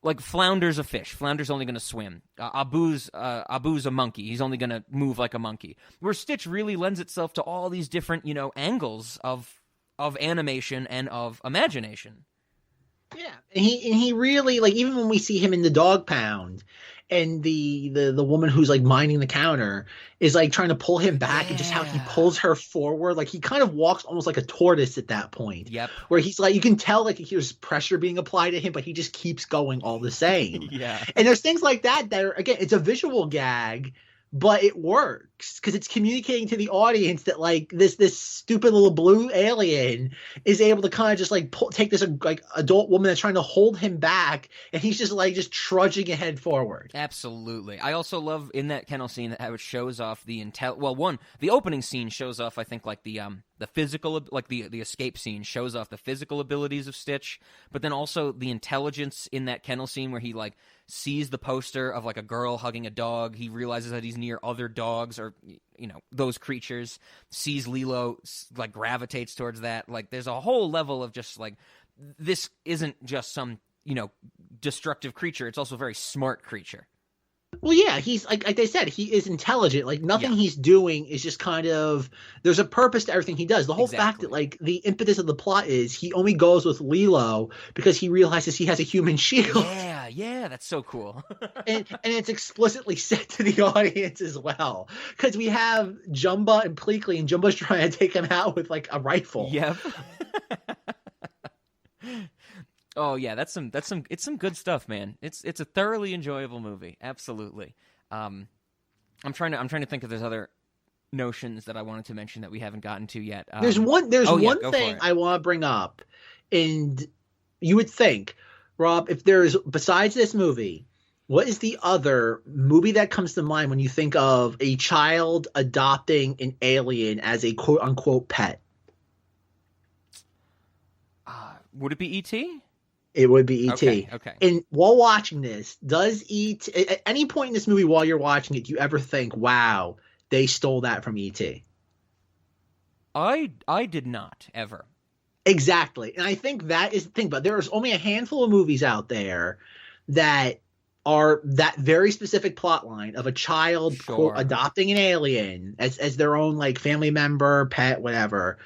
Like, Flounder's a fish. Flounder's only going to swim. Abu's a monkey. He's only going to move like a monkey. Where Stitch really lends itself to all these different, angles of animation and of imagination. Yeah, and he really, like, even when we see him in the dog pound, and the woman who's like minding the counter is like trying to pull him back, and just how he pulls her forward, like he kind of walks almost like a tortoise at that point. Yep. Where he's like, you can tell like there's pressure being applied to him, but he just keeps going all the same. Yeah. And there's things like that are, again, it's a visual gag, but it works because it's communicating to the audience that like this stupid little blue alien is able to kind of just like take this like adult woman that's trying to hold him back, and he's just trudging ahead forward. Absolutely. I also love in that kennel scene how it shows off the the opening scene shows off, I think, like the physical, like the escape scene shows off the physical abilities of Stitch, but then also the intelligence in that kennel scene where he like sees the poster of like a girl hugging a dog. He realizes that he's near other dogs or, those creatures, sees Lilo, like gravitates towards that. Like there's a whole level of just like, this isn't just some, destructive creature. It's also a very smart creature. Well, yeah, he's like they said, he is intelligent. Like nothing Yeah, he's doing is just kind of there's a purpose to everything he does. The whole fact that exactly. like the impetus of the plot is he only goes with Lilo because he realizes he has a human shield. Yeah, yeah, that's so cool. And it's explicitly said to the audience as well. Because we have Jumba and Pleakley, and Jumba's trying to take him out with like a rifle. Yep. Oh yeah, it's some good stuff, man. It's a thoroughly enjoyable movie. Absolutely. I'm trying to think if there's other notions that I wanted to mention that we haven't gotten to yet. There's one thing I want to bring up, and you would think, Rob, if there's besides this movie, what is the other movie that comes to mind when you think of a child adopting an alien as a quote unquote pet? Would it be E.T.? It would be E.T. Okay. And while watching this, does E.T. at any point in this movie while you're watching it, do you ever think, wow, they stole that from E.T.? I did not ever. Exactly. And I think that is the thing, but there's only a handful of movies out there that are that very specific plot line of a child quote, adopting an alien as their own like family member, pet, whatever.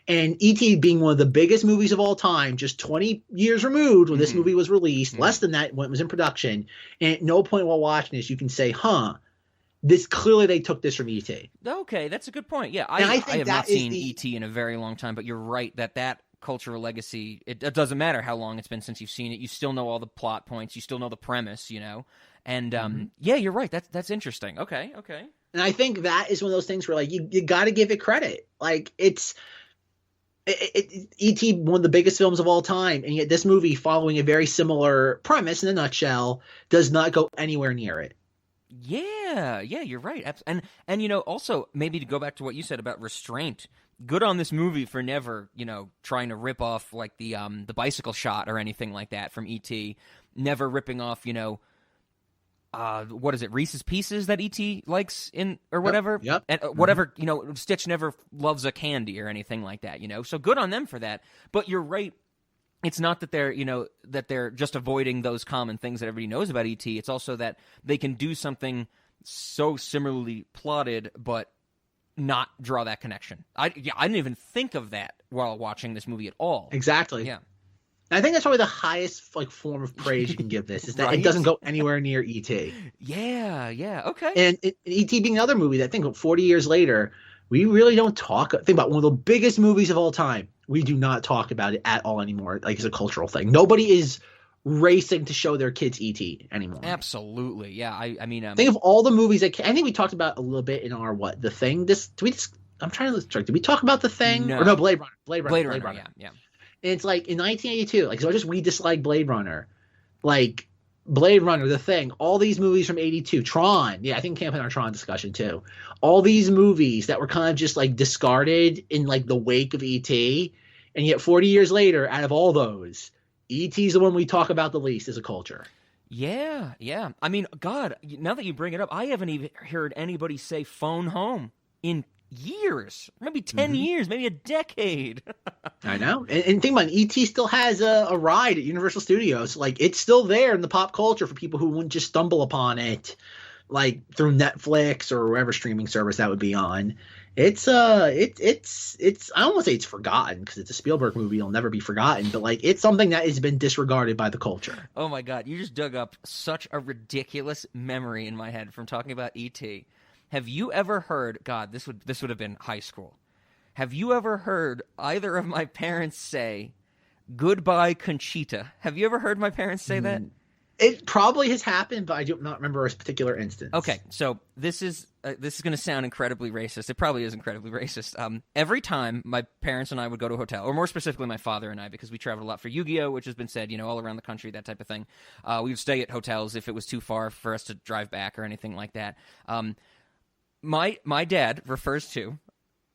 And E.T. being one of the biggest movies of all time, just 20 years removed when this movie was released, less than that when it was in production. And at no point while watching this, you can say, this clearly they took this from E.T. Okay, that's a good point. Yeah, I have not seen E.T. in a very long time, but you're right that cultural legacy, it doesn't matter how long it's been since you've seen it. You still know all the plot points. You still know the premise, you know? And yeah, you're right. That's interesting. Okay. And I think that is one of those things where like you got to give it credit. Like E.T. one of the biggest films of all time, and yet this movie, following a very similar premise in a nutshell, does not go anywhere near it. Yeah, you're right. And you know, also maybe to go back to what you said about restraint, good on this movie for never, you know, trying to rip off like the bicycle shot or anything like that from E.T. Never ripping off, you know, what is it, Reese's Pieces that E.T. likes in or whatever. Yep. And whatever, you know, Stitch never loves a candy or anything like that, you know. So good on them for that. But you're right. It's not that they're, you know, that they're just avoiding those common things that everybody knows about E.T. It's also that they can do something so similarly plotted, but not draw that connection. I didn't even think of that while watching this movie at all. Exactly. Yeah. I think that's probably the highest like form of praise you can give this is that Right? It doesn't go anywhere near E.T. Yeah, okay. And E.T. being another movie that I think 40 years later, we really don't think about one of the biggest movies of all time. We do not talk about it at all anymore, like as a cultural thing. Nobody is racing to show their kids E.T. anymore. Absolutely, yeah. I mean, think of all the movies I think we talked about a little bit in our The Thing. I'm trying to check. Did we talk about The Thing? No. Or no, Blade Runner. Blade Runner. Yeah. And it's like in 1982, like so we dislike Blade Runner, like Blade Runner, The Thing, all these movies from '82, Tron. Yeah, I think Camp in our Tron discussion too. All these movies that were kind of just like discarded in like the wake of E.T. And yet 40 years later, out of all those, E.T.'s the one we talk about the least as a culture. Yeah. I mean, God, now that you bring it up, I haven't even heard anybody say phone home in years, maybe 10 years, maybe a decade. I know. And think about it, E.T. still has a ride at Universal Studios. Like, it's still there in the pop culture for people who wouldn't just stumble upon it, like, through Netflix or whatever streaming service that would be on. It's I don't want to say it's forgotten because it's a Spielberg movie. It'll never be forgotten. But, like, it's something that has been disregarded by the culture. Oh, my God. You just dug up such a ridiculous memory in my head from talking about E.T. Have you ever heard, God, this would have been high school. Have you ever heard either of my parents say, "Goodbye, Conchita"? Have you ever heard my parents say that? It probably has happened, but I do not remember a particular instance. Okay, so this is going to sound incredibly racist. It probably is incredibly racist. Every time my parents and I would go to a hotel, or more specifically my father and I, because we traveled a lot for Yu-Gi-Oh!, which has been said, you know, all around the country, that type of thing. We would stay at hotels if it was too far for us to drive back or anything like that. My dad refers to,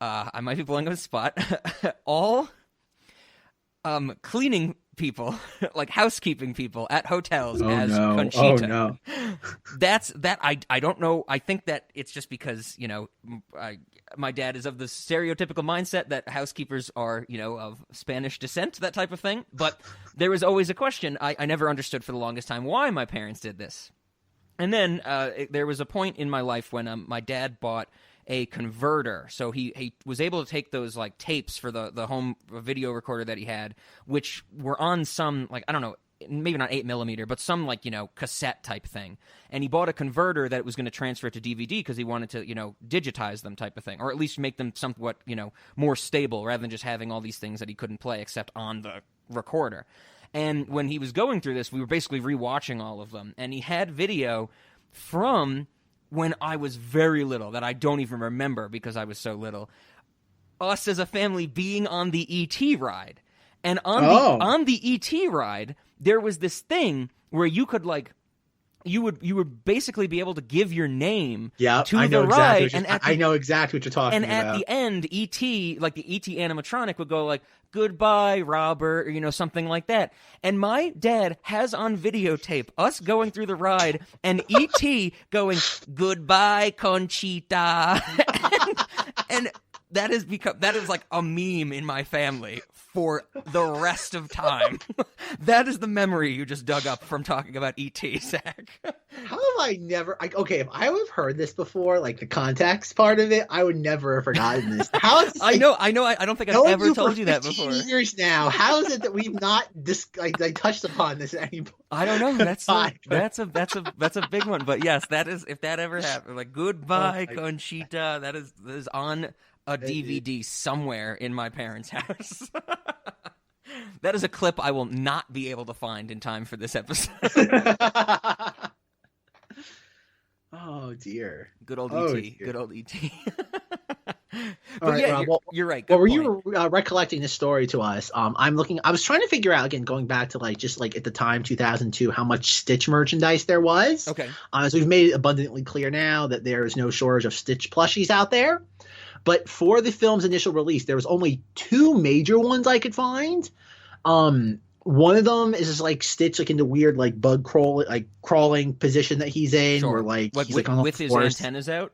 I might be blowing up the spot, all cleaning people, like housekeeping people at hotels Conchita. Oh, no. I don't know. I think that it's just because, you know, my dad is of the stereotypical mindset that housekeepers are, you know, of Spanish descent, that type of thing. But there was always a question. I never understood for the longest time why my parents did this. And then there was a point in my life when my dad bought a converter, so he was able to take those like tapes for the home video recorder that he had, which were on some, like, I don't know, maybe not 8mm, but some, like, cassette type thing. And he bought a converter that was going to transfer it to DVD because he wanted to, digitize them type of thing, or at least make them somewhat, more stable rather than just having all these things that he couldn't play except on the recorder. And when he was going through this, we were basically rewatching all of them, and he had video from when I was very little that I don't even remember because I was so little. Us as a family being on the E.T. ride. And on the E.T. ride, there was this thing where you could, like, you would basically be able to give your name to the ride. I know exactly what you're talking about. And at the end, E.T., like the E.T. animatronic would go like, "Goodbye, Robert," or, something like that. And my dad has on videotape us going through the ride and E.T. going, "Goodbye, Conchita." and that is like a meme in my family for the rest of time. That is the memory you just dug up from talking about E.T., Zach. How have I never... okay, if I would have heard this before, like the context part of it, I would never have forgotten this. How is this, I know. I don't think I've ever told you that before. Years now. How is it that we've not touched upon this at any point? I don't know. That's a big one. But yes, that is, if that ever happened, like, "Goodbye, Conchita," that is on a DVD somewhere in my parents' house. That is a clip I will not be able to find in time for this episode. Oh dear. Good old E.T. Good old E.T. But right, yeah, Rob, you're right. Well, were you recollecting this story to us? I was trying to figure out, again, going back to just at the time, 2002, how much Stitch merchandise there was. Okay. So we've made it abundantly clear now that there is no shortage of Stitch plushies out there. But for the film's initial release, there was only 2 major ones I could find. One of them is just Stitch in the weird bug crawling position that he's in, sure. where he's with his antennas out.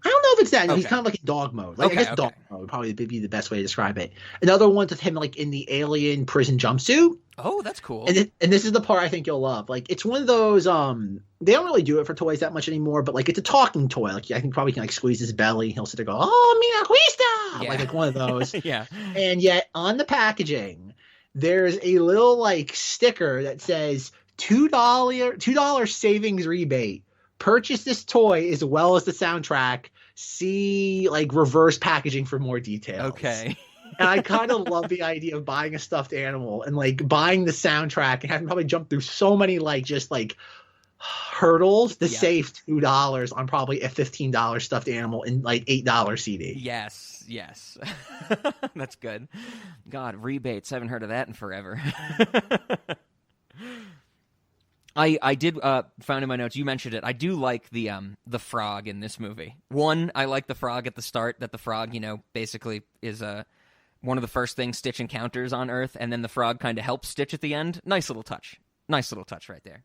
I don't know if it's that. Okay. He's kind of in dog mode. I guess dog mode would probably be the best way to describe it. Another one's with him in the alien prison jumpsuit. Oh, that's cool. And this is the part I think you'll love. It's one of those they don't really do it for toys that much anymore, but it's a talking toy. I think probably can squeeze his belly. He'll sit there and go, "Oh, mira cuista!" Yeah. One of those. Yeah. And yet on the packaging, there's a little sticker that says $2 savings rebate. Purchase this toy as well as the soundtrack. See reverse packaging for more details. Okay. And I kind of love the idea of buying a stuffed animal and buying the soundtrack and having probably jump through so many hurdles to save $2 on probably a $15 stuffed animal and $8 CD. Yes. That's good. God, rebates. I haven't heard of that in forever. I did found in my notes, you mentioned it. I do like the frog in this movie. One, I like the frog at the start, that the frog, basically is one of the first things Stitch encounters on Earth, and then the frog kind of helps Stitch at the end. Nice little touch right there.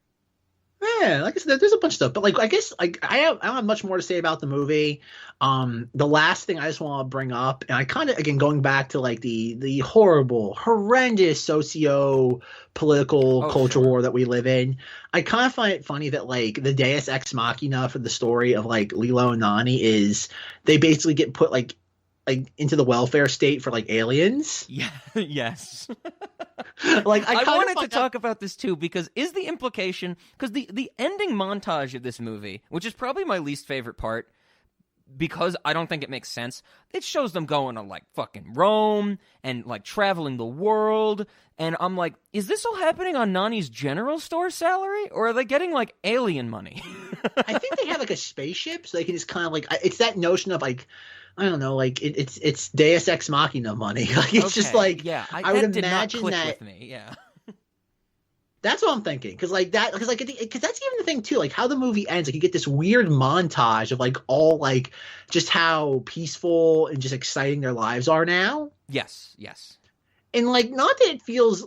Yeah, like I said, there's a bunch of stuff, but I guess I don't have much more to say about the movie. The last thing I just want to bring up, and I kind of, again, going back to the horrible, horrendous socio-political culture war that we live in, I kind of find it funny that the Deus Ex Machina for the story of Lilo and Nani is they basically get put into the welfare state for aliens. Yeah. Yes. I wanted to talk about this too, because is the implication, because the ending montage of this movie, which is probably my least favorite part, because I don't think it makes sense, it shows them going to fucking Rome and traveling the world, and I'm like, is this all happening on Nani's general store salary, or are they getting alien money? I think they have a spaceship, so they can just kind of it's that notion of I don't know, it's Deus Ex Machina money. It's just yeah, I would imagine not click that. With me. Yeah. That's what I'm thinking, because that's even the thing too, how the movie ends. You get this weird montage of all just how peaceful and just exciting their lives are now. Yes. And not that it feels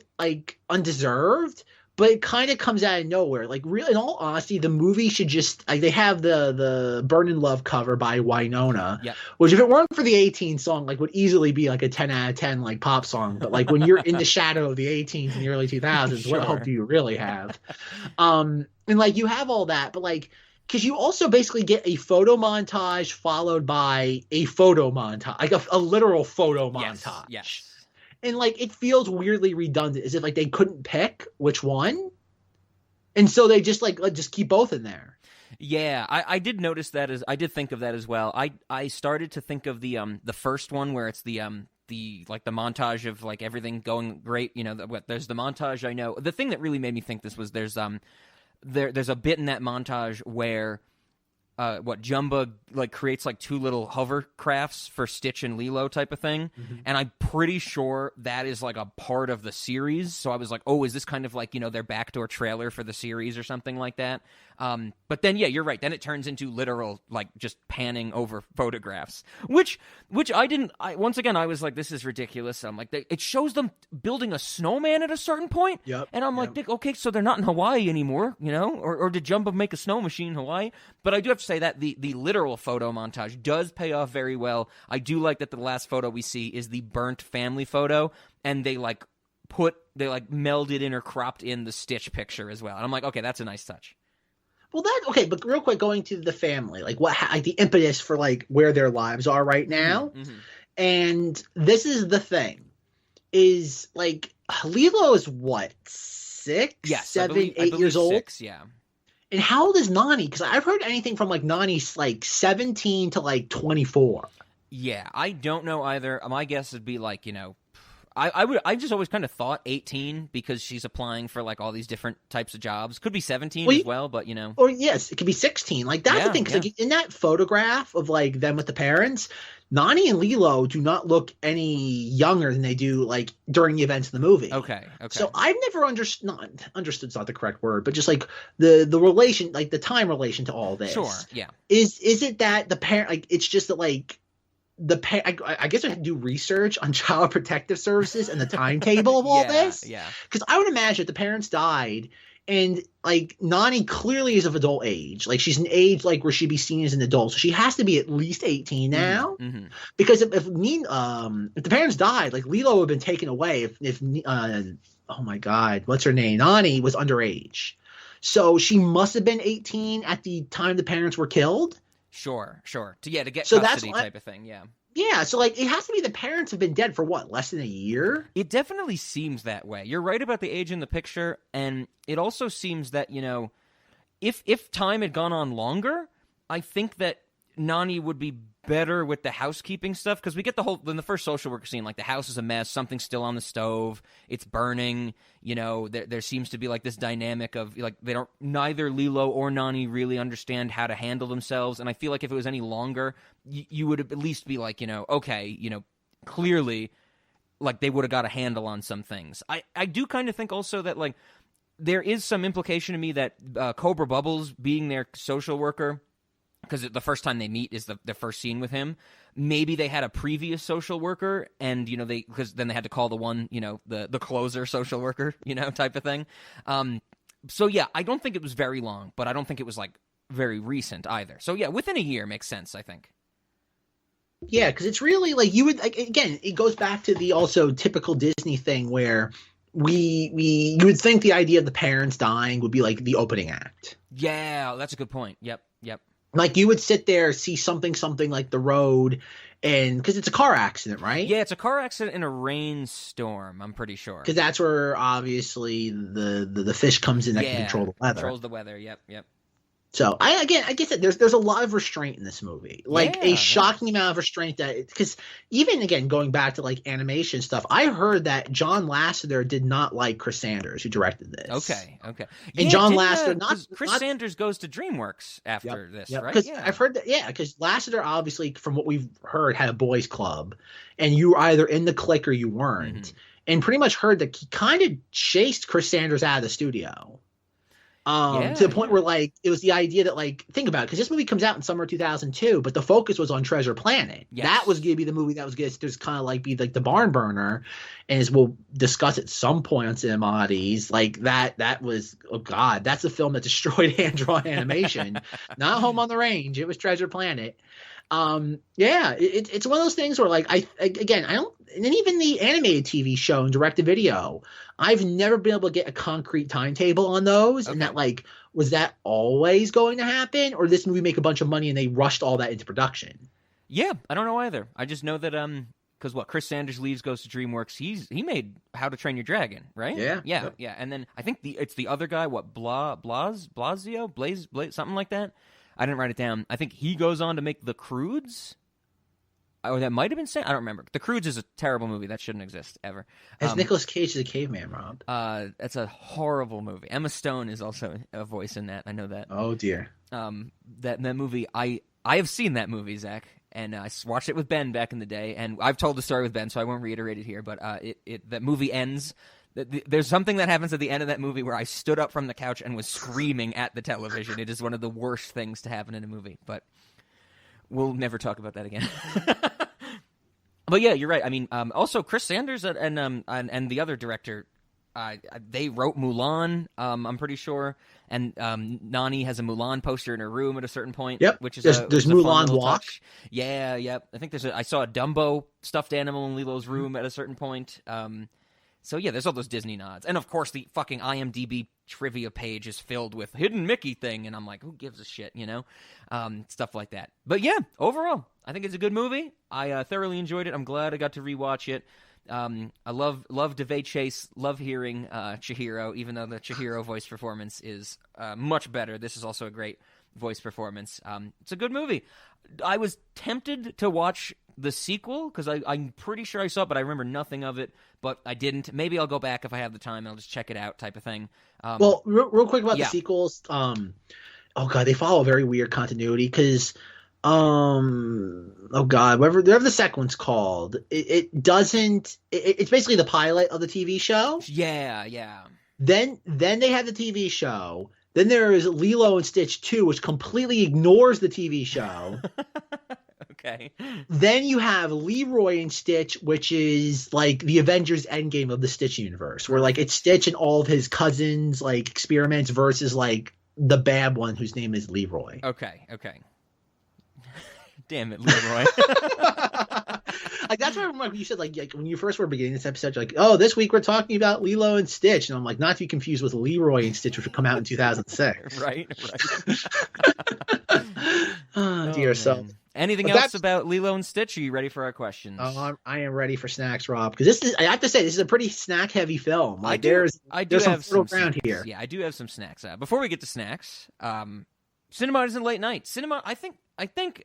undeserved, but it kind of comes out of nowhere. Like, really, in all honesty, the movie should just like, they have the Burn in Love cover by Winona, which if it weren't for the 18 song, like would easily be like a 10 out of 10 like pop song. But like when you're in the shadow of the 18s in the early 2000s, what hope do you really have? And like you have all that, but like, because you also basically get a photo montage followed by a photo montage, like a literal photo montage. Yes. And like it feels weirdly redundant, as if like they couldn't pick which one, and so they just like just keep both in there. Yeah, I did notice that. I did think of that as well. I started to think of the first one where it's the like the montage of like everything going great. You know, there's the montage. I know the thing that really made me think this was there's a bit in that montage where Jumba like creates like two little hovercrafts for Stitch and Lilo type of thing, and I'm pretty sure that is like a part of the series. So I was like, oh, is this kind of like, you know, their backdoor trailer for the series or something like that? But then yeah, you're right. Then it turns into literal like just panning over photographs, which once again I was like, this is ridiculous. I'm like, it shows them building a snowman at a certain point, and I'm like, okay, so they're not in Hawaii anymore, you know, or did Jumba make a snow machine in Hawaii? But I do have to say that the literal photo montage does pay off very well. I do like that the last photo we see is the burnt family photo, and they melded in or cropped in the Stitch picture as well. And I'm like, okay, that's a nice touch. Well, but real quick, going to the family, like like the impetus for like where their lives are right now, and this is the thing, is like Lilo is what, 6, 7, 8 years old? 6, yeah. And how old is Nani? Because I've heard anything from like Nani's like 17 to like 24. Yeah, I don't know either. My guess would be like, you know, I just always kind of thought 18 because she's applying for like all these different types of jobs. Could be 17 as well, but you know. Or yes, it could be 16. Like that's the thing. Cause like in that photograph of like them with the parents, Nani and Lilo do not look any younger than they do like during the events of the movie. Okay. So I've never understood's not the correct word, but just like the relation, like the time relation to all this. Sure. Yeah. Is it that the parent, like it's just that like I guess I have to do research on Child Protective Services and the timetable of all this. Yeah. Because I would imagine if the parents died and like Nani clearly is of adult age, like she's an age like where she'd be seen as an adult, so she has to be at least 18 now. Because if the parents died, like Lilo would have been taken away if oh my God, what's her name? Nani was underage, so she must have been 18 at the time the parents were killed. Sure. To get custody type of thing, yeah. Yeah, so like it has to be the parents have been dead for what, less than a year? It definitely seems that way. You're right about the age in the picture, and it also seems that, you know, if time had gone on longer, I think that Nani would be better with the housekeeping stuff, because we get in the first social worker scene, like the house is a mess, something's still on the stove, it's burning, you know, there seems to be like this dynamic of like neither Lilo or Nani really understand how to handle themselves, and I feel like if it was any longer, you would at least be like, you know, okay, you know, clearly like they would have got a handle on some things. I do kind of think also that like there is some implication to me that Cobra Bubbles being their social worker, because the first time they meet is the first scene with him. Maybe they had a previous social worker, and you know because then they had to call the one, you know, the closer social worker, you know, type of thing. So yeah, I don't think it was very long, but I don't think it was like very recent either. So yeah, within a year makes sense, I think. Yeah, because it's really like you would like, again, it goes back to the also typical Disney thing where you would think the idea of the parents dying would be like the opening act. Yeah, that's a good point. Yep. Like you would sit there, see something like the road, and because it's a car accident, right? Yeah, it's a car accident in a rainstorm, I'm pretty sure. Because that's where obviously the fish comes in that can control the weather. Controls the weather. Yep. So I guess that there's a lot of restraint in this movie, like a shocking amount of restraint. That because even again going back to like animation stuff, I heard that John Lasseter did not like Chris Sanders, who directed this. Okay. And John Lasseter, Chris Sanders goes to DreamWorks after this, right? Because I've heard that. Yeah, because Lasseter obviously, from what we've heard, had a boys' club, and you were either in the clique or you weren't, and pretty much heard that he kind of chased Chris Sanders out of the studio. To the point where like it was the idea that like think about it, because this movie comes out in summer 2002, but the focus was on Treasure Planet. Yes. That was gonna be the movie that was gonna just kind of like be like the barn burner, and as we'll discuss at some point on Cinema Oddities, like that was, oh god, that's a film that destroyed hand-drawn animation. Not Home on the Range, it was Treasure Planet. It's one of those things where like I don't, and then even the animated TV show and direct to video, I've never been able to get a concrete timetable on those. Okay. And that like, was that always going to happen, or did this movie make a bunch of money and they rushed all that into production? Yeah, I don't know either. I just know that because Chris Sanders leaves, goes to DreamWorks. He made How to Train Your Dragon, right? Yeah. And then I think it's the other guy, Blasio, Blaze, something like that. I didn't write it down. I think he goes on to make The Croods. Oh, that might have been saying. I don't remember. The Croods is a terrible movie that shouldn't exist ever. As Nicolas Cage is a caveman, Rob. That's a horrible movie. Emma Stone is also a voice in that. I know that. Oh dear. That movie. I have seen that movie, Zach, and I watched it with Ben back in the day. And I've told the story with Ben, so I won't reiterate it here. But that movie ends. There's something that happens at the end of that movie where I stood up from the couch and was screaming at the television. It is one of the worst things to happen in a movie, but we'll never talk about that again. But yeah, you're right. I mean, also Chris Sanders and the other director, they wrote Mulan. I'm pretty sure, and Nani has a Mulan poster in her room at a certain point. Yep, which is there's Mulan walk. Touch. Yeah. I think I saw a Dumbo stuffed animal in Lilo's room at a certain point. So yeah, there's all those Disney nods. And of course the fucking IMDb trivia page is filled with hidden Mickey thing, and I'm like, who gives a shit, you know? Stuff like that. But yeah, overall, I think it's a good movie. I thoroughly enjoyed it. I'm glad I got to rewatch it. I love DeVay Chase, love hearing Chihiro, even though the Chihiro voice performance is much better. This is also a great voice performance. It's a good movie. I was tempted to watch the sequel because I'm pretty sure I saw it, but I remember nothing of it. But I didn't. Maybe I'll go back if I have the time and I'll just check it out, type of thing. Well, real quick about the sequels. Oh god, they follow a very weird continuity because oh god, whatever the second one's called, it doesn't. It's basically the pilot of the TV show. Yeah. Then they had the TV show. Then there is Lilo and Stitch 2, which completely ignores the TV show. Okay. Then you have Leroy and Stitch, which is like the Avengers Endgame of the Stitch universe, where like it's Stitch and all of his cousins like experiments versus like the bad one whose name is Leroy. Okay. Damn it, Leroy. Like that's why like, you said like when you first were beginning this episode, you're like, oh, this week we're talking about Lilo and Stitch, and I'm like, not to be confused with Leroy and Stitch, which would come out in 2006. Right. Oh dear. Man. So anything else about Lilo and Stitch? Are you ready for our questions? I am ready for snacks, Rob, because I have to say this is a pretty snack heavy film. Like there's some fertile ground here. Yeah, I do have some snacks. Before we get to snacks, cinema is in late night. Cinema, I think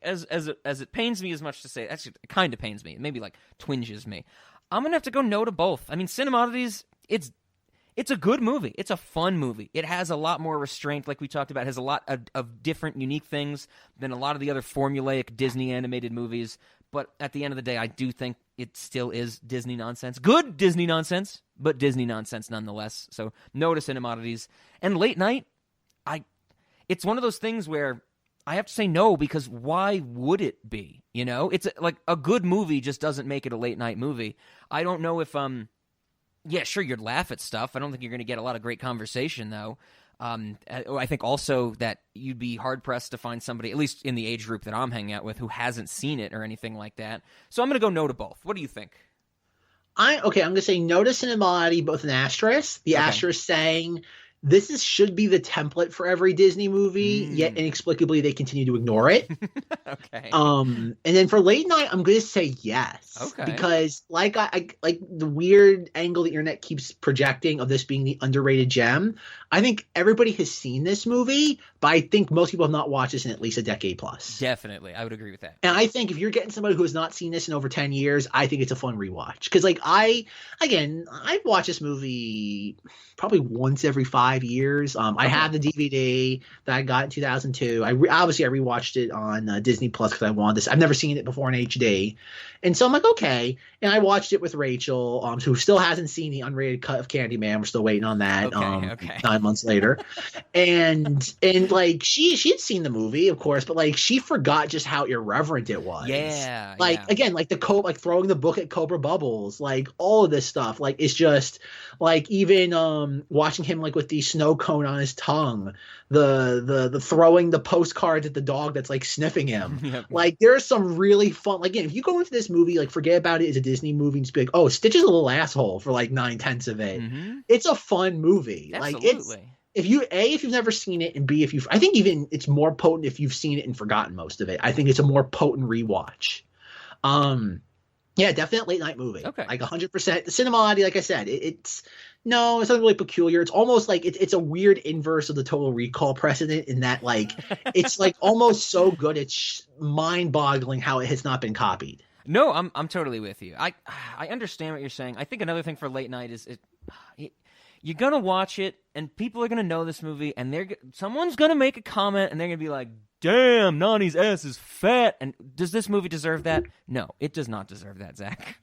as it pains me as much to say, actually it kind of pains me, maybe like twinges me. I'm gonna have to go no to both. I mean, Cinema Oddities, it's a good movie. It's a fun movie. It has a lot more restraint, like we talked about. It has a lot of different, unique things than a lot of the other formulaic Disney animated movies. But at the end of the day, I do think it still is Disney nonsense. Good Disney nonsense, but Disney nonsense nonetheless. So no to Cinema Oddities. And late night, it's one of those things where I have to say no, because why would it be? You know, it's like a good movie just doesn't make it a late night movie. I don't know if yeah, sure, you'd laugh at stuff. I don't think you're going to get a lot of great conversation, though. I think also that you'd be hard-pressed to find somebody, at least in the age group that I'm hanging out with, who hasn't seen it or anything like that. So I'm going to go no to both. What do you think? I'm going to say no to Cinema Oddity, both an asterisk. The asterisk saying this should be the template for every Disney movie, yet inexplicably they continue to ignore it. Okay. And then for late night, I'm going to say yes. Okay. Because like like the weird angle the internet keeps projecting of this being the underrated gem, I think everybody has seen this movie, but I think most people have not watched this in at least a decade plus. Definitely. I would agree with that. And I think if you're getting somebody who has not seen this in over 10 years, I think it's a fun rewatch. Because like I've watched this movie probably once every 5 5 years. I have the DVD that I got in 2002. I rewatched it on Disney Plus because I wanted this. I've never seen it before in HD, and so I'm like, okay. And I watched it with Rachel, who still hasn't seen the unrated cut of Candyman. We're still waiting on that. Okay. 9 months later, and like she had seen the movie, of course, but like she forgot just how irreverent it was. Yeah. Again, like like throwing the book at Cobra Bubbles, like all of this stuff. Like it's just like even watching him like with the snow cone on his tongue, the throwing the postcards at the dog that's like sniffing him. Yep. Like there's some really fun. Like again, if you go into this movie, like forget about it as a Disney movie and just be like, oh, Stitch is a little asshole for like 9/10 of it. Mm-hmm. It's a fun movie. Absolutely. Like it's. If you've never seen it, and B, I think even it's more potent if you've seen it and forgotten most of it. I think it's a more potent rewatch. Yeah, definitely late night movie. Okay. Like 100%. The Cinemati, like I said, it's something really peculiar. It's almost like it's a weird inverse of the Total Recall precedent in that like it's like almost so good it's mind-boggling how it has not been copied. No, I'm totally with you. I understand what you're saying. I think another thing for late night is you're going to watch it, and people are going to know this movie, and someone's going to make a comment, and they're going to be like, damn, Nani's ass is fat. And does this movie deserve that? No, it does not deserve that, Zach.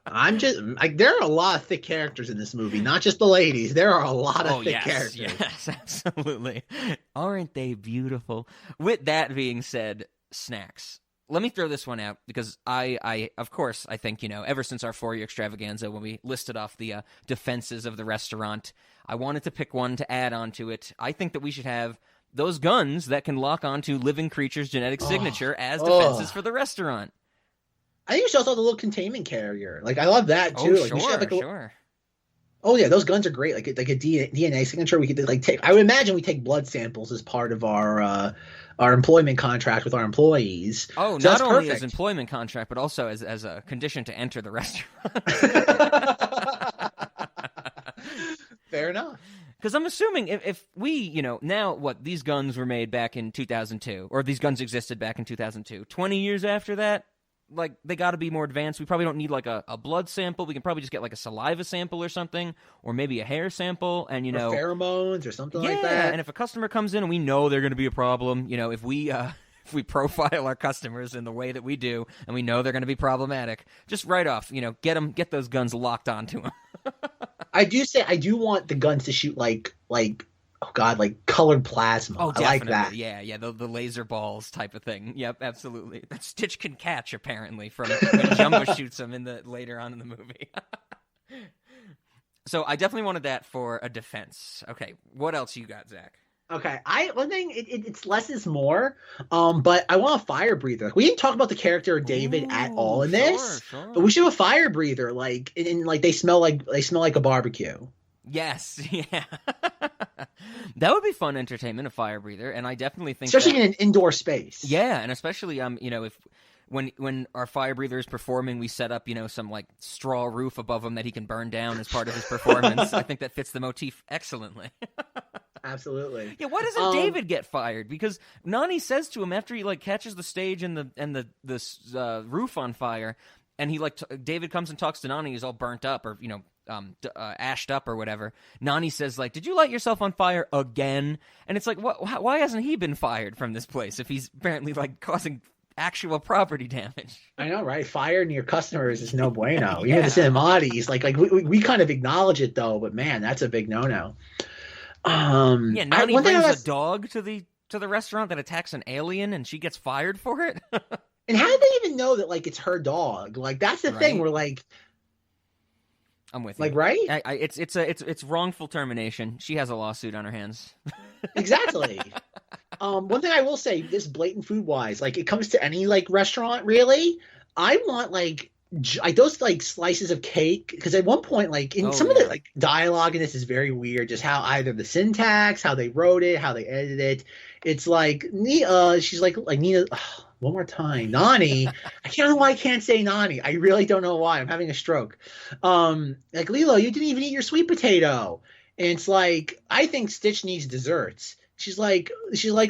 I'm just like, there are a lot of thick characters in this movie, not just the ladies. There are a lot of thick characters. Yes, absolutely. Aren't they beautiful? With that being said, snacks. Let me throw this one out because I of course, I think, ever since our 4-year extravaganza when we listed off the defenses of the restaurant, I wanted to pick one to add on to it. I think that we should have those guns that can lock onto living creatures' genetic signature as defenses for the restaurant. I think we should also have the little containment carrier. Like, I love that, too. Oh, like, sure, we should have, like, sure. Oh, yeah, those guns are great. Like a DNA signature, we could, like, take... I would imagine we take blood samples as part of our employment contract with our employees. Oh, so not only perfect. as employment contract, but also as a condition to enter the restaurant. Fair enough. Because I'm assuming if we, now what, these guns were made back in 2002, or these guns existed back in 2002. 20 years after that, like, they got to be more advanced. We probably don't need, like, a blood sample. We can probably just get, like, a saliva sample or something, or maybe a hair sample, and, or pheromones or something like that. Yeah, and if a customer comes in and we know they're going to be a problem, if we profile our customers in the way that we do, and we know they're going to be problematic, just right off, get those guns locked onto them. I do want the guns to shoot like oh god, like colored plasma. Oh, definitely. I like that. Yeah, the laser balls type of thing. Yep, absolutely. That Stitch can catch apparently from when Jumbo shoots him later on in the movie. So I definitely wanted that for a defense. Okay, what else you got, Zach? Okay, one thing, it's less is more, but I want a fire breather. Like, we didn't talk about the character of David at all in this, sure. But we should have a fire breather. Like, and like they smell like a barbecue. Yes, yeah. That would be fun entertainment, a fire breather, and I definitely think especially in an indoor space. Yeah, and especially if when our fire breather is performing, we set up some like straw roof above him that he can burn down as part of his performance. I think that fits the motif excellently. Absolutely. Yeah, why doesn't David get fired? Because Nani says to him after he like catches the stage and the roof on fire, and he David comes and talks to Nani. He's all burnt up or ashed up or whatever. Nani says like, "Did you light yourself on fire again?" And it's like, why hasn't he been fired from this place if he's apparently like causing actual property damage? I know, right? Fire near customers is no bueno. Yeah. Even the Cinematis, like we kind of acknowledge it though, but man, that's a big no-no. Yeah, Nani brings a dog to the restaurant that attacks an alien, and she gets fired for it. And how did they even know that like it's her dog? Like that's the thing. We're like, I'm with you. Like, right? It's wrongful termination. She has a lawsuit on her hands. Exactly. One thing I will say, this blatant food wise, like it comes to any like restaurant, really, I want like those like slices of cake, because at one point, like in of the like dialogue in this is very weird, just how either the syntax, how they wrote it, how they edited it. It's like she's like Nina. One more time, Nani. I don't know why I can't say Nani. I really don't know why. I'm having a stroke. Like, Lilo, you didn't even eat your sweet potato. And it's like, I think Stitch needs desserts. She's like,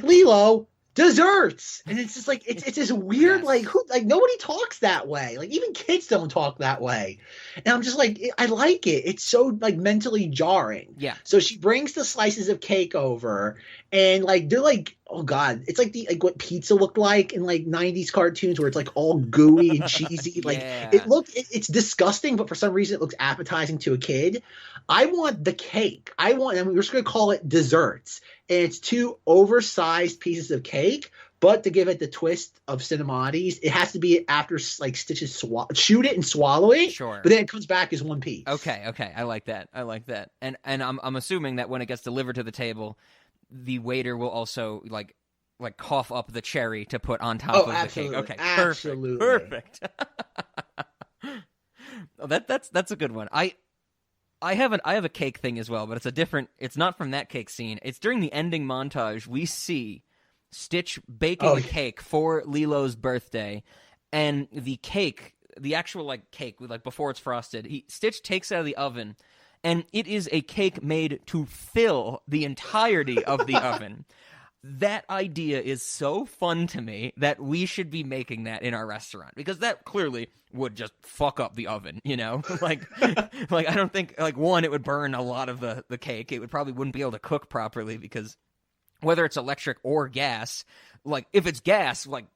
Lilo, desserts, and it's just like it's this weird like who like nobody talks that way, like even kids don't talk that way, and I'm just like I like it. It's so like mentally jarring. Yeah. So she brings the slices of cake over, and like they're like, oh god, it's like the like what pizza looked like in like 90s cartoons where it's like all gooey and cheesy. Like it's disgusting, but for some reason it looks appetizing to a kid. I want the cake. I mean, we're just gonna call it desserts. And it's 2 oversized pieces of cake, but to give it the twist of Cinemati's, it has to be after like Stitches shoot it and swallow it. Sure. But then it comes back as one piece. Okay. I like that. And I'm assuming that when it gets delivered to the table, the waiter will also like cough up the cherry to put on top of absolutely. the cake. Okay. Absolutely. Perfect. That's a good one. I have a cake thing as well, but it's not from that cake scene. It's during the ending montage. We see Stitch baking a cake for Lilo's birthday, and the cake, the actual like cake, like before it's frosted, Stitch takes it out of the oven, and it is a cake made to fill the entirety of the oven. That idea is so fun to me that we should be making that in our restaurant, because that clearly would just fuck up the oven, you know? like I don't think, like, one, it would burn a lot of the cake. It would probably wouldn't be able to cook properly, because whether it's electric or gas, like if it's gas, like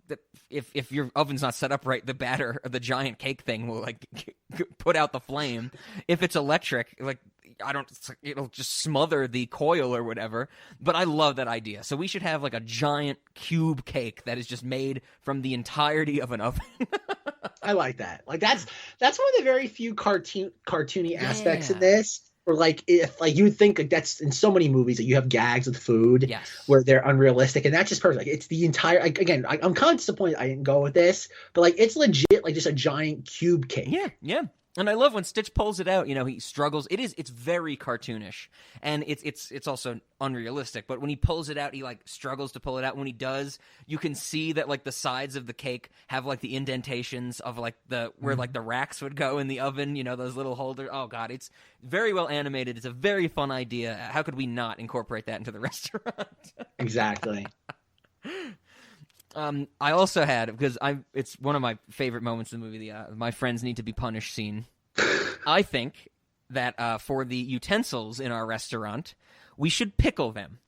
if your oven's not set up right, the batter of the giant cake thing will like put out the flame. If it's electric, like it'll just smother the coil or whatever. But I love that idea. So we should have like a giant cube cake that is just made from the entirety of an oven. I like that. Like that's one of the very few cartoony aspects of this. Or like if like you would think like that's in so many movies that you have gags with food where they're unrealistic, and that's just perfect. Like it's the entire I'm kind of disappointed I didn't go with this, but like it's legit like just a giant cube cake. Yeah. And I love when Stitch pulls it out. You know, he struggles. It's very cartoonish, and it's also unrealistic. But when he pulls it out, he like struggles to pull it out. When he does, you can see that like the sides of the cake have like the indentations of like where like the racks would go in the oven. You know, those little holders. Oh god, it's very well animated. It's a very fun idea. How could we not incorporate that into the restaurant? Exactly. I also had, because it's one of my favorite moments in the movie, the my friends need to be punished scene. I think that for the utensils in our restaurant, we should pickle them.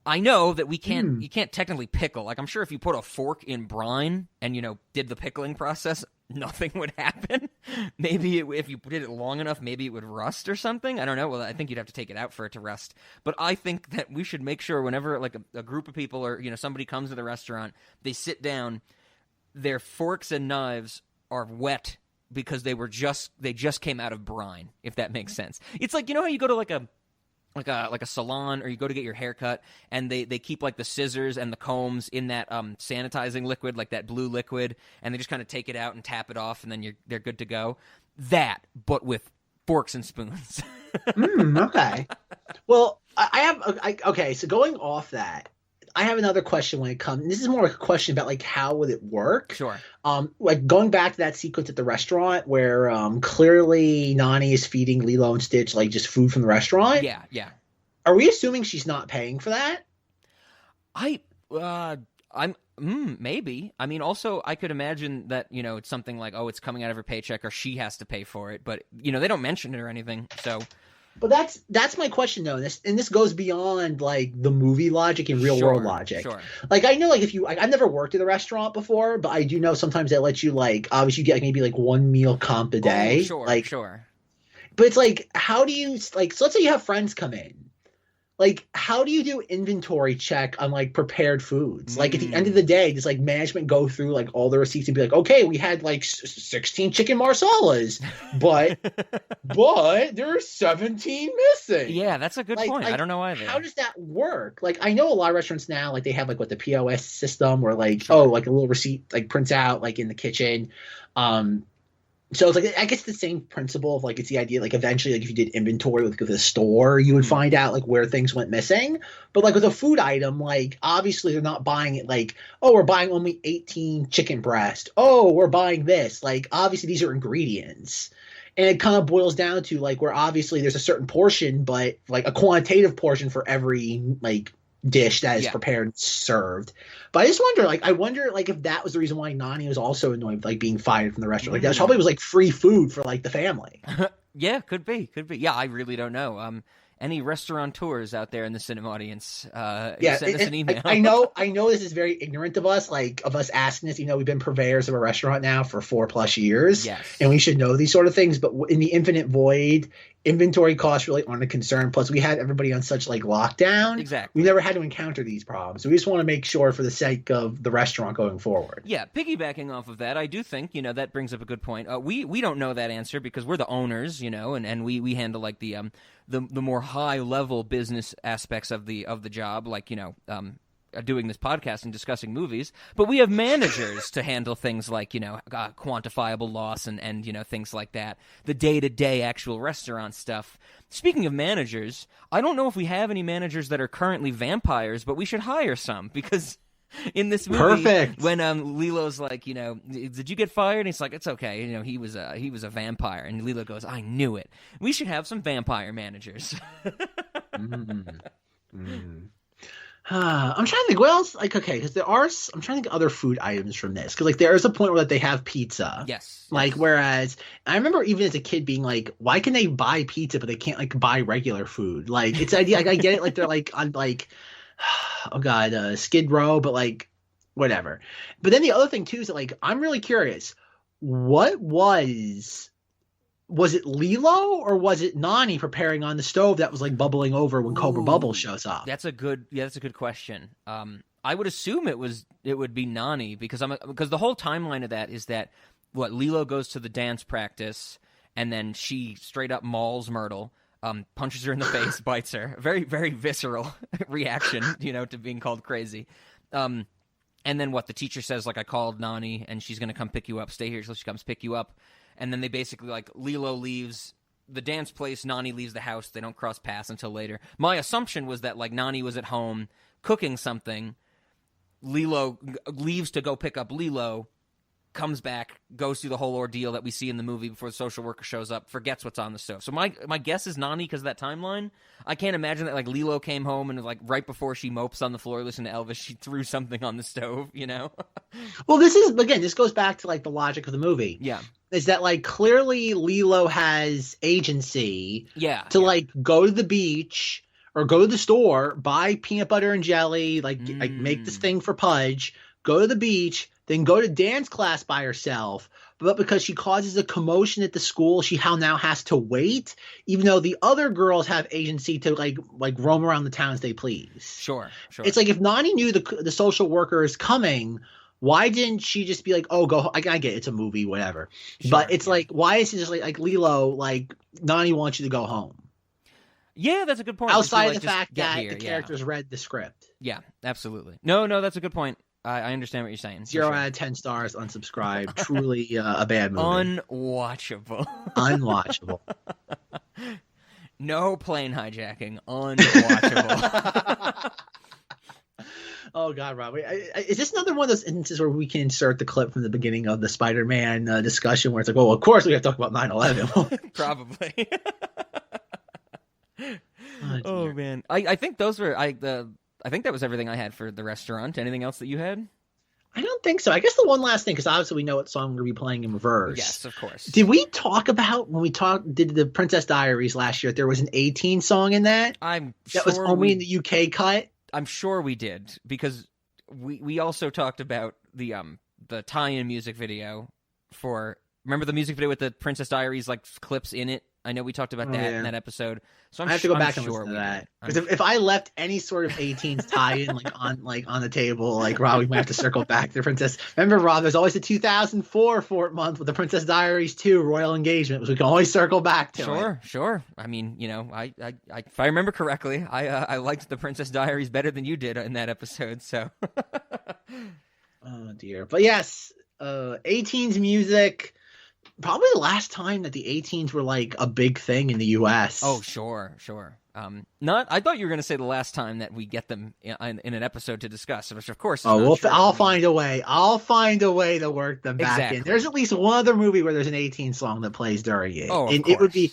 I know that you can't technically pickle. Like, I'm sure if you put a fork in brine and, you know, did the pickling process, nothing would happen. Maybe if you did it long enough, maybe it would rust or something. I don't know. Well, I think you'd have to take it out for it to rust. But I think that we should make sure whenever like a group of people or, you know, somebody comes to the restaurant, they sit down, their forks and knives are wet because they just came out of brine, if that makes sense. It's like, you know how you go to like a salon, or you go to get your hair cut, and they keep like the scissors and the combs in that sanitizing liquid, like that blue liquid, and they just kind of take it out and tap it off, and then they're good to go. That, but with forks and spoons. Okay. Well, okay. So going off that, I have another question when it comes. This is more like a question about like how would it work? Sure. Like going back to that sequence at the restaurant where clearly Nani is feeding Lilo and Stitch like just food from the restaurant. Yeah. Are we assuming she's not paying for that? I'm maybe. I mean, also I could imagine that, you know, it's something like, oh, it's coming out of her paycheck or she has to pay for it, but you know, they don't mention it or anything. So. But that's my question though, and this goes beyond like the movie logic and real world logic. Sure. Like I know, like if you, I've never worked at a restaurant before, but I do know sometimes they let you like obviously you get like, maybe like one meal comp a day. Sure. But it's like, how do you like? So let's say you have friends come in. Like, how do you do inventory check on like prepared foods? Like at the end of the day, does like management go through like all the receipts and be like, okay, we had like 16 chicken marsalas, but there's 17 missing. Yeah, that's a good point. I don't know either. How does that work? Like, I know a lot of restaurants now, like they have like the POS system where like, like a little receipt like prints out like in the kitchen. So it's like, I guess the same principle of like, it's the idea, like eventually, like if you did inventory with the store, you would find out like where things went missing. But like with a food item, like obviously they're not buying it like, oh, we're buying only 18 chicken breast. Oh, we're buying this. Like obviously these are ingredients. And it kind of boils down to like where obviously there's a certain portion, but like a quantitative portion for every like dish that is prepared and served. But I just wonder, like, if that was the reason why Nani was also annoyed with, like, being fired from the restaurant. Like, that probably was, like, free food for, like, the family. Yeah, could be. Yeah, I really don't know. Any restaurateurs out there in the cinema audience, send us an email. I know this is very ignorant of us, asking this, we've been purveyors of a restaurant now for 4+ years. Yes. And we should know these sort of things. But in the infinite void, inventory costs really aren't a concern. Plus, we had everybody on such lockdown. Exactly. We never had to encounter these problems. So we just want to make sure for the sake of the restaurant going forward. Yeah, piggybacking off of that, I do think, that brings up a good point. We don't know that answer because we're the owners, and we handle the more high level business aspects of the job, doing this podcast and discussing movies, but we have managers to handle things like, quantifiable loss and things like that, the day-to-day actual restaurant stuff. Speaking of managers, I don't know if we have any managers that are currently vampires, but we should hire some, because in this movie, perfect, when Lilo's like, did you get fired? And he's like, it's okay, he was a vampire, and Lilo goes, I knew it. We should have some vampire managers. I'm trying to think what else. Because I'm trying to think of other food items from this. Because there is a point where they have pizza. Yes. Whereas I remember even as a kid being like, why can they buy pizza but they can't buy regular food? It's the idea. I get it. They're on oh god, Skid Row, but whatever. But then the other thing too is that I'm really curious. What was it Lilo or was it Nani preparing on the stove that was bubbling over when Cobra Bubbles shows up? That's a good question. I would assume it would be Nani because the whole timeline of that is that Lilo goes to the dance practice and then she straight up mauls Myrtle, punches her in the face, bites her. Very, very visceral reaction, to being called crazy. And then the teacher says, I called Nani and she's going to come pick you up. Stay here till she comes pick you up. And then they basically, Lilo leaves the dance place, Nani leaves the house. They don't cross paths until later. My assumption was that, Nani was at home cooking something. Lilo leaves to go pick up Lilo, comes back, goes through the whole ordeal that we see in the movie before the social worker shows up, forgets what's on the stove. So my guess is Nani because of that timeline. I can't imagine that, Lilo came home and, right before she mopes on the floor listening to Elvis, she threw something on the stove, Well, this goes back to, the logic of the movie. Yeah. Is that clearly Lilo has agency to go to the beach or go to the store, buy peanut butter and jelly, make this thing for Pudge, go to the beach, then go to dance class by herself. But because she causes a commotion at the school, she now has to wait, even though the other girls have agency to roam around the town as they please. Sure. It's if Nani knew the social worker is coming, why didn't she just be oh, go? I get it, it's a movie, whatever. Sure, but it's why is it just Lilo, Nani wants you to go home? Yeah, that's a good point. Outside of the fact that the characters read the script. Yeah, absolutely. No, that's a good point. I understand what you're saying. 0 out of 10 stars, unsubscribe. Truly a bad movie. Unwatchable. Unwatchable. No plane hijacking. Unwatchable. Oh, God, Rob. Is this another one of those instances where we can insert the clip from the beginning of the Spider-Man discussion where it's well, of course we have to talk about 9/11. Probably. Oh, man. I think those were I think that was everything I had for the restaurant. Anything else that you had? I don't think so. I guess the one last thing, because obviously we know what song we're going to be playing in reverse. Yes, of course. Did we talk about when we did the Princess Diaries last year? There was an 18 song in that. That was only in the UK cut. I'm sure we did because we also talked about the tie-in music video for. Remember the music video with the Princess Diaries clips in it? I know we talked about that in that episode. So I have to go back and listen to that. Because if I left any sort of 18s tie-in on the table, Rob, we might have to circle back to Princess. Remember, Rob, there's always the 2004 Fort month with the Princess Diaries 2 Royal Engagement, which we can always circle back to. Sure. I mean, I if I remember correctly, I liked the Princess Diaries better than you did in that episode. So. Oh dear, but yes, 18s music. Probably the last time that the 18s were a big thing in the U.S. Oh, sure. I thought you were going to say the last time that we get them in an episode to discuss, which of course. I'll find a way. I'll find a way to work them back in. There's at least one other movie where there's an 18 song that plays during it. Oh, of and course. It would be.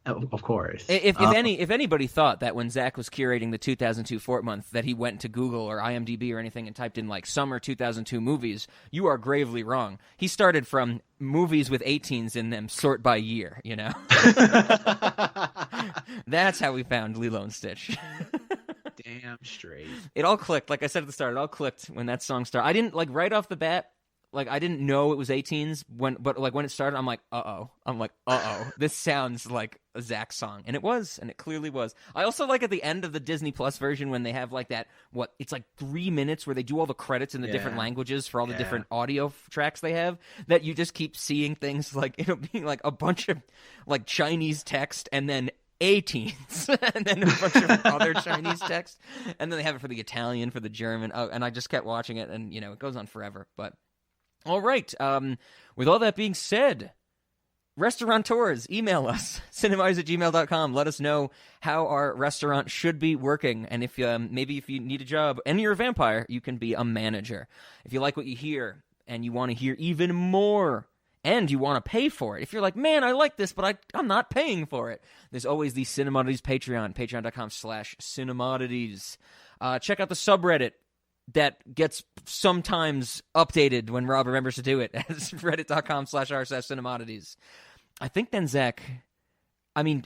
Of course. If anybody thought that when Zach was curating the 2002 Fort Month that he went to Google or IMDb or anything and typed in like summer 2002 movies, you are gravely wrong. He started from movies with 18s in them, sort by year. You know, that's how we found Lilo and Stitch. Damn straight. It all clicked. Like I said at the start, it all clicked when that song started. I didn't like right off the bat. Like, I didn't know it was 18s, but when it started, I'm like, uh-oh. This sounds like a Zach song. And it was, and it clearly was. I also like at the end of the Disney Plus version when they have, like, it's like 3 minutes where they do all the credits in the different languages for all the different audio tracks they have, that you just keep seeing things like, it'll be like a bunch of, like, Chinese text and then 18s and then a bunch of other Chinese text. And then they have it for the Italian, for the German. Oh, and I just kept watching it, and, it goes on forever, but... All right. With all that being said, restaurateurs, email us, cinemas@gmail.com. Let us know how our restaurant should be working. And if maybe if you need a job and you're a vampire, you can be a manager. If you like what you hear and you want to hear even more and you want to pay for it, if you're like, man, I like this, but I'm not paying for it, there's always the Cinemodities Patreon, patreon.com/Cinemodities. Check out the subreddit that gets sometimes updated when Rob remembers to do it, as reddit.com/r/cinemodities. I think then, Zach, I mean,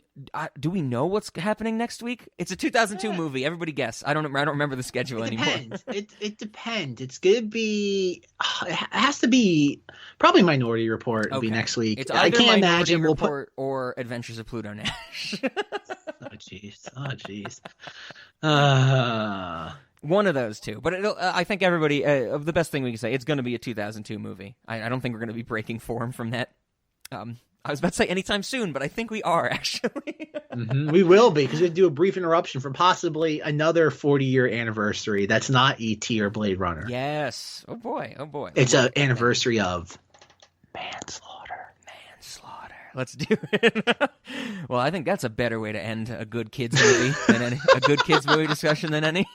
do we know what's happening next week? It's a 2002 movie. Everybody guess. I don't remember the schedule anymore. It depends. It's going to be, it has to be, probably Minority Report will be next week. It's either I can't Minority imagine Report or Adventures of Pluto Nash. Oh, jeez. One of those two. But I think everybody, the best thing we can say, it's going to be a 2002 movie. I don't think we're going to be breaking form from that. I was about to say anytime soon, but I think we are, actually. We will be, because we do a brief interruption for possibly another 40-year anniversary that's not E.T. or Blade Runner. Yes. Oh, boy. It's an anniversary of Manslaughter. Let's do it. Well, I think that's a better way to end a good kids movie than a good kids movie discussion than any.